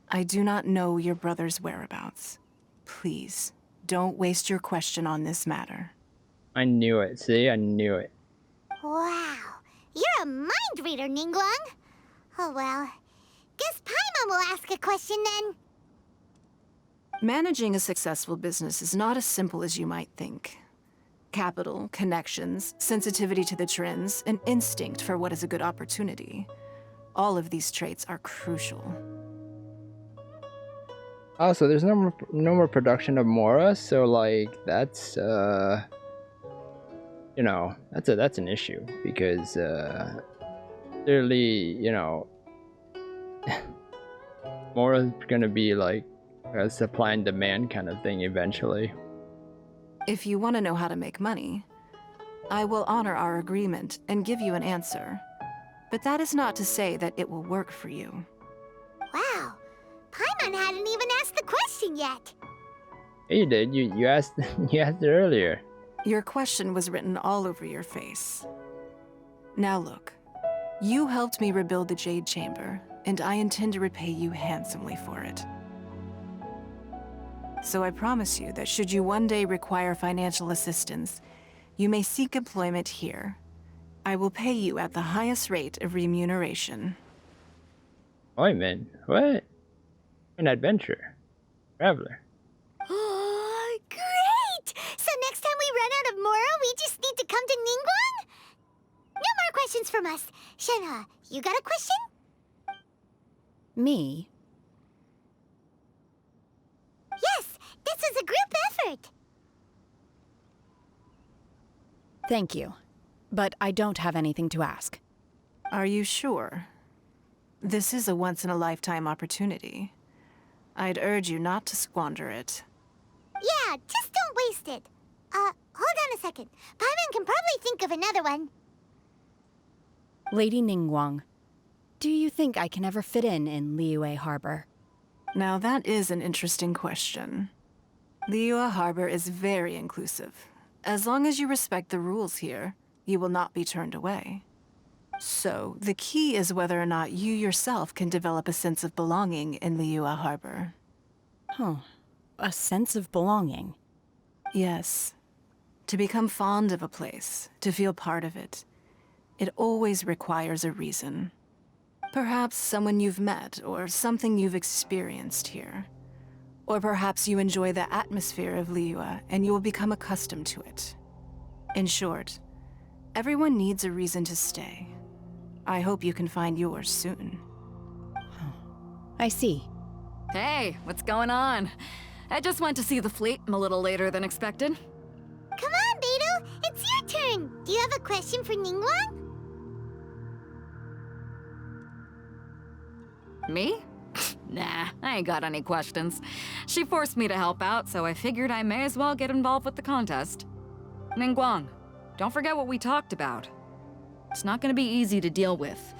I do not know your brother's whereabouts. Please, don't waste your question on this matter. I knew it. See, I knew it. Wow, you're a mind reader, Ningguang. Oh well, guess Paimon will ask a question then. Managing a successful business is not as simple as you might think. Capital, connections, sensitivity to the trends, an instinct for what is a good opportunity. All of these traits are crucial. Also, there's no more production of Mora, so like that's you know, that's an issue because clearly, you know, more gonna be like a supply and demand kind of thing eventually. If you want to know how to make money, I will honor our agreement and give you an answer. But that is not to say that it will work for you. Wow, Paimon hadn't even asked the question yet. Hey, you did. You asked you asked it earlier. Your question was written all over your face. Now look, you helped me rebuild the Jade Chamber, and I intend to repay you handsomely for it. So I promise you that should you one day require financial assistance, you may seek employment here. I will pay you at the highest rate of remuneration. Appointment? What? An adventure. Traveler. Oh, great! So next time we run out of Moro, we just need to come to Ningguang? No more questions from us. Shenhe, you got a question? Me? Yes, this is a group effort. Thank you. But I don't have anything to ask. Are you sure? This is a once-in-a-lifetime opportunity. I'd urge you not to squander it. Yeah, just don't waste it. Hold on a second. Paimon can probably think of another one. Lady Ningguang, do you think I can ever fit in Liyue Harbor? Now that is an interesting question. Liyue Harbor is very inclusive. As long as you respect the rules here, you will not be turned away. So, the key is whether or not you yourself can develop a sense of belonging in Liyue Harbor. Huh. A sense of belonging? Yes. To become fond of a place, to feel part of it, it always requires a reason. Perhaps someone you've met, or something you've experienced here. Or perhaps you enjoy the atmosphere of Liyue, and you will become accustomed to it. In short, everyone needs a reason to stay. I hope you can find yours soon. I see. Hey, what's going on? I just went to see the fleet a little later than expected. Come on, Beidou, it's your turn. Do you have a question for Ningguang? Me? Nah, I ain't got any questions. She forced me to help out, so I figured I may as well get involved with the contest. Ningguang, don't forget what we talked about. It's not gonna be easy to deal with.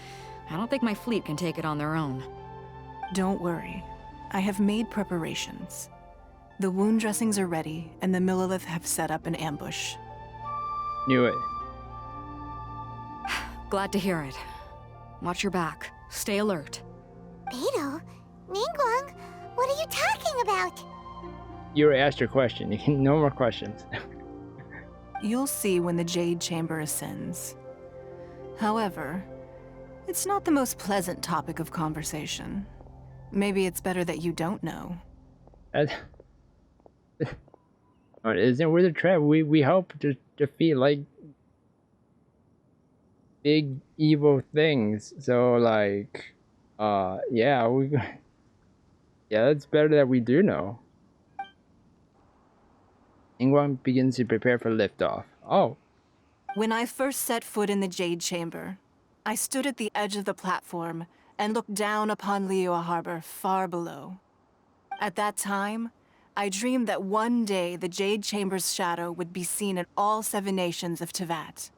I don't think my fleet can take it on their own. Don't worry. I have made preparations. The wound dressings are ready, and the Millilith have set up an ambush. Knew it. Glad to hear it. Watch your back. Stay alert. Beidou, Ningguang, what are you talking about? You already asked your question. You can no more questions. You'll see when the Jade Chamber ascends. However, it's not the most pleasant topic of conversation. Maybe it's better that you don't know. Isn't we're the trap? We hope to defeat like big evil things. So like, yeah, it's better that we do know. Ningguang begins to prepare for liftoff. Oh. When I first set foot in the Jade Chamber, I stood at the edge of the platform and looked down upon Liyue Harbor far below. At that time, I dreamed that one day the Jade Chamber's shadow would be seen in all 7 nations of Teyvat.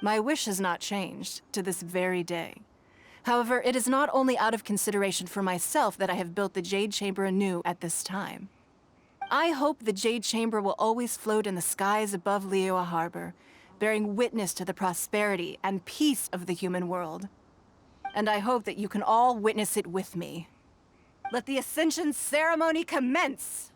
My wish has not changed to this very day. However, it is not only out of consideration for myself that I have built the Jade Chamber anew at this time. I hope the Jade Chamber will always float in the skies above Liyue Harbor, bearing witness to the prosperity and peace of the human world. And I hope that you can all witness it with me. Let the Ascension ceremony commence!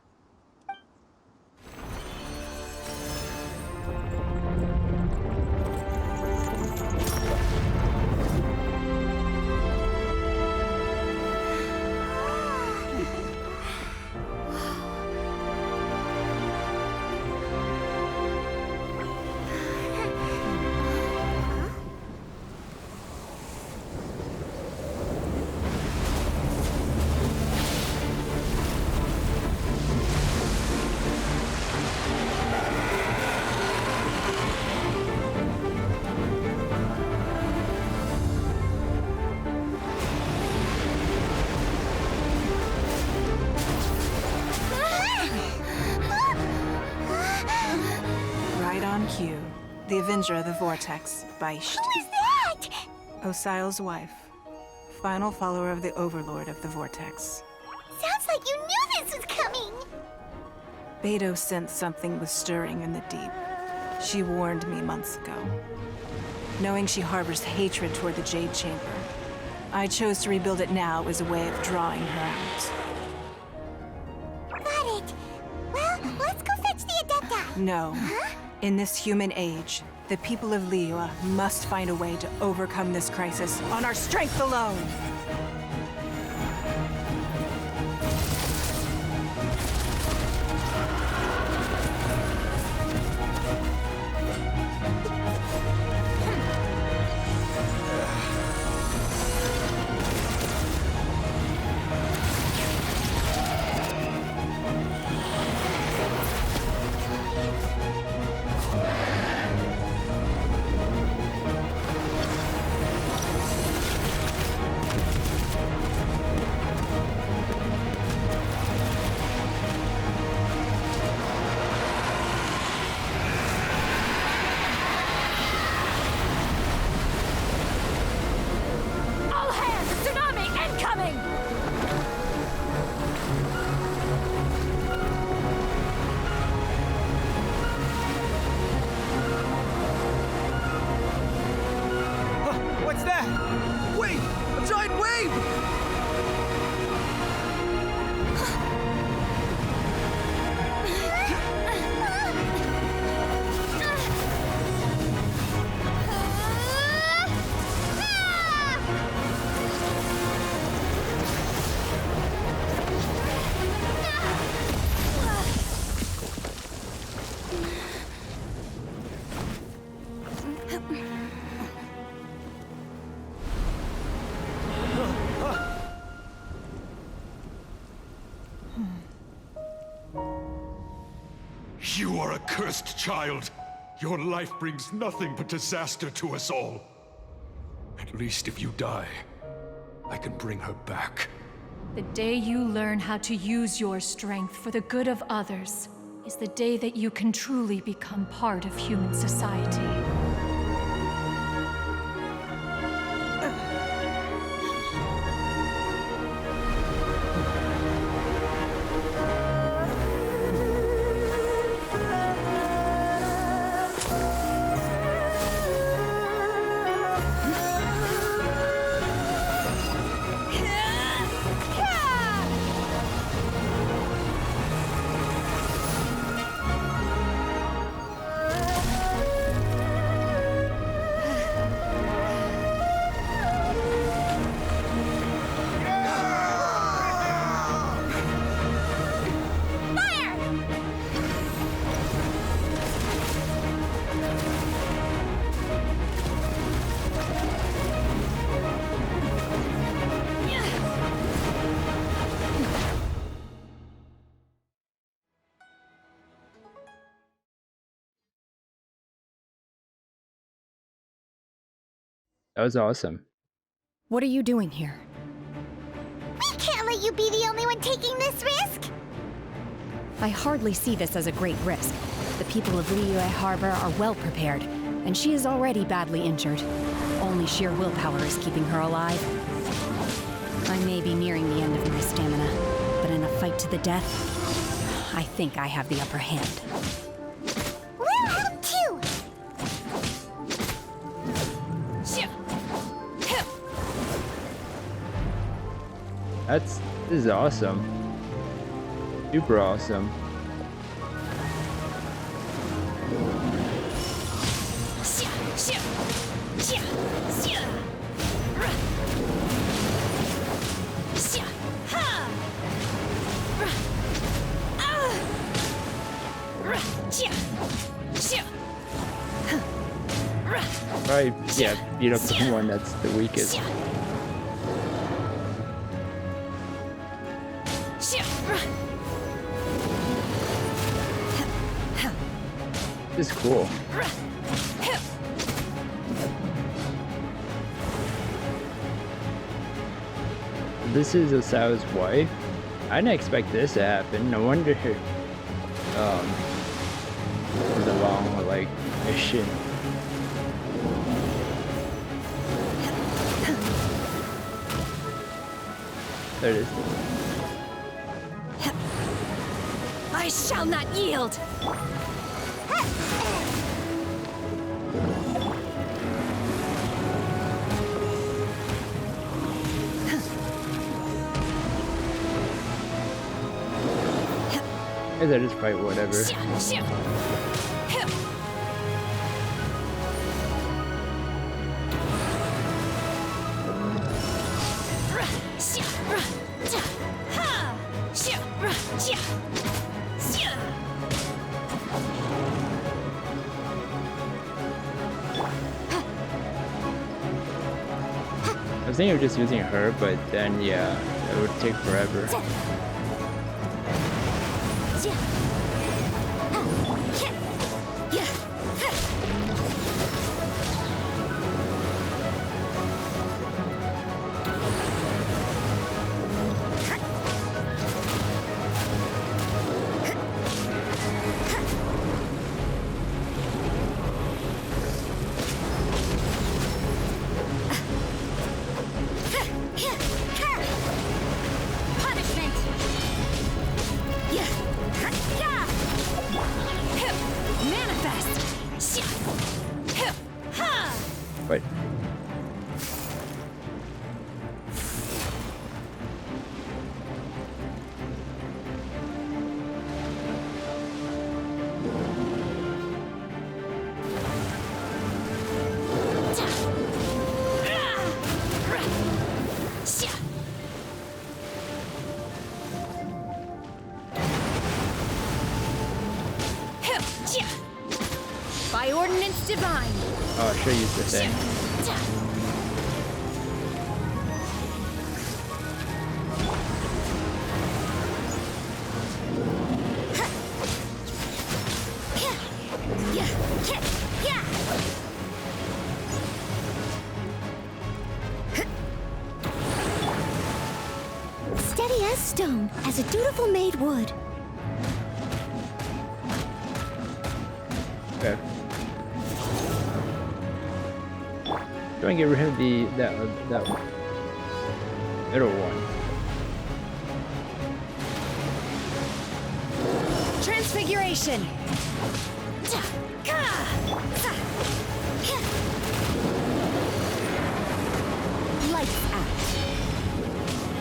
Q, the Avenger of the Vortex, Beisht. Who is that? Osial's wife. Final follower of the Overlord of the Vortex. Sounds like you knew this was coming! Beidou sensed something was stirring in the deep. She warned me months ago. Knowing she harbors hatred toward the Jade Chamber, I chose to rebuild it now as a way of drawing her out. Got it. Well, let's go fetch the Adepta. No. Huh? In this human age, the people of Liyue must find a way to overcome this crisis on our strength alone! You are a cursed child. Your life brings nothing but disaster to us all. At least if you die, I can bring her back. The day you learn how to use your strength for the good of others is the day that you can truly become part of human society. That was awesome. What are you doing here? We can't let you be the only one taking this risk! I hardly see this as a great risk. The people of Liyue Harbor are well prepared, and she is already badly injured. Only sheer willpower is keeping her alive. I may be nearing the end of my stamina, but in a fight to the death, I think I have the upper hand. We'll help too! This is awesome. Super awesome. Probably, yeah, beat up the one that's the weakest. This is cool. This is Osial's wife. I didn't expect this to happen. No wonder there's a long, like, mission. There it is. I shall not yield! I guess I just fight whatever. I was thinking of just using her, but then yeah, it would take forever. Wait. By ordinance divine. Oh, I should use the thing. Steady as stone, as a dutiful maid would. Okay. Do I get rid of that middle one? Transfiguration. Lights out.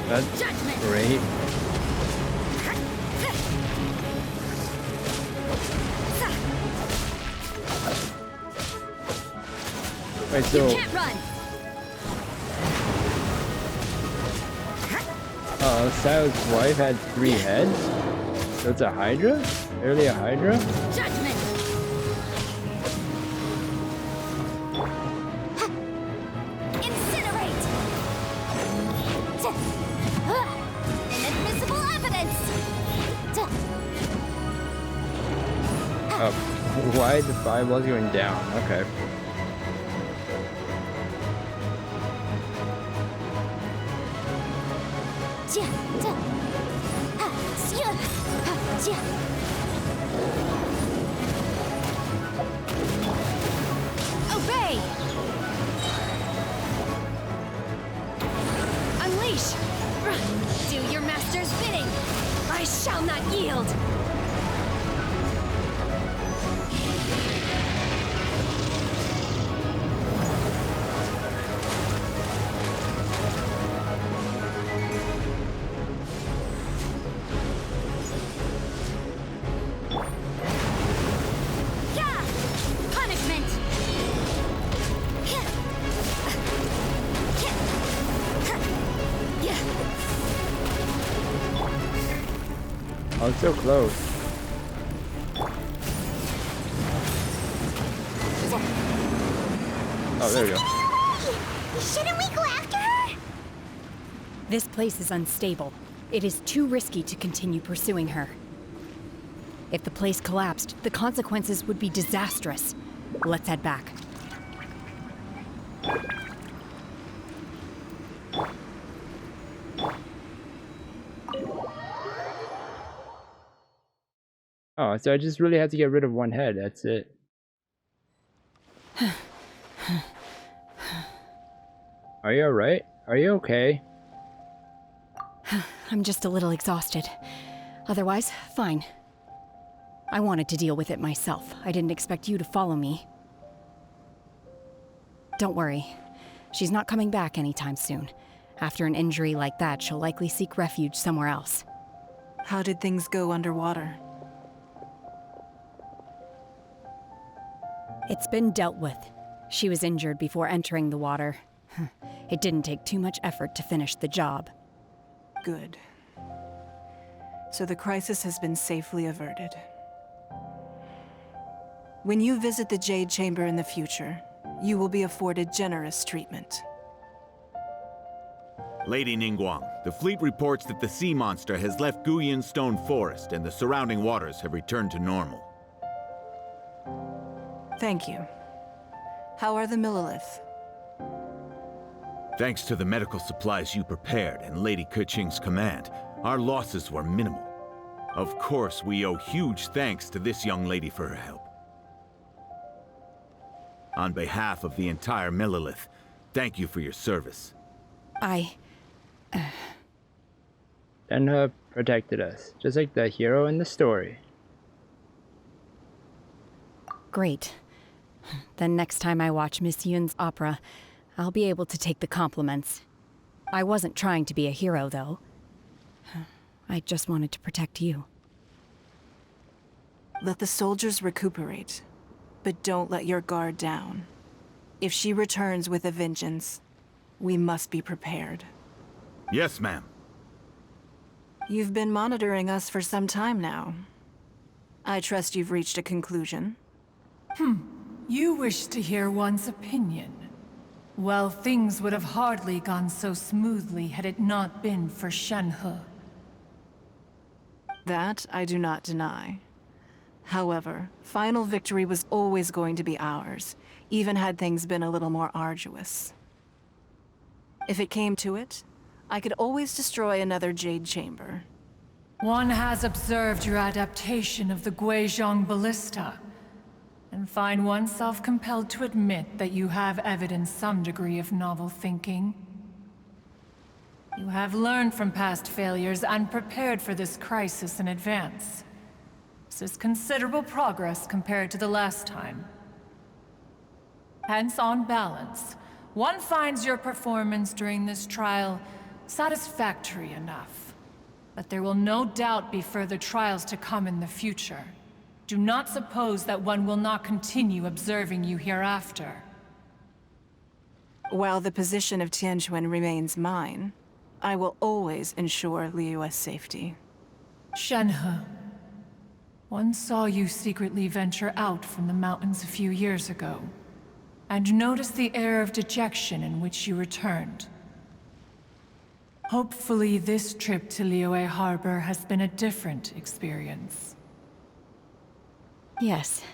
That's great. Wait, so You can't run. Silas' wife had 3 heads? So it's a Hydra? Early a Hydra? Judgment. Incinerate. Inadmissible evidence. Oh, why the fireballs going down? Okay. Obey. Unleash. Do your master's bidding. I shall not yield. Oh, it's so close. Oh, there we go. Shouldn't we go after her? This place is unstable. It is too risky to continue pursuing her. If the place collapsed, the consequences would be disastrous. Let's head back. Oh, so I just really have to get rid of one head. That's it. Are you alright? Are you okay? I'm just a little exhausted. Otherwise, fine. I wanted to deal with it myself. I didn't expect you to follow me. Don't worry. She's not coming back anytime soon. After an injury like that, she'll likely seek refuge somewhere else. How did things go underwater? It's been dealt with. She was injured before entering the water. It didn't take too much effort to finish the job. Good. So the crisis has been safely averted. When you visit the Jade Chamber in the future, you will be afforded generous treatment. Lady Ningguang, the fleet reports that the sea monster has left Guyan Stone Forest and the surrounding waters have returned to normal. Thank you. How are the Millilith? Thanks to the medical supplies you prepared and Lady Keqing's command, our losses were minimal. Of course, we owe huge thanks to this young lady for her help. On behalf of the entire Millilith, thank you for your service. Shenhe protected us, just like the hero in the story. Great. Then next time I watch Miss Yun's opera, I'll be able to take the compliments. I wasn't trying to be a hero, though. I just wanted to protect you. Let the soldiers recuperate, but don't let your guard down. If she returns with a vengeance, we must be prepared. Yes, ma'am. You've been monitoring us for some time now. I trust you've reached a conclusion. You wish to hear one's opinion. Well, things would have hardly gone so smoothly had it not been for Shenhe. That I do not deny. However, final victory was always going to be ours, even had things been a little more arduous. If it came to it, I could always destroy another Jade Chamber. One has observed your adaptation of the Guizhong Ballista, and find oneself compelled to admit that you have evidenced some degree of novel thinking. You have learned from past failures and prepared for this crisis in advance. This is considerable progress compared to the last time. Hence, on balance, one finds your performance during this trial satisfactory enough. But there will no doubt be further trials to come in the future. Do not suppose that one will not continue observing you hereafter. While the position of Tianquan remains mine, I will always ensure Liyue's safety. Shenhe, one saw you secretly venture out from the mountains a few years ago, and noticed the air of dejection in which you returned. Hopefully this trip to Liyue Harbor has been a different experience. Yes.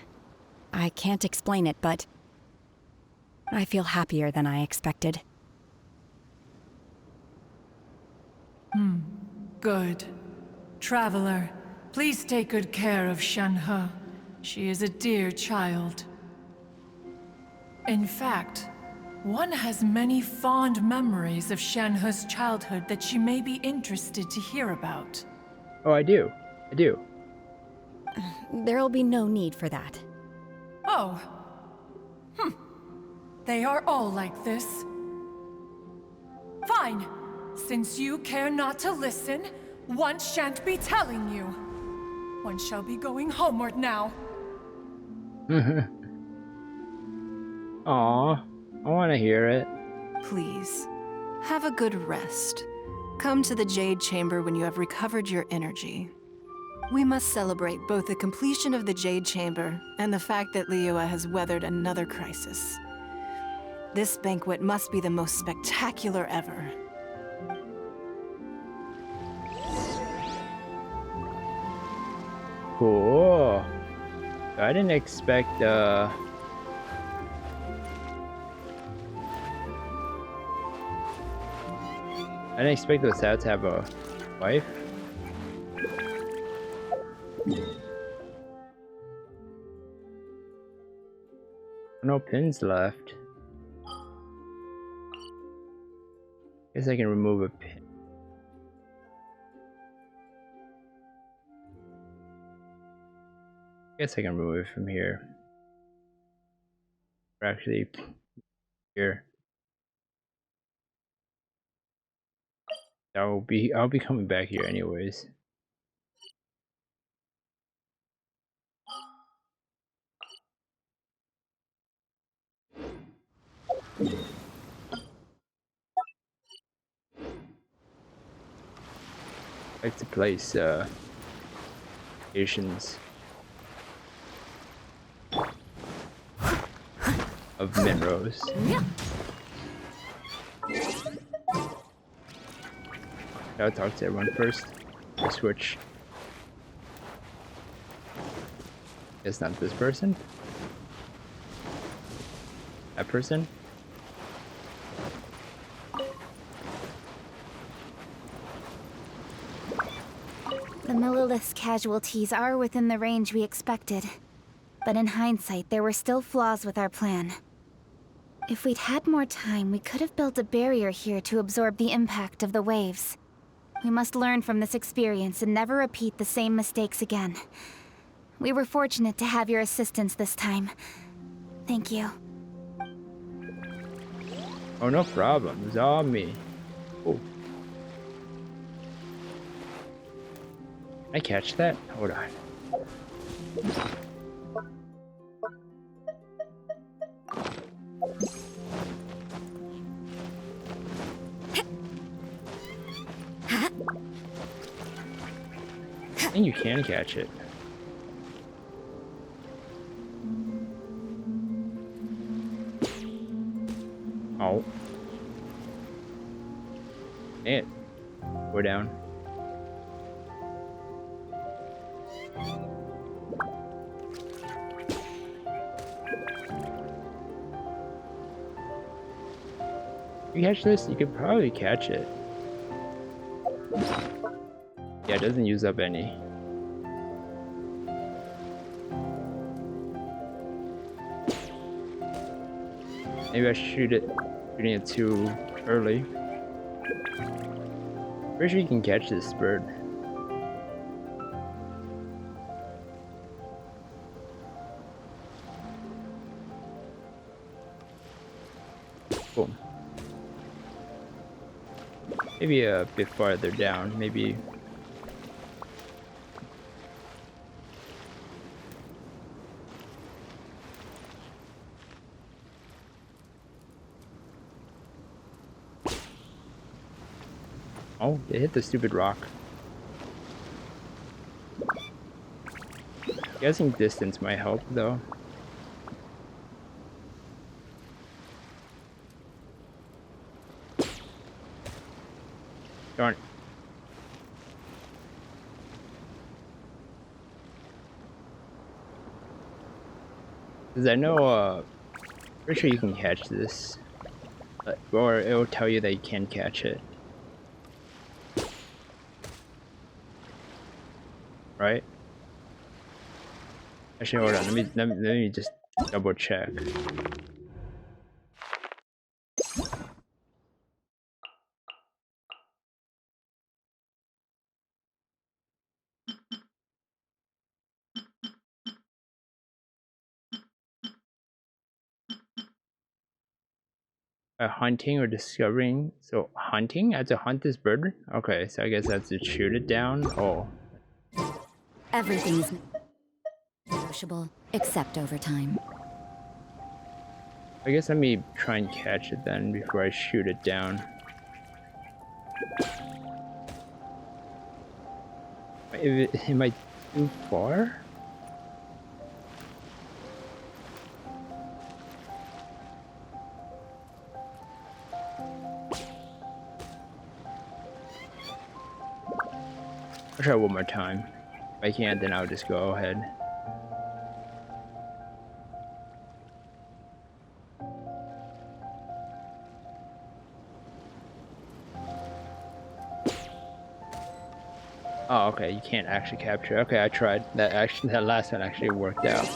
I can't explain it, but I feel happier than I expected. Good. Traveler, please take good care of Shenhe. She is a dear child. In fact, one has many fond memories of Shenhe's childhood that she may be interested to hear about. Oh, I do. There'll be no need for that. Oh. They are all like this. Fine. Since you care not to listen, one shan't be telling you. One shall be going homeward now. Aw, I want to hear it. Please, have a good rest. Come to the Jade Chamber when you have recovered your energy. We must celebrate both the completion of the Jade Chamber and the fact that Liyue has weathered another crisis. This banquet must be the most spectacular ever. Cool. I didn't expect, I didn't expect the Sao to have a wife. No pins left. Guess I can remove a pin. Guess I can remove it from here. Or actually, here. I'll be coming back here anyways. I like to place stations of minerals. I'll talk to everyone first. I'll switch. It's not this person. That person. The Millilith's casualties are within the range we expected. But in hindsight, there were still flaws with our plan. If we'd had more time, we could have built a barrier here to absorb the impact of the waves. We must learn from this experience and never repeat the same mistakes again. We were fortunate to have your assistance this time. Thank you. Oh, no problem. It's all me. Oh. Can I catch that? Hold on. I think you can catch it. Oh. It. We're down. You catch this? You could probably catch it. Yeah, it doesn't use up any. Maybe I should shooting it too early. Pretty sure you can catch this bird. Boom. Maybe a bit farther down, maybe. Oh, they hit the stupid rock. Guessing distance might help though. Darn it. Cause I know, pretty sure you can catch this, or it will tell you that you can catch it. Right? Actually, hold on. Let me just double check. Hunting or discovering. So hunting? I have to hunt this bird? Okay, so I guess I have to shoot it down. Oh. Everything is negotiable, except over time. I guess let me try and catch it then before I shoot it down. Am I too far? I'll try one more time. If I can't, then I'll just go ahead. Oh, okay, you can't actually capture. Okay, I tried. That last one actually worked out.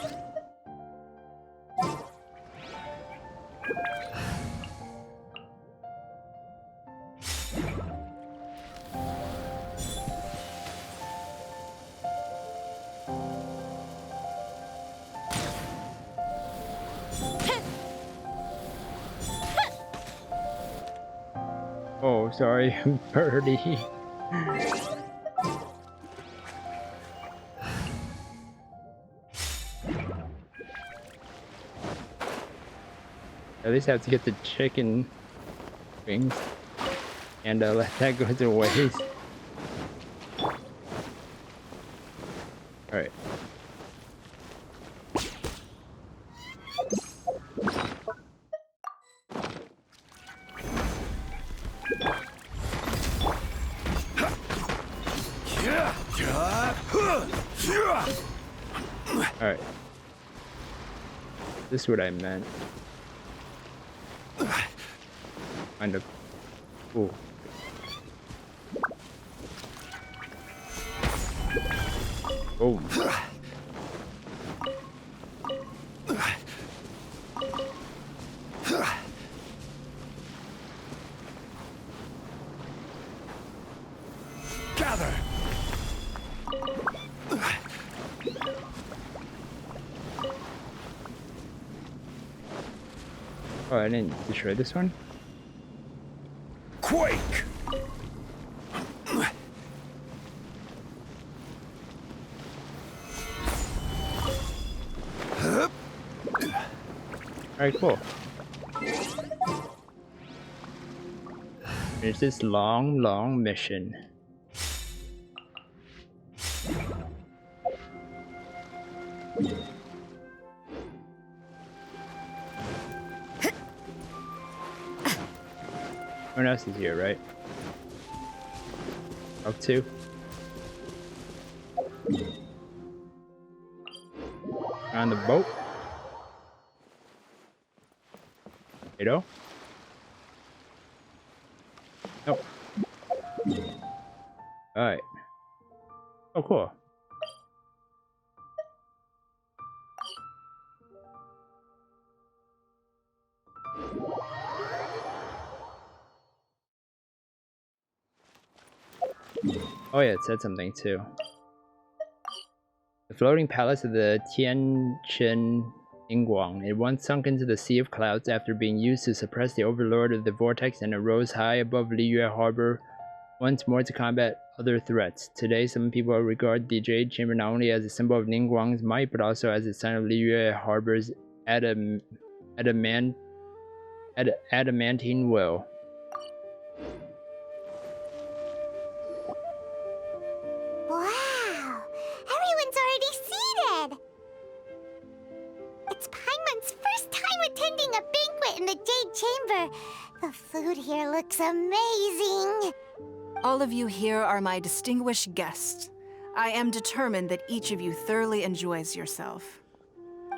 Oh, sorry, birdie. At least I have to get the chicken wings and let that go to waste. Alright. Alright. This is what I meant. Kind of. Ooh. Oh. Gather. Oh, I didn't destroy this one? Quake! Alright, cool. There's this long mission. No one else is here, right? Up to. On the boat. You know? Nope. Alright. Oh, cool. Oh yeah, it said something too. The floating palace of the Tianchen Ningguang. It once sunk into the sea of clouds after being used to suppress the overlord of the vortex, and it rose high above Liyue Harbor once more to combat other threats. Today, some people regard the Jade Chamber not only as a symbol of Ningguang's might, but also as a sign of Liyue Harbor's adamantine will. Wow! Everyone's already seated! It's Paimon's first time attending a banquet in the Jade Chamber. The food here looks amazing! All of you here are my distinguished guests. I am determined that each of you thoroughly enjoys yourself.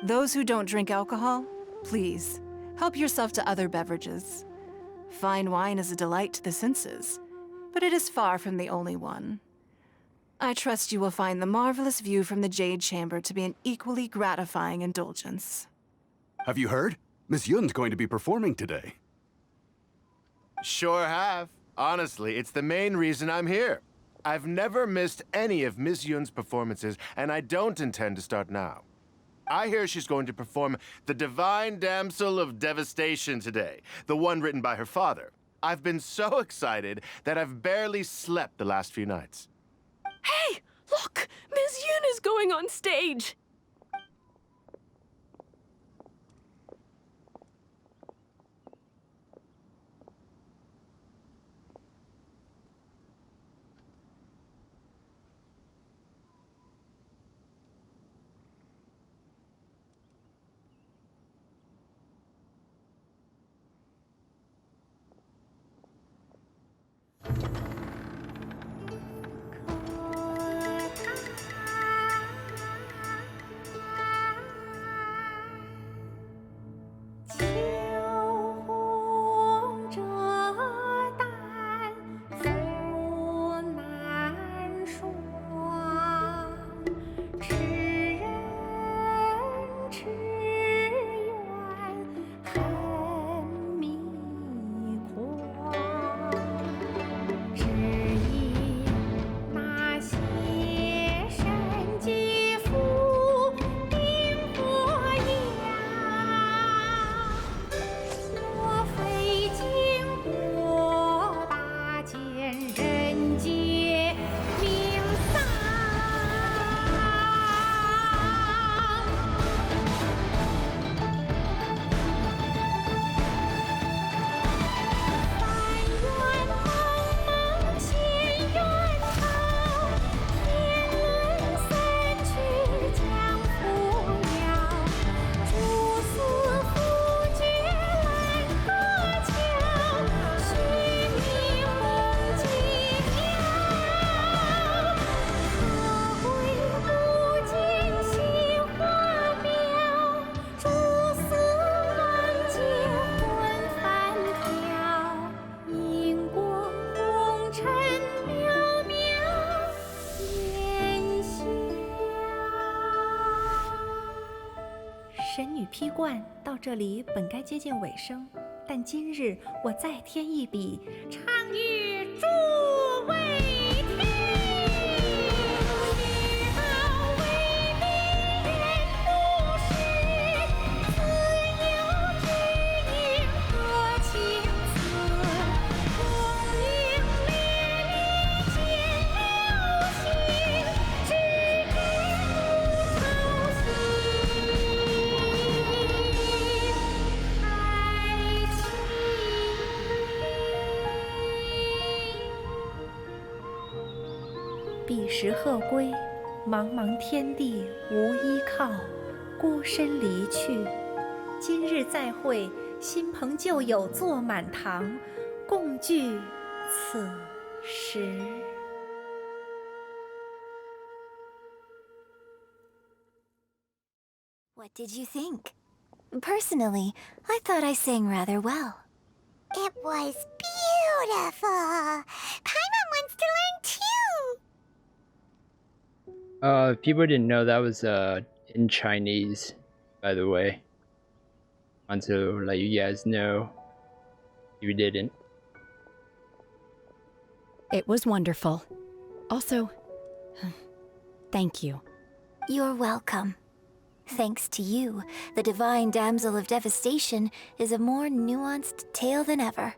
Those who don't drink alcohol, please, help yourself to other beverages. Fine wine is a delight to the senses, but it is far from the only one. I trust you will find the marvelous view from the Jade Chamber to be an equally gratifying indulgence. Have you heard? Miss Yun's going to be performing today. Sure have. Honestly, it's the main reason I'm here. I've never missed any of Miss Yun's performances, and I don't intend to start now. I hear she's going to perform The Divine Damsel of Devastation today, the one written by her father. I've been so excited that I've barely slept the last few nights. Hey, look! Miss Yun is going on stage! 批贯，到这里本该接近尾声，但今日我再添一笔，唱与诸位听。彼时鹤归，茫茫天地无依靠，孤身离去。今日再会，新朋旧友坐满堂，共聚此时。What did you think? Personally, I thought I sang rather well. It was beautiful. Paimon wants to learn too. If people didn't know, that was in Chinese, by the way. Want to let you guys know if you didn't. It was wonderful. Also, thank you. You're welcome. Thanks to you, the Divine Damsel of Devastation is a more nuanced tale than ever.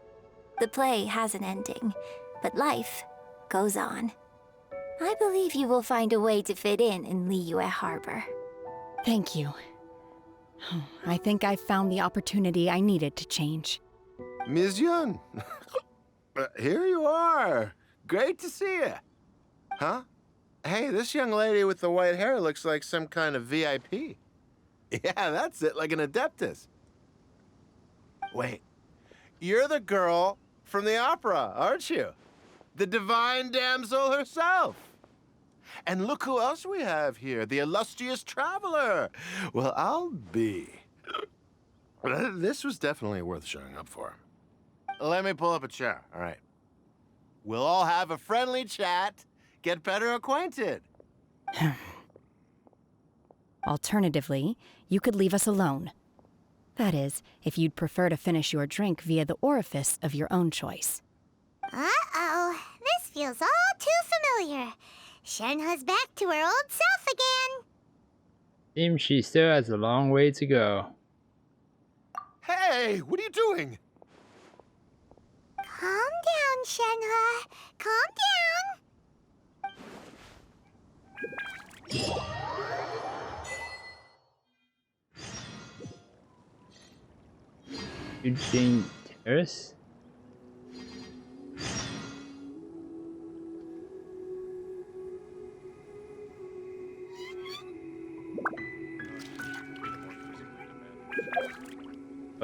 The play has an ending, but life goes on. I believe you will find a way to fit in Liyue Harbor. Thank you. I think I've found the opportunity I needed to change. Ms. Yun, here you are. Great to see you. Huh? Hey, this young lady with the white hair looks like some kind of VIP. Yeah, that's it, like an adeptus. Wait, you're the girl from the opera, aren't you? The Divine Damsel herself. And look who else we have here, the illustrious traveler. Well, I'll be. This was definitely worth showing up for. Let me pull up a chair, all right? We'll all have a friendly chat, get better acquainted. Alternatively, you could leave us alone. That is, if you'd prefer to finish your drink via the orifice of your own choice. Uh-oh, this feels all too familiar. Shenhe's back to her old self again. Seems she still has a long way to go. Hey, what are you doing? Calm down, Shenhe. Calm down. Eugene Terrace?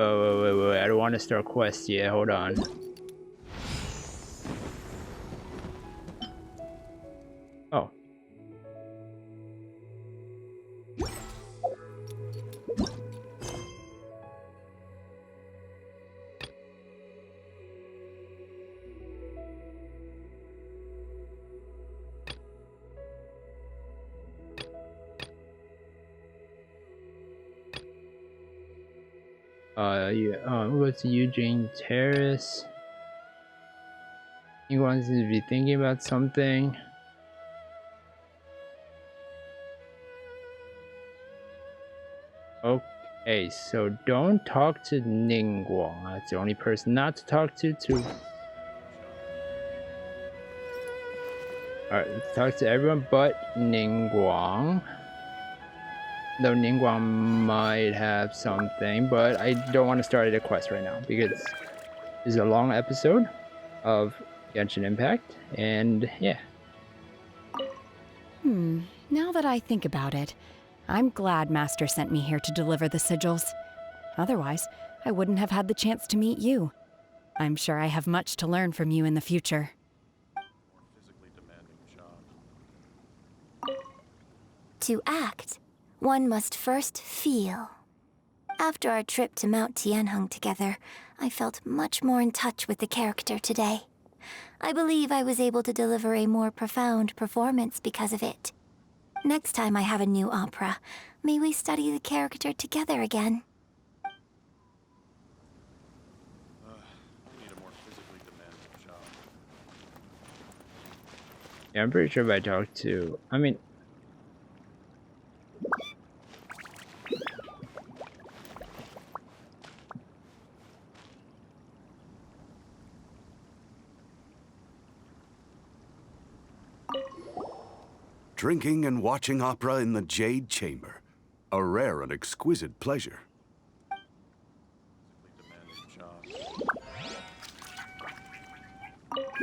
Oh, wait, I don't want to start quests yet, hold on. Oh. Yeah, what's Eugene Terrace? He wants to be thinking about something. Okay, so don't talk to Ningguang. That's the only person not to talk to. Alright, let's talk to everyone but Ningguang. Though Ningguang might have something, but I don't want to start a quest right now because this is a long episode of Genshin Impact, and yeah. Now that I think about it, I'm glad Master sent me here to deliver the sigils. Otherwise, I wouldn't have had the chance to meet you. I'm sure I have much to learn from you in the future. To act, one must first feel. After our trip to Mount Tianheng together, I felt much more in touch with the character today. I believe I was able to deliver a more profound performance because of it. Next time I have a new opera, may we study the character together again. Yeah, I'm pretty sure if I talk to... I mean... Drinking and watching opera in the Jade Chamber. A rare and exquisite pleasure.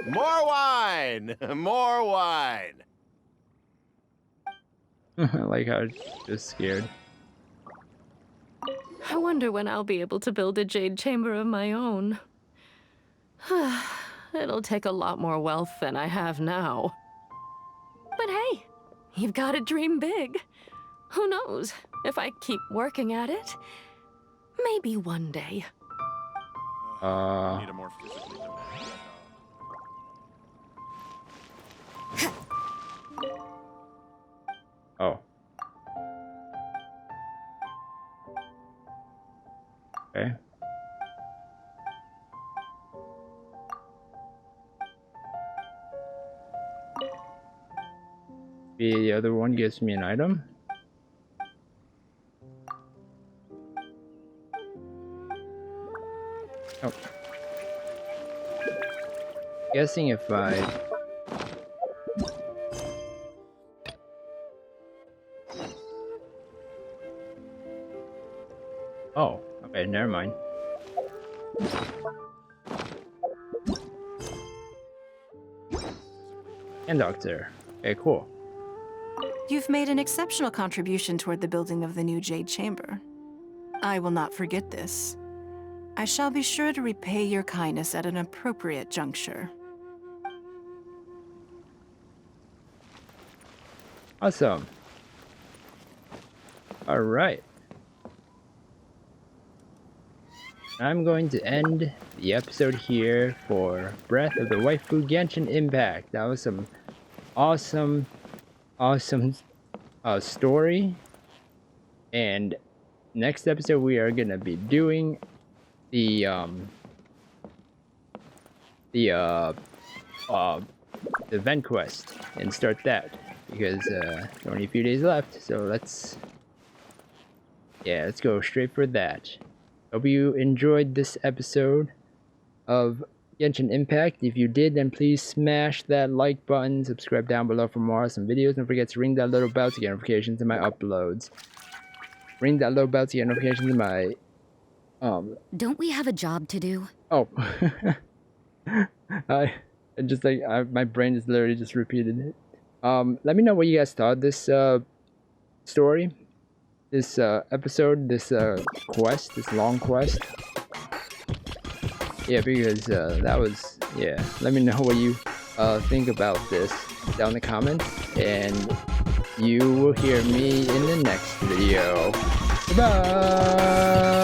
More wine! More wine! I like how it's just scared. I wonder when I'll be able to build a jade chamber of my own. It'll take a lot more wealth than I have now. But hey, you've got to dream big. Who knows? If I keep working at it, maybe one day. Need a more physically demanding Oh. Okay. The other one gives me an item. Oh. Guessing if I... Oh, okay, never mind. And doctor. Okay, cool. You've made an exceptional contribution toward the building of the new Jade Chamber. I will not forget this. I shall be sure to repay your kindness at an appropriate juncture. Awesome. All right. I'm going to end the episode here for Breath of the Waifu Genshin Impact. That was some awesome story. And next episode we are gonna be doing the event quest and start that because only a few days left. So let's go straight for that. Hope you enjoyed this episode of Genshin Impact. If you did, then please smash that like button, subscribe down below for more awesome videos. Don't forget to ring that little bell to get notifications of my uploads. Ring that little bell to get notifications of my Don't we have a job to do? Oh. My brain is literally just repeated it. Let me know what you guys thought of this story, this episode, this quest, this long quest. Yeah, because that was, yeah. Let me know what you think about this down in the comments, and you will hear me in the next video. Bye.